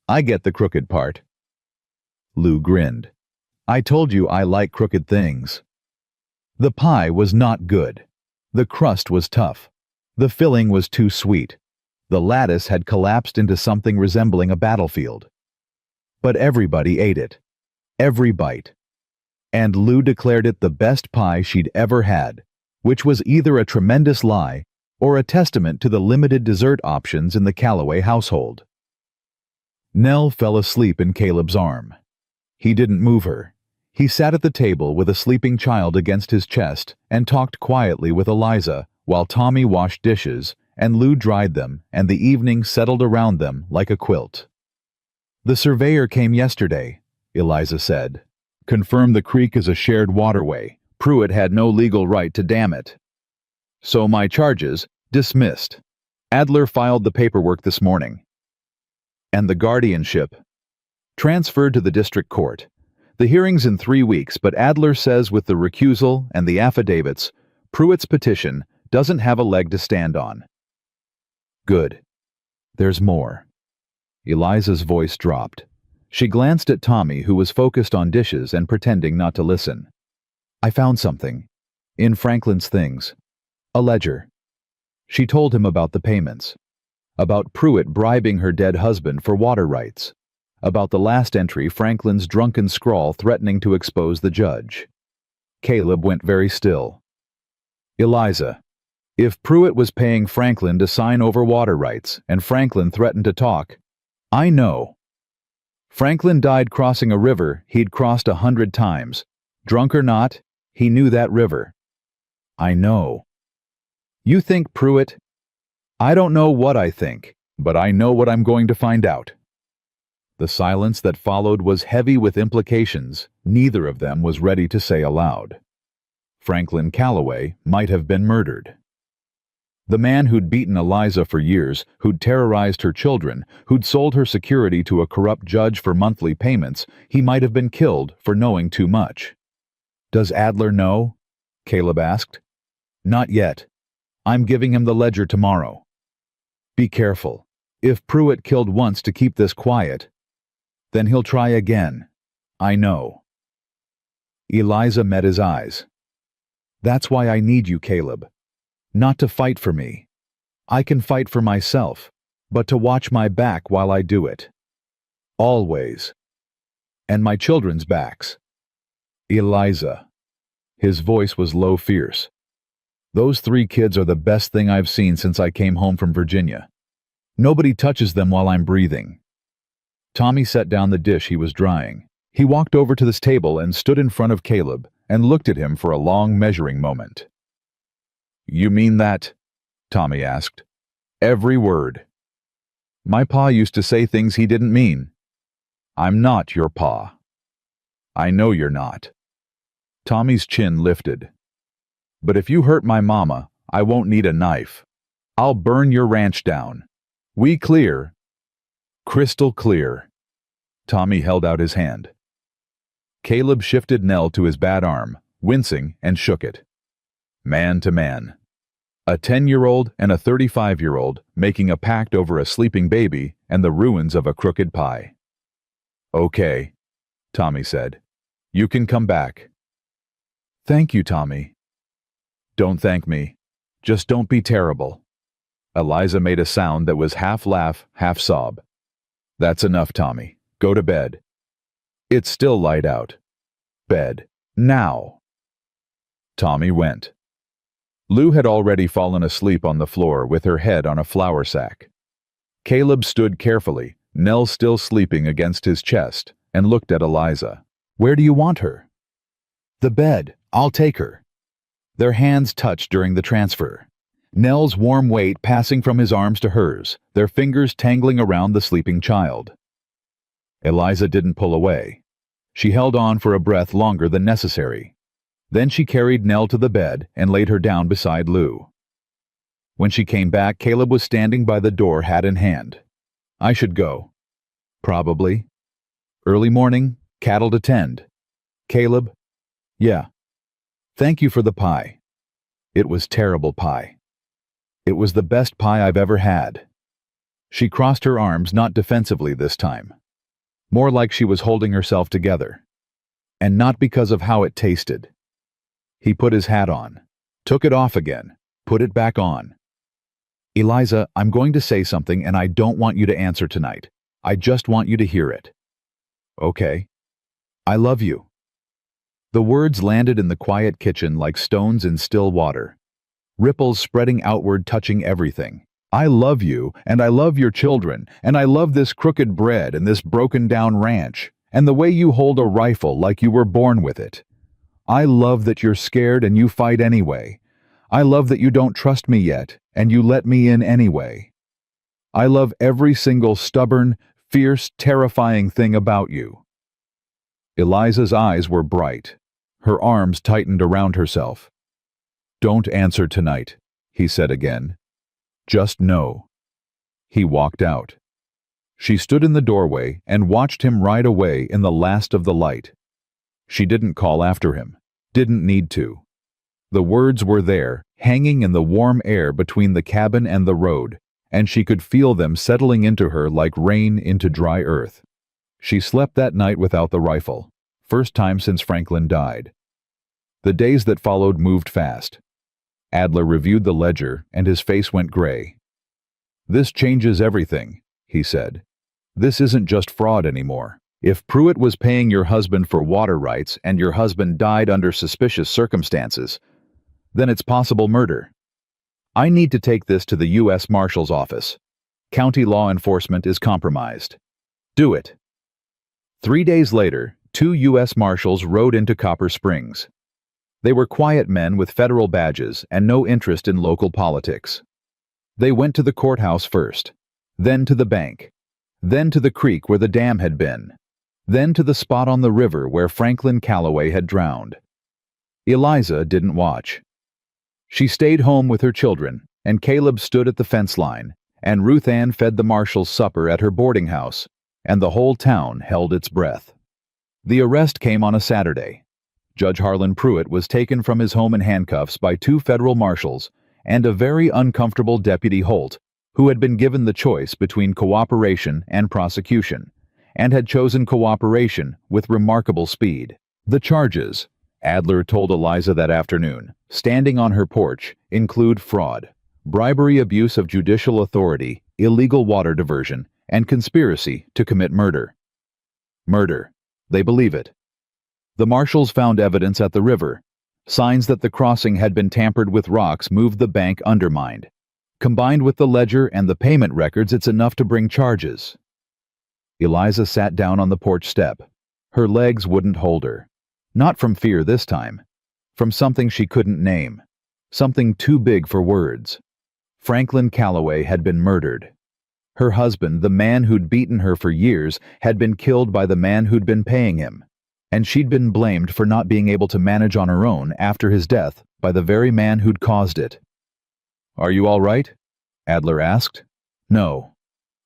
"I get the crooked part." Lou grinned. "I told you I like crooked things." The pie was not good. The crust was tough. The filling was too sweet. The lattice had collapsed into something resembling a battlefield. But everybody ate it. Every bite. And Lou declared it the best pie she'd ever had, which was either a tremendous lie or a testament to the limited dessert options in the Calloway household. Nell fell asleep in Caleb's arm. He didn't move her. He sat at the table with a sleeping child against his chest and talked quietly with Eliza while Tommy washed dishes and Lou dried them and the evening settled around them like a quilt. "The surveyor came yesterday," Eliza said. "Confirmed the creek is a shared waterway. Pruitt had no legal right to dam it. So my charges, dismissed. Adler filed the paperwork this morning. And the guardianship, transferred to the district court. The hearing's in 3 weeks, but Adler says with the recusal and the affidavits, Pruitt's petition doesn't have a leg to stand on." "Good. There's more." Eliza's voice dropped. She glanced at Tommy, who was focused on dishes and pretending not to listen. "I found something. In Franklin's things. A ledger." She told him about the payments. About Pruitt bribing her dead husband for water rights. About the last entry, Franklin's drunken scrawl threatening to expose the judge. Caleb went very still. "Eliza, if Pruitt was paying Franklin to sign over water rights and Franklin threatened to talk, I know. Franklin died crossing a river he'd crossed 100 times. Drunk or not, he knew that river. I know. You think Pruitt? I don't know what I think, but I know what I'm going to find out." The silence that followed was heavy with implications neither of them was ready to say aloud. Franklin Calloway might have been murdered. The man who'd beaten Eliza for years, who'd terrorized her children, who'd sold her security to a corrupt judge for monthly payments, he might have been killed for knowing too much. "Does Adler know?" Caleb asked. "Not yet. I'm giving him the ledger tomorrow. Be careful. If Pruitt killed once to keep this quiet, then he'll try again. I know." Eliza met his eyes. "That's why I need you, Caleb. Not to fight for me. I can fight for myself, but to watch my back while I do it. Always. And my children's backs. Eliza." His voice was low, fierce. "Those 3 kids are the best thing I've seen since I came home from Virginia. Nobody touches them while I'm breathing." Tommy set down the dish he was drying. He walked over to this table and stood in front of Caleb and looked at him for a long measuring moment. "You mean that?" Tommy asked. "Every word." "My pa used to say things he didn't mean." "I'm not your pa." "I know you're not." Tommy's chin lifted. "But if you hurt my mama, I won't need a knife. I'll burn your ranch down. We clear?" "Crystal clear." Tommy held out his hand. Caleb shifted Nell to his bad arm, wincing, and shook it. Man to man. A 10-year-old and a 35-year-old making a pact over a sleeping baby and the ruins of a crooked pie. "Okay," Tommy said. "You can come back." "Thank you, Tommy." "Don't thank me. Just don't be terrible." Eliza made a sound that was half laugh, half sob. "That's enough, Tommy. Go to bed. It's still light out. Bed. Now." Tommy went. Lou had already fallen asleep on the floor with her head on a flour sack. Caleb stood carefully, Nell still sleeping against his chest, and looked at Eliza. "Where do you want her?" "The bed. I'll take her." Their hands touched during the transfer. Nell's warm weight passing from his arms to hers, their fingers tangling around the sleeping child. Eliza didn't pull away. She held on for a breath longer than necessary. Then she carried Nell to the bed and laid her down beside Lou. When she came back, Caleb was standing by the door, hat in hand. "I should go." "Probably." "Early morning, cattle to tend." "Caleb?" "Yeah." "Thank you for the pie." "It was terrible pie." "It was the best pie I've ever had." She crossed her arms, not defensively this time. More like she was holding herself together. And not because of how it tasted. He put his hat on, took it off again, put it back on. "Eliza, I'm going to say something and I don't want you to answer tonight. I just want you to hear it." "Okay." "I love you." The words landed in the quiet kitchen like stones in still water. Ripples spreading outward, touching everything. "I love you, and I love your children, and I love this crooked bread and this broken-down ranch, and the way you hold a rifle like you were born with it. I love that you're scared and you fight anyway. I love that you don't trust me yet, and you let me in anyway. I love every single stubborn, fierce, terrifying thing about you." Eliza's eyes were bright. Her arms tightened around herself. "Don't answer tonight," he said again. "Just know." He walked out. She stood in the doorway and watched him ride away in the last of the light. She didn't call after him, didn't need to. The words were there, hanging in the warm air between the cabin and the road, and she could feel them settling into her like rain into dry earth. She slept that night without the rifle, first time since Franklin died. The days that followed moved fast. Adler reviewed the ledger, and his face went gray. "This changes everything," he said. "This isn't just fraud anymore. If Pruitt was paying your husband for water rights and your husband died under suspicious circumstances, then it's possible murder. I need to take this to the U.S. Marshal's office. County law enforcement is compromised. Do it." 3 days later, 2 U.S. Marshals rode into Copper Springs. They were quiet men with federal badges and no interest in local politics. They went to the courthouse first, then to the bank, then to the creek where the dam had been, then to the spot on the river where Franklin Calloway had drowned. Eliza didn't watch. She stayed home with her children, and Caleb stood at the fence line, and Ruth Ann fed the Marshals supper at her boarding house, and the whole town held its breath. The arrest came on a Saturday. Judge Harlan Pruitt was taken from his home in handcuffs by 2 federal marshals and a very uncomfortable Deputy Holt, who had been given the choice between cooperation and prosecution, and had chosen cooperation with remarkable speed. The charges, Adler told Eliza that afternoon, standing on her porch, include fraud, bribery, abuse of judicial authority, illegal water diversion, and conspiracy to commit murder. Murder. They believe it. The marshals found evidence at the river. Signs that the crossing had been tampered with, rocks moved, the bank undermined. Combined with the ledger and the payment records, it's enough to bring charges. Eliza sat down on the porch step. Her legs wouldn't hold her. Not from fear this time. From something she couldn't name. Something too big for words. Franklin Calloway had been murdered. Her husband, the man who'd beaten her for years, had been killed by the man who'd been paying him. And she'd been blamed for not being able to manage on her own after his death by the very man who'd caused it. "Are you all right?" Adler asked. "No."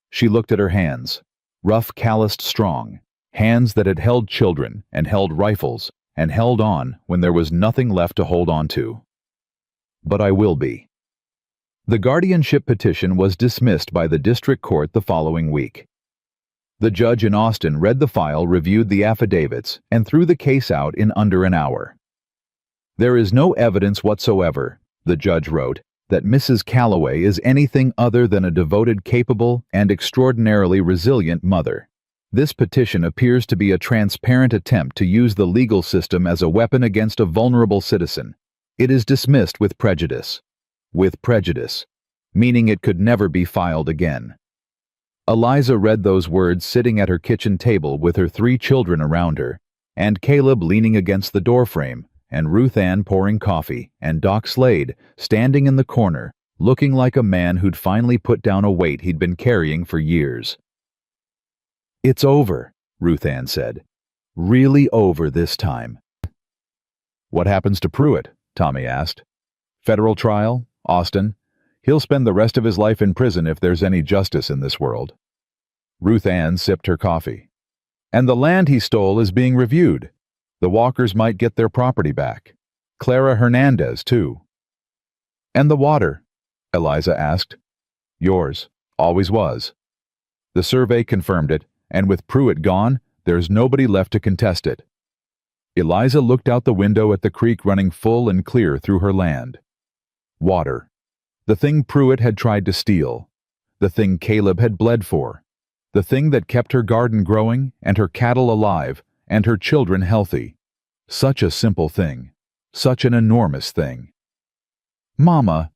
She looked at her hands. Rough, calloused, strong. Hands that had held children and held rifles and held on when there was nothing left to hold on to. "But I will be." The guardianship petition was dismissed by the district court the following week. The judge in Austin read the file, reviewed the affidavits, and threw the case out in under an hour. "There is no evidence whatsoever," the judge wrote, "that Mrs. Calloway is anything other than a devoted, capable, and extraordinarily resilient mother. This petition appears to be a transparent attempt to use the legal system as a weapon against a vulnerable citizen. It is dismissed with prejudice. With prejudice, meaning it could never be filed again. Eliza read those words sitting at her kitchen table with her 3 children around her, and Caleb leaning against the doorframe, and Ruth Ann pouring coffee, and Doc Slade standing in the corner, looking like a man who'd finally put down a weight he'd been carrying for years. "It's over," Ruth Ann said. "Really over this time." "What happens to Pruitt?" Tommy asked. "Federal trial? Austin? He'll spend the rest of his life in prison if there's any justice in this world." Ruth Ann sipped her coffee. "And the land he stole is being reviewed. The Walkers might get their property back. Clara Hernandez, too." "And the water?" Eliza asked. "Yours. Always was." The survey confirmed it, and with Pruitt gone, there's nobody left to contest it. Eliza looked out the window at the creek running full and clear through her land. Water. The thing Pruitt had tried to steal. The thing Caleb had bled for. The thing that kept her garden growing, and her cattle alive, and her children healthy. Such a simple thing. Such an enormous thing. "Mama."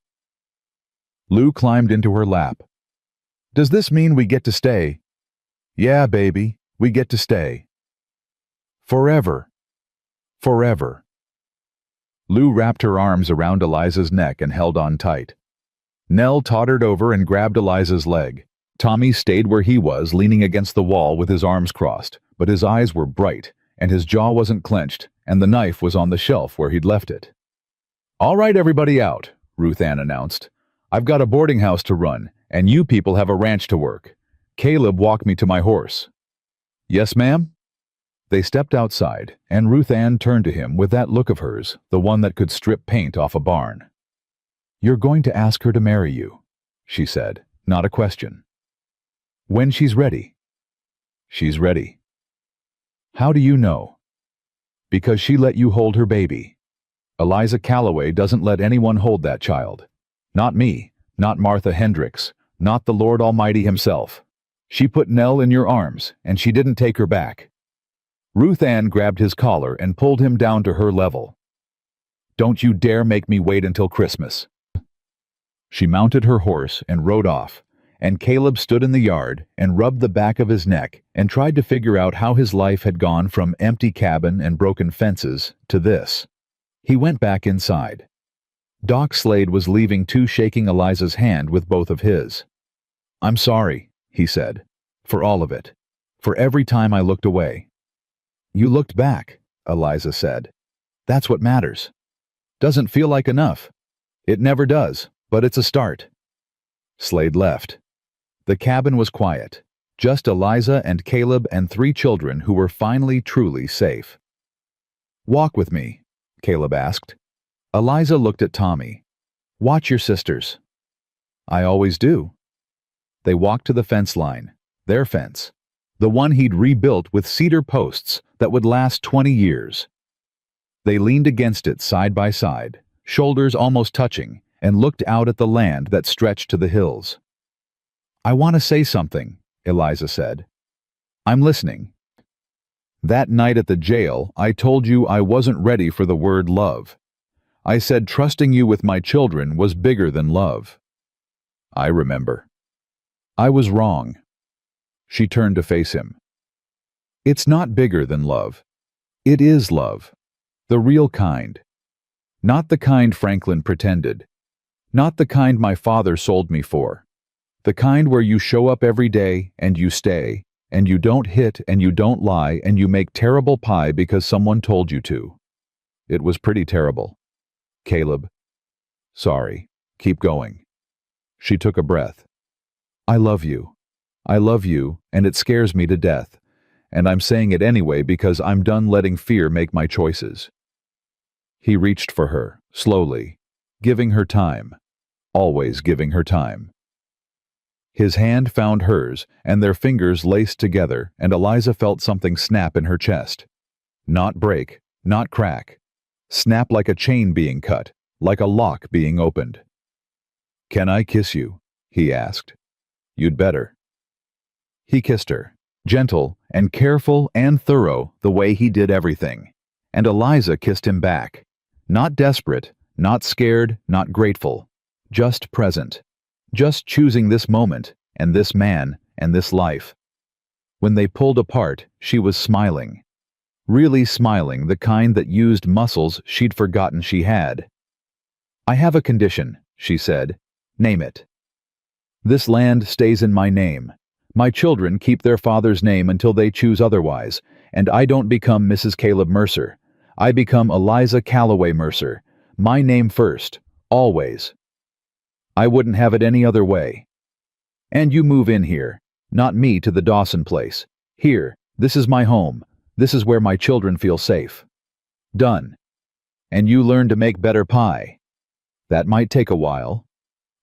Lou climbed into her lap. "Does this mean we get to stay?" "Yeah, baby, we get to stay. Forever. Forever." Lou wrapped her arms around Eliza's neck and held on tight. Nell tottered over and grabbed Eliza's leg. Tommy stayed where he was, leaning against the wall with his arms crossed, but his eyes were bright, and his jaw wasn't clenched, and the knife was on the shelf where he'd left it. "All right, everybody out," Ruth Ann announced. "I've got a boarding house to run, and you people have a ranch to work. Caleb, walk me to my horse." "Yes, ma'am?" They stepped outside, and Ruth Ann turned to him with that look of hers, the one that could strip paint off a barn. "You're going to ask her to marry you," she said, not a question. "When she's ready." "She's ready." "How do you know?" "Because she let you hold her baby. Eliza Calloway doesn't let anyone hold that child. Not me, not Martha Hendricks, not the Lord Almighty himself. She put Nell in your arms, and she didn't take her back." Ruth Ann grabbed his collar and pulled him down to her level. "Don't you dare make me wait until Christmas." She mounted her horse and rode off, and Caleb stood in the yard and rubbed the back of his neck and tried to figure out how his life had gone from empty cabin and broken fences to this. He went back inside. Doc Slade was leaving too, shaking Eliza's hand with both of his. "I'm sorry," he said, "for all of it. For every time I looked away." "You looked back," Eliza said. "That's what matters. Doesn't feel like enough. It never does, but it's a start." Slade left. The cabin was quiet. Just Eliza and Caleb and 3 children who were finally truly safe. "Walk with me," Caleb asked. Eliza looked at Tommy. "Watch your sisters." "I always do." They walked to the fence line, their fence, the one he'd rebuilt with cedar posts that would last 20 years. They leaned against it side by side, shoulders almost touching, and looked out at the land that stretched to the hills. "I want to say something," Eliza said. "I'm listening." "That night at the jail, I told you I wasn't ready for the word love. I said trusting you with my children was bigger than love." "I remember." "I was wrong." She turned to face him. "It's not bigger than love. It is love. The real kind. Not the kind Franklin pretended. Not the kind my father sold me for. The kind where you show up every day and you stay, and you don't hit and you don't lie and you make terrible pie because someone told you to. It was pretty terrible. Caleb. Sorry. Keep going." She took a breath. "I love you. I love you, and it scares me to death. And I'm saying it anyway because I'm done letting fear make my choices." He reached for her, slowly, giving her time, always giving her time. His hand found hers, and their fingers laced together, and Eliza felt something snap in her chest. Not break, not crack. Snap like a chain being cut, like a lock being opened. "Can I kiss you?" he asked. "You'd better." He kissed her, gentle and careful and thorough the way he did everything, and Eliza kissed him back. Not desperate, Not scared, not grateful. Just present. Just choosing this moment, and this man, and this life. When they pulled apart, she was smiling. Really smiling, the kind that used muscles she'd forgotten she had. "I have a condition," she said. "Name it." "This land stays in my name. My children keep their father's name until they choose otherwise, and I don't become Mrs. Caleb Mercer. I become Eliza Calloway Mercer. My name first, always. I wouldn't have it any other way. And you move in here, not me to the Dawson place. Here, this is my home. This is where my children feel safe. Done. And you learn to make better pie. That might take a while.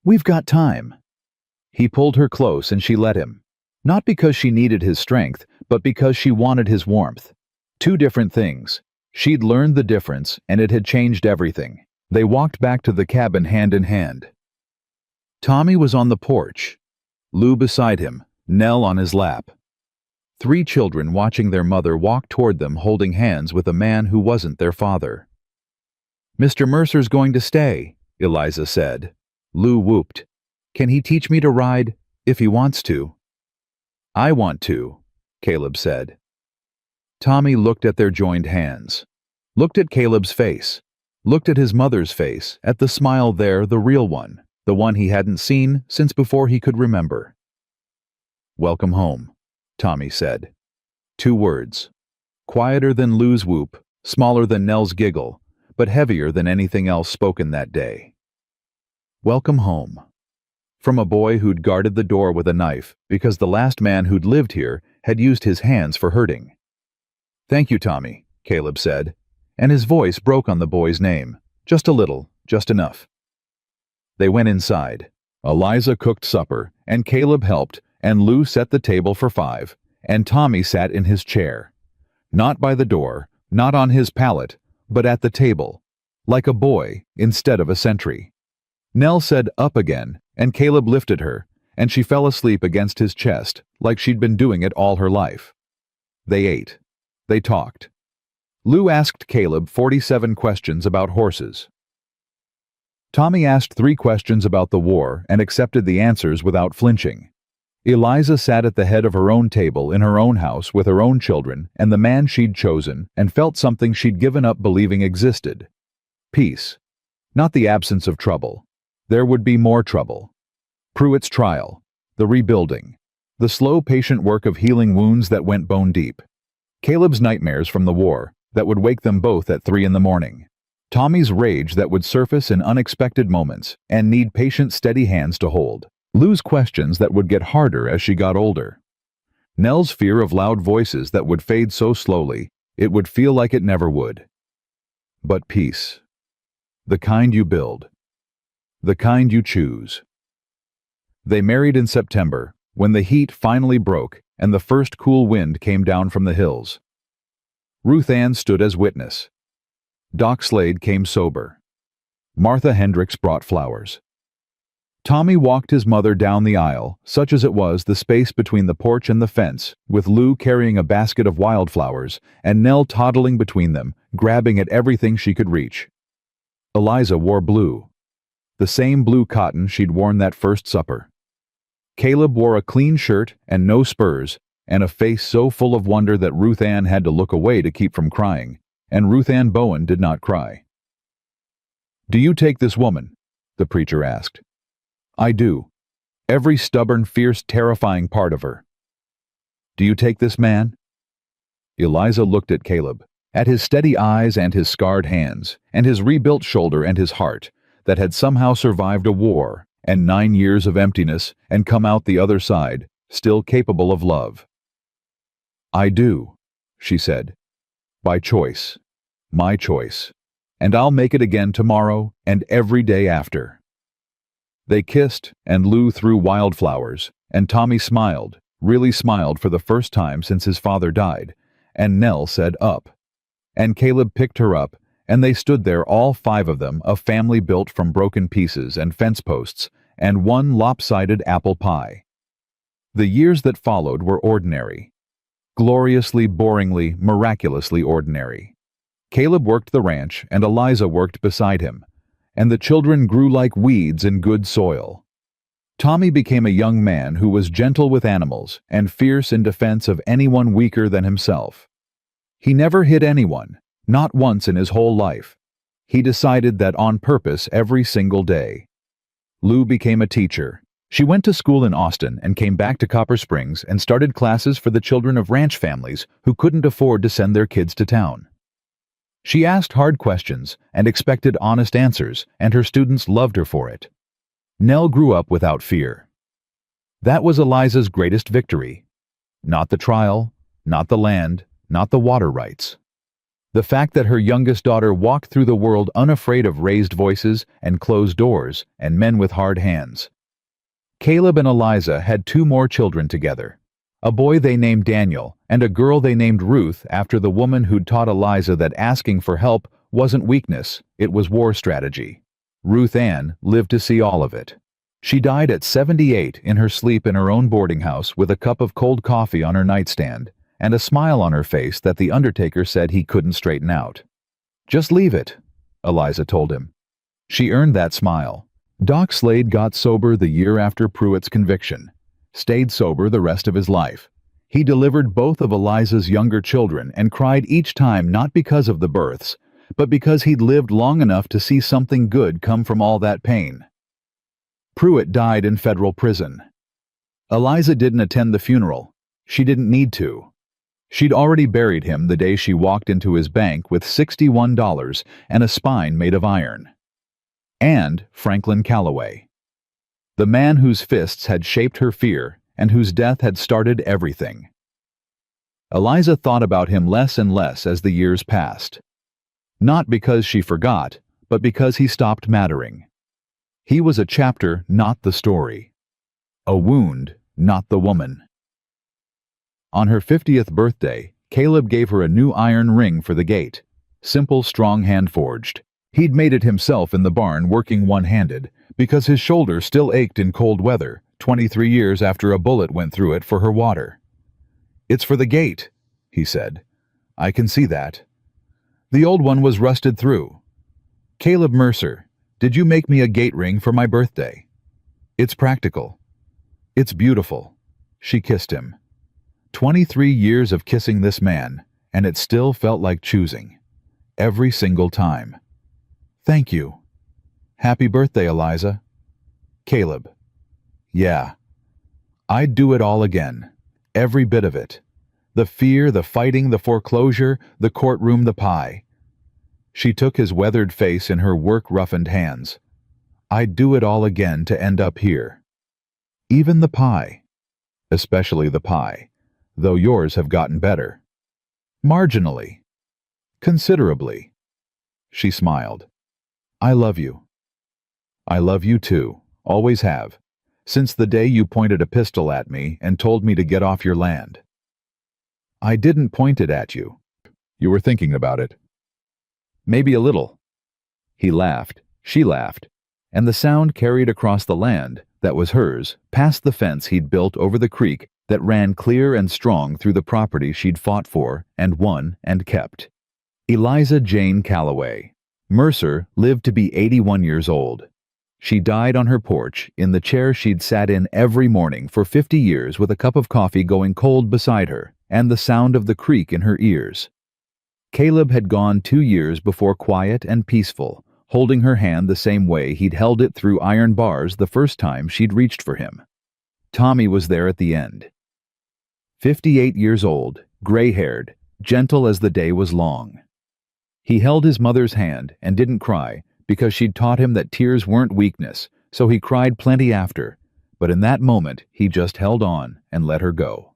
We've got time." He pulled her close and she let him. Not because she needed his strength, but because she wanted his warmth. Two different things. She'd learned the difference, and it had changed everything. They walked back to the cabin hand in hand. Tommy was on the porch. Lou beside him, Nell on his lap. Three children watching their mother walk toward them holding hands with a man who wasn't their father. "Mr. Mercer's going to stay," Eliza said. Lou whooped. "Can he teach me to ride, if he wants to?" "I want to," Caleb said. Tommy looked at their joined hands. Looked at Caleb's face. Looked at his mother's face, at the smile there, the real one, the one he hadn't seen since before he could remember. "Welcome home," Tommy said. 2 words. Quieter than Lou's whoop, smaller than Nell's giggle, but heavier than anything else spoken that day. Welcome home. From a boy who'd guarded the door with a knife because the last man who'd lived here had used his hands for hurting. "Thank you, Tommy," Caleb said, and his voice broke on the boy's name. Just a little, just enough. They went inside. Eliza cooked supper, and Caleb helped, and Lou set the table for 5, and Tommy sat in his chair. Not by the door, not on his pallet, but at the table, like a boy instead of a sentry. Nell said up again, and Caleb lifted her, and she fell asleep against his chest, like she'd been doing it all her life. They ate. They talked. Lou asked Caleb 47 questions about horses. Tommy asked 3 questions about the war and accepted the answers without flinching. Eliza sat at the head of her own table in her own house with her own children and the man she'd chosen and felt something she'd given up believing existed. Peace. Not the absence of trouble. There would be more trouble. Pruitt's trial. The rebuilding. The slow, patient work of healing wounds that went bone deep. Caleb's nightmares from the war that would wake them both at 3 in the morning. Tommy's rage that would surface in unexpected moments and need patient, steady hands to hold. Lou's questions that would get harder as she got older. Nell's fear of loud voices that would fade so slowly, it would feel like it never would. But peace. The kind you build. The kind you choose. They married in September, when the heat finally broke and the first cool wind came down from the hills. Ruth Ann stood as witness. Doc Slade came sober. Martha Hendricks brought flowers. Tommy walked his mother down the aisle, such as it was the space between the porch and the fence, with Lou carrying a basket of wildflowers and Nell toddling between them, grabbing at everything she could reach. Eliza wore blue. The same blue cotton she'd worn that first supper. Caleb wore a clean shirt and no spurs, and a face so full of wonder that Ruth Ann had to look away to keep from crying, and Ruth Ann Bowen did not cry. "Do you take this woman?" the preacher asked. "I do. Every stubborn, fierce, terrifying part of her." "Do you take this man?" Eliza looked at Caleb, at his steady eyes and his scarred hands, and his rebuilt shoulder and his heart, that had somehow survived a war and 9 years of emptiness and come out the other side, still capable of love. "I do," she said. "By choice. My choice. And I'll make it again tomorrow and every day after." They kissed, and Lou threw wildflowers, and Tommy smiled, really smiled for the first time since his father died, and Nell said up. And Caleb picked her up, and they stood there, all 5 of them, a family built from broken pieces and fence posts, and one lopsided apple pie. The years that followed were ordinary. Gloriously, boringly, miraculously ordinary. Caleb worked the ranch, and Eliza worked beside him, and the children grew like weeds in good soil. Tommy became a young man who was gentle with animals and fierce in defense of anyone weaker than himself. He never hit anyone, not once in his whole life. He decided that on purpose every single day. Lou became a teacher. She went to school in Austin and came back to Copper Springs and started classes for the children of ranch families who couldn't afford to send their kids to town. She asked hard questions and expected honest answers, and her students loved her for it. Nell grew up without fear. That was Eliza's greatest victory. Not the trial, not the land, not the water rights. The fact that her youngest daughter walked through the world unafraid of raised voices and closed doors and men with hard hands. Caleb and Eliza had 2 more children together, a boy they named Daniel and a girl they named Ruth after the woman who'd taught Eliza that asking for help wasn't weakness, it was war strategy. Ruth Ann lived to see all of it. She died at 78 in her sleep in her own boarding house with a cup of cold coffee on her nightstand and a smile on her face that the undertaker said he couldn't straighten out. "Just leave it," Eliza told him. She earned that smile. Doc Slade got sober the year after Pruitt's conviction, stayed sober the rest of his life. He delivered both of Eliza's younger children and cried each time not because of the births, but because he'd lived long enough to see something good come from all that pain. Pruitt died in federal prison. Eliza didn't attend the funeral. She didn't need to. She'd already buried him the day she walked into his bank with $61 and a spine made of iron. And Franklin Calloway, the man whose fists had shaped her fear and whose death had started everything. Eliza thought about him less and less as the years passed. Not because she forgot, but because he stopped mattering. He was a chapter, not the story. A wound, not the woman. On her 50th birthday, Caleb gave her a new iron ring for the gate, simple, strong, hand-forged. He'd made it himself in the barn working one-handed because his shoulder still ached in cold weather, 23 years after a bullet went through it for her water. "It's for the gate," he said. "I can see that. The old one was rusted through. Caleb Mercer, did you make me a gate ring for my birthday? It's practical. It's beautiful." She kissed him. 23 years of kissing this man, and it still felt like choosing. Every single time. "Thank you. Happy birthday, Eliza." Caleb. "Yeah. I'd do it all again. Every bit of it. The fear, the fighting, the foreclosure, the courtroom, the pie." She took his weathered face in her work-roughened hands. "I'd do it all again to end up here. Even the pie. Especially the pie, though yours have gotten better. Marginally. Considerably." She smiled. "I love you. I love you too, always have, since the day you pointed a pistol at me and told me to get off your land." "I didn't point it at you. You were thinking about it." "Maybe a little." He laughed, she laughed, and the sound carried across the land that was hers, past the fence he'd built over the creek that ran clear and strong through the property she'd fought for and won and kept. Eliza Jane Calloway. Mercer lived to be 81 years old. She died on her porch in the chair she'd sat in every morning for 50 years with a cup of coffee going cold beside her and the sound of the creek in her ears. Caleb had gone 2 years before, quiet and peaceful, holding her hand the same way he'd held it through iron bars the first time she'd reached for him. Tommy was there at the end. 58 years old, gray-haired, gentle as the day was long. He held his mother's hand and didn't cry because she'd taught him that tears weren't weakness, so he cried plenty after, but in that moment he just held on and let her go.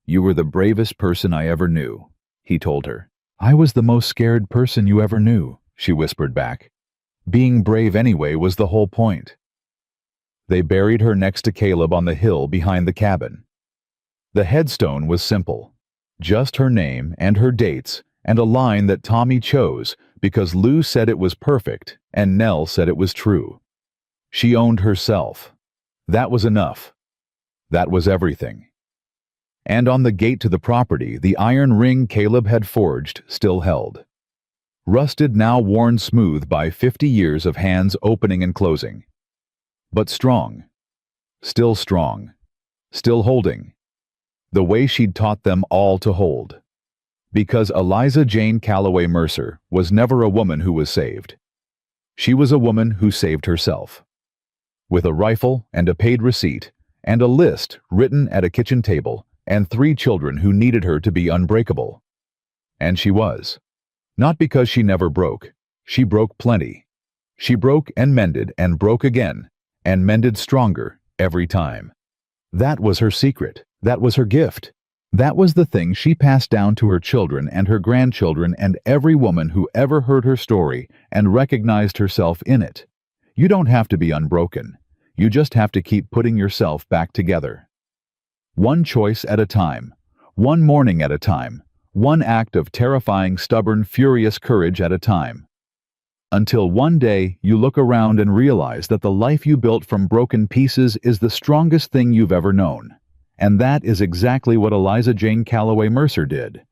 "You were the bravest person I ever knew," he told her. "I was the most scared person you ever knew," she whispered back. Being brave anyway was the whole point. They buried her next to Caleb on the hill behind the cabin. The headstone was simple, just her name and her dates and a line that Tommy chose because Lou said it was perfect and Nell said it was true. She owned herself. That was enough. That was everything. And on the gate to the property, the iron ring Caleb had forged still held. Rusted, now worn smooth by 50 years of hands opening and closing. But strong. Strong. Still holding. The way she'd taught them all to hold. Because Eliza Jane Calloway Mercer was never a woman who was saved. She was a woman who saved herself. With a rifle and a paid receipt, and a list written at a kitchen table, and 3 children who needed her to be unbreakable. And she was. Not because she never broke. She broke plenty. She broke and broke again, and mended stronger every time. That was her secret. That was her gift. That was the thing she passed down to her children and her grandchildren and every woman who ever heard her story and recognized herself in it. You don't have to be unbroken. You just have to keep putting yourself back together. One choice at a time. One morning at a time. One act of terrifying, stubborn, furious courage at a time. Until one day you look around and realize that the life you built from broken pieces is the strongest thing you've ever known. And that is exactly what Eliza Jane Calloway Mercer did.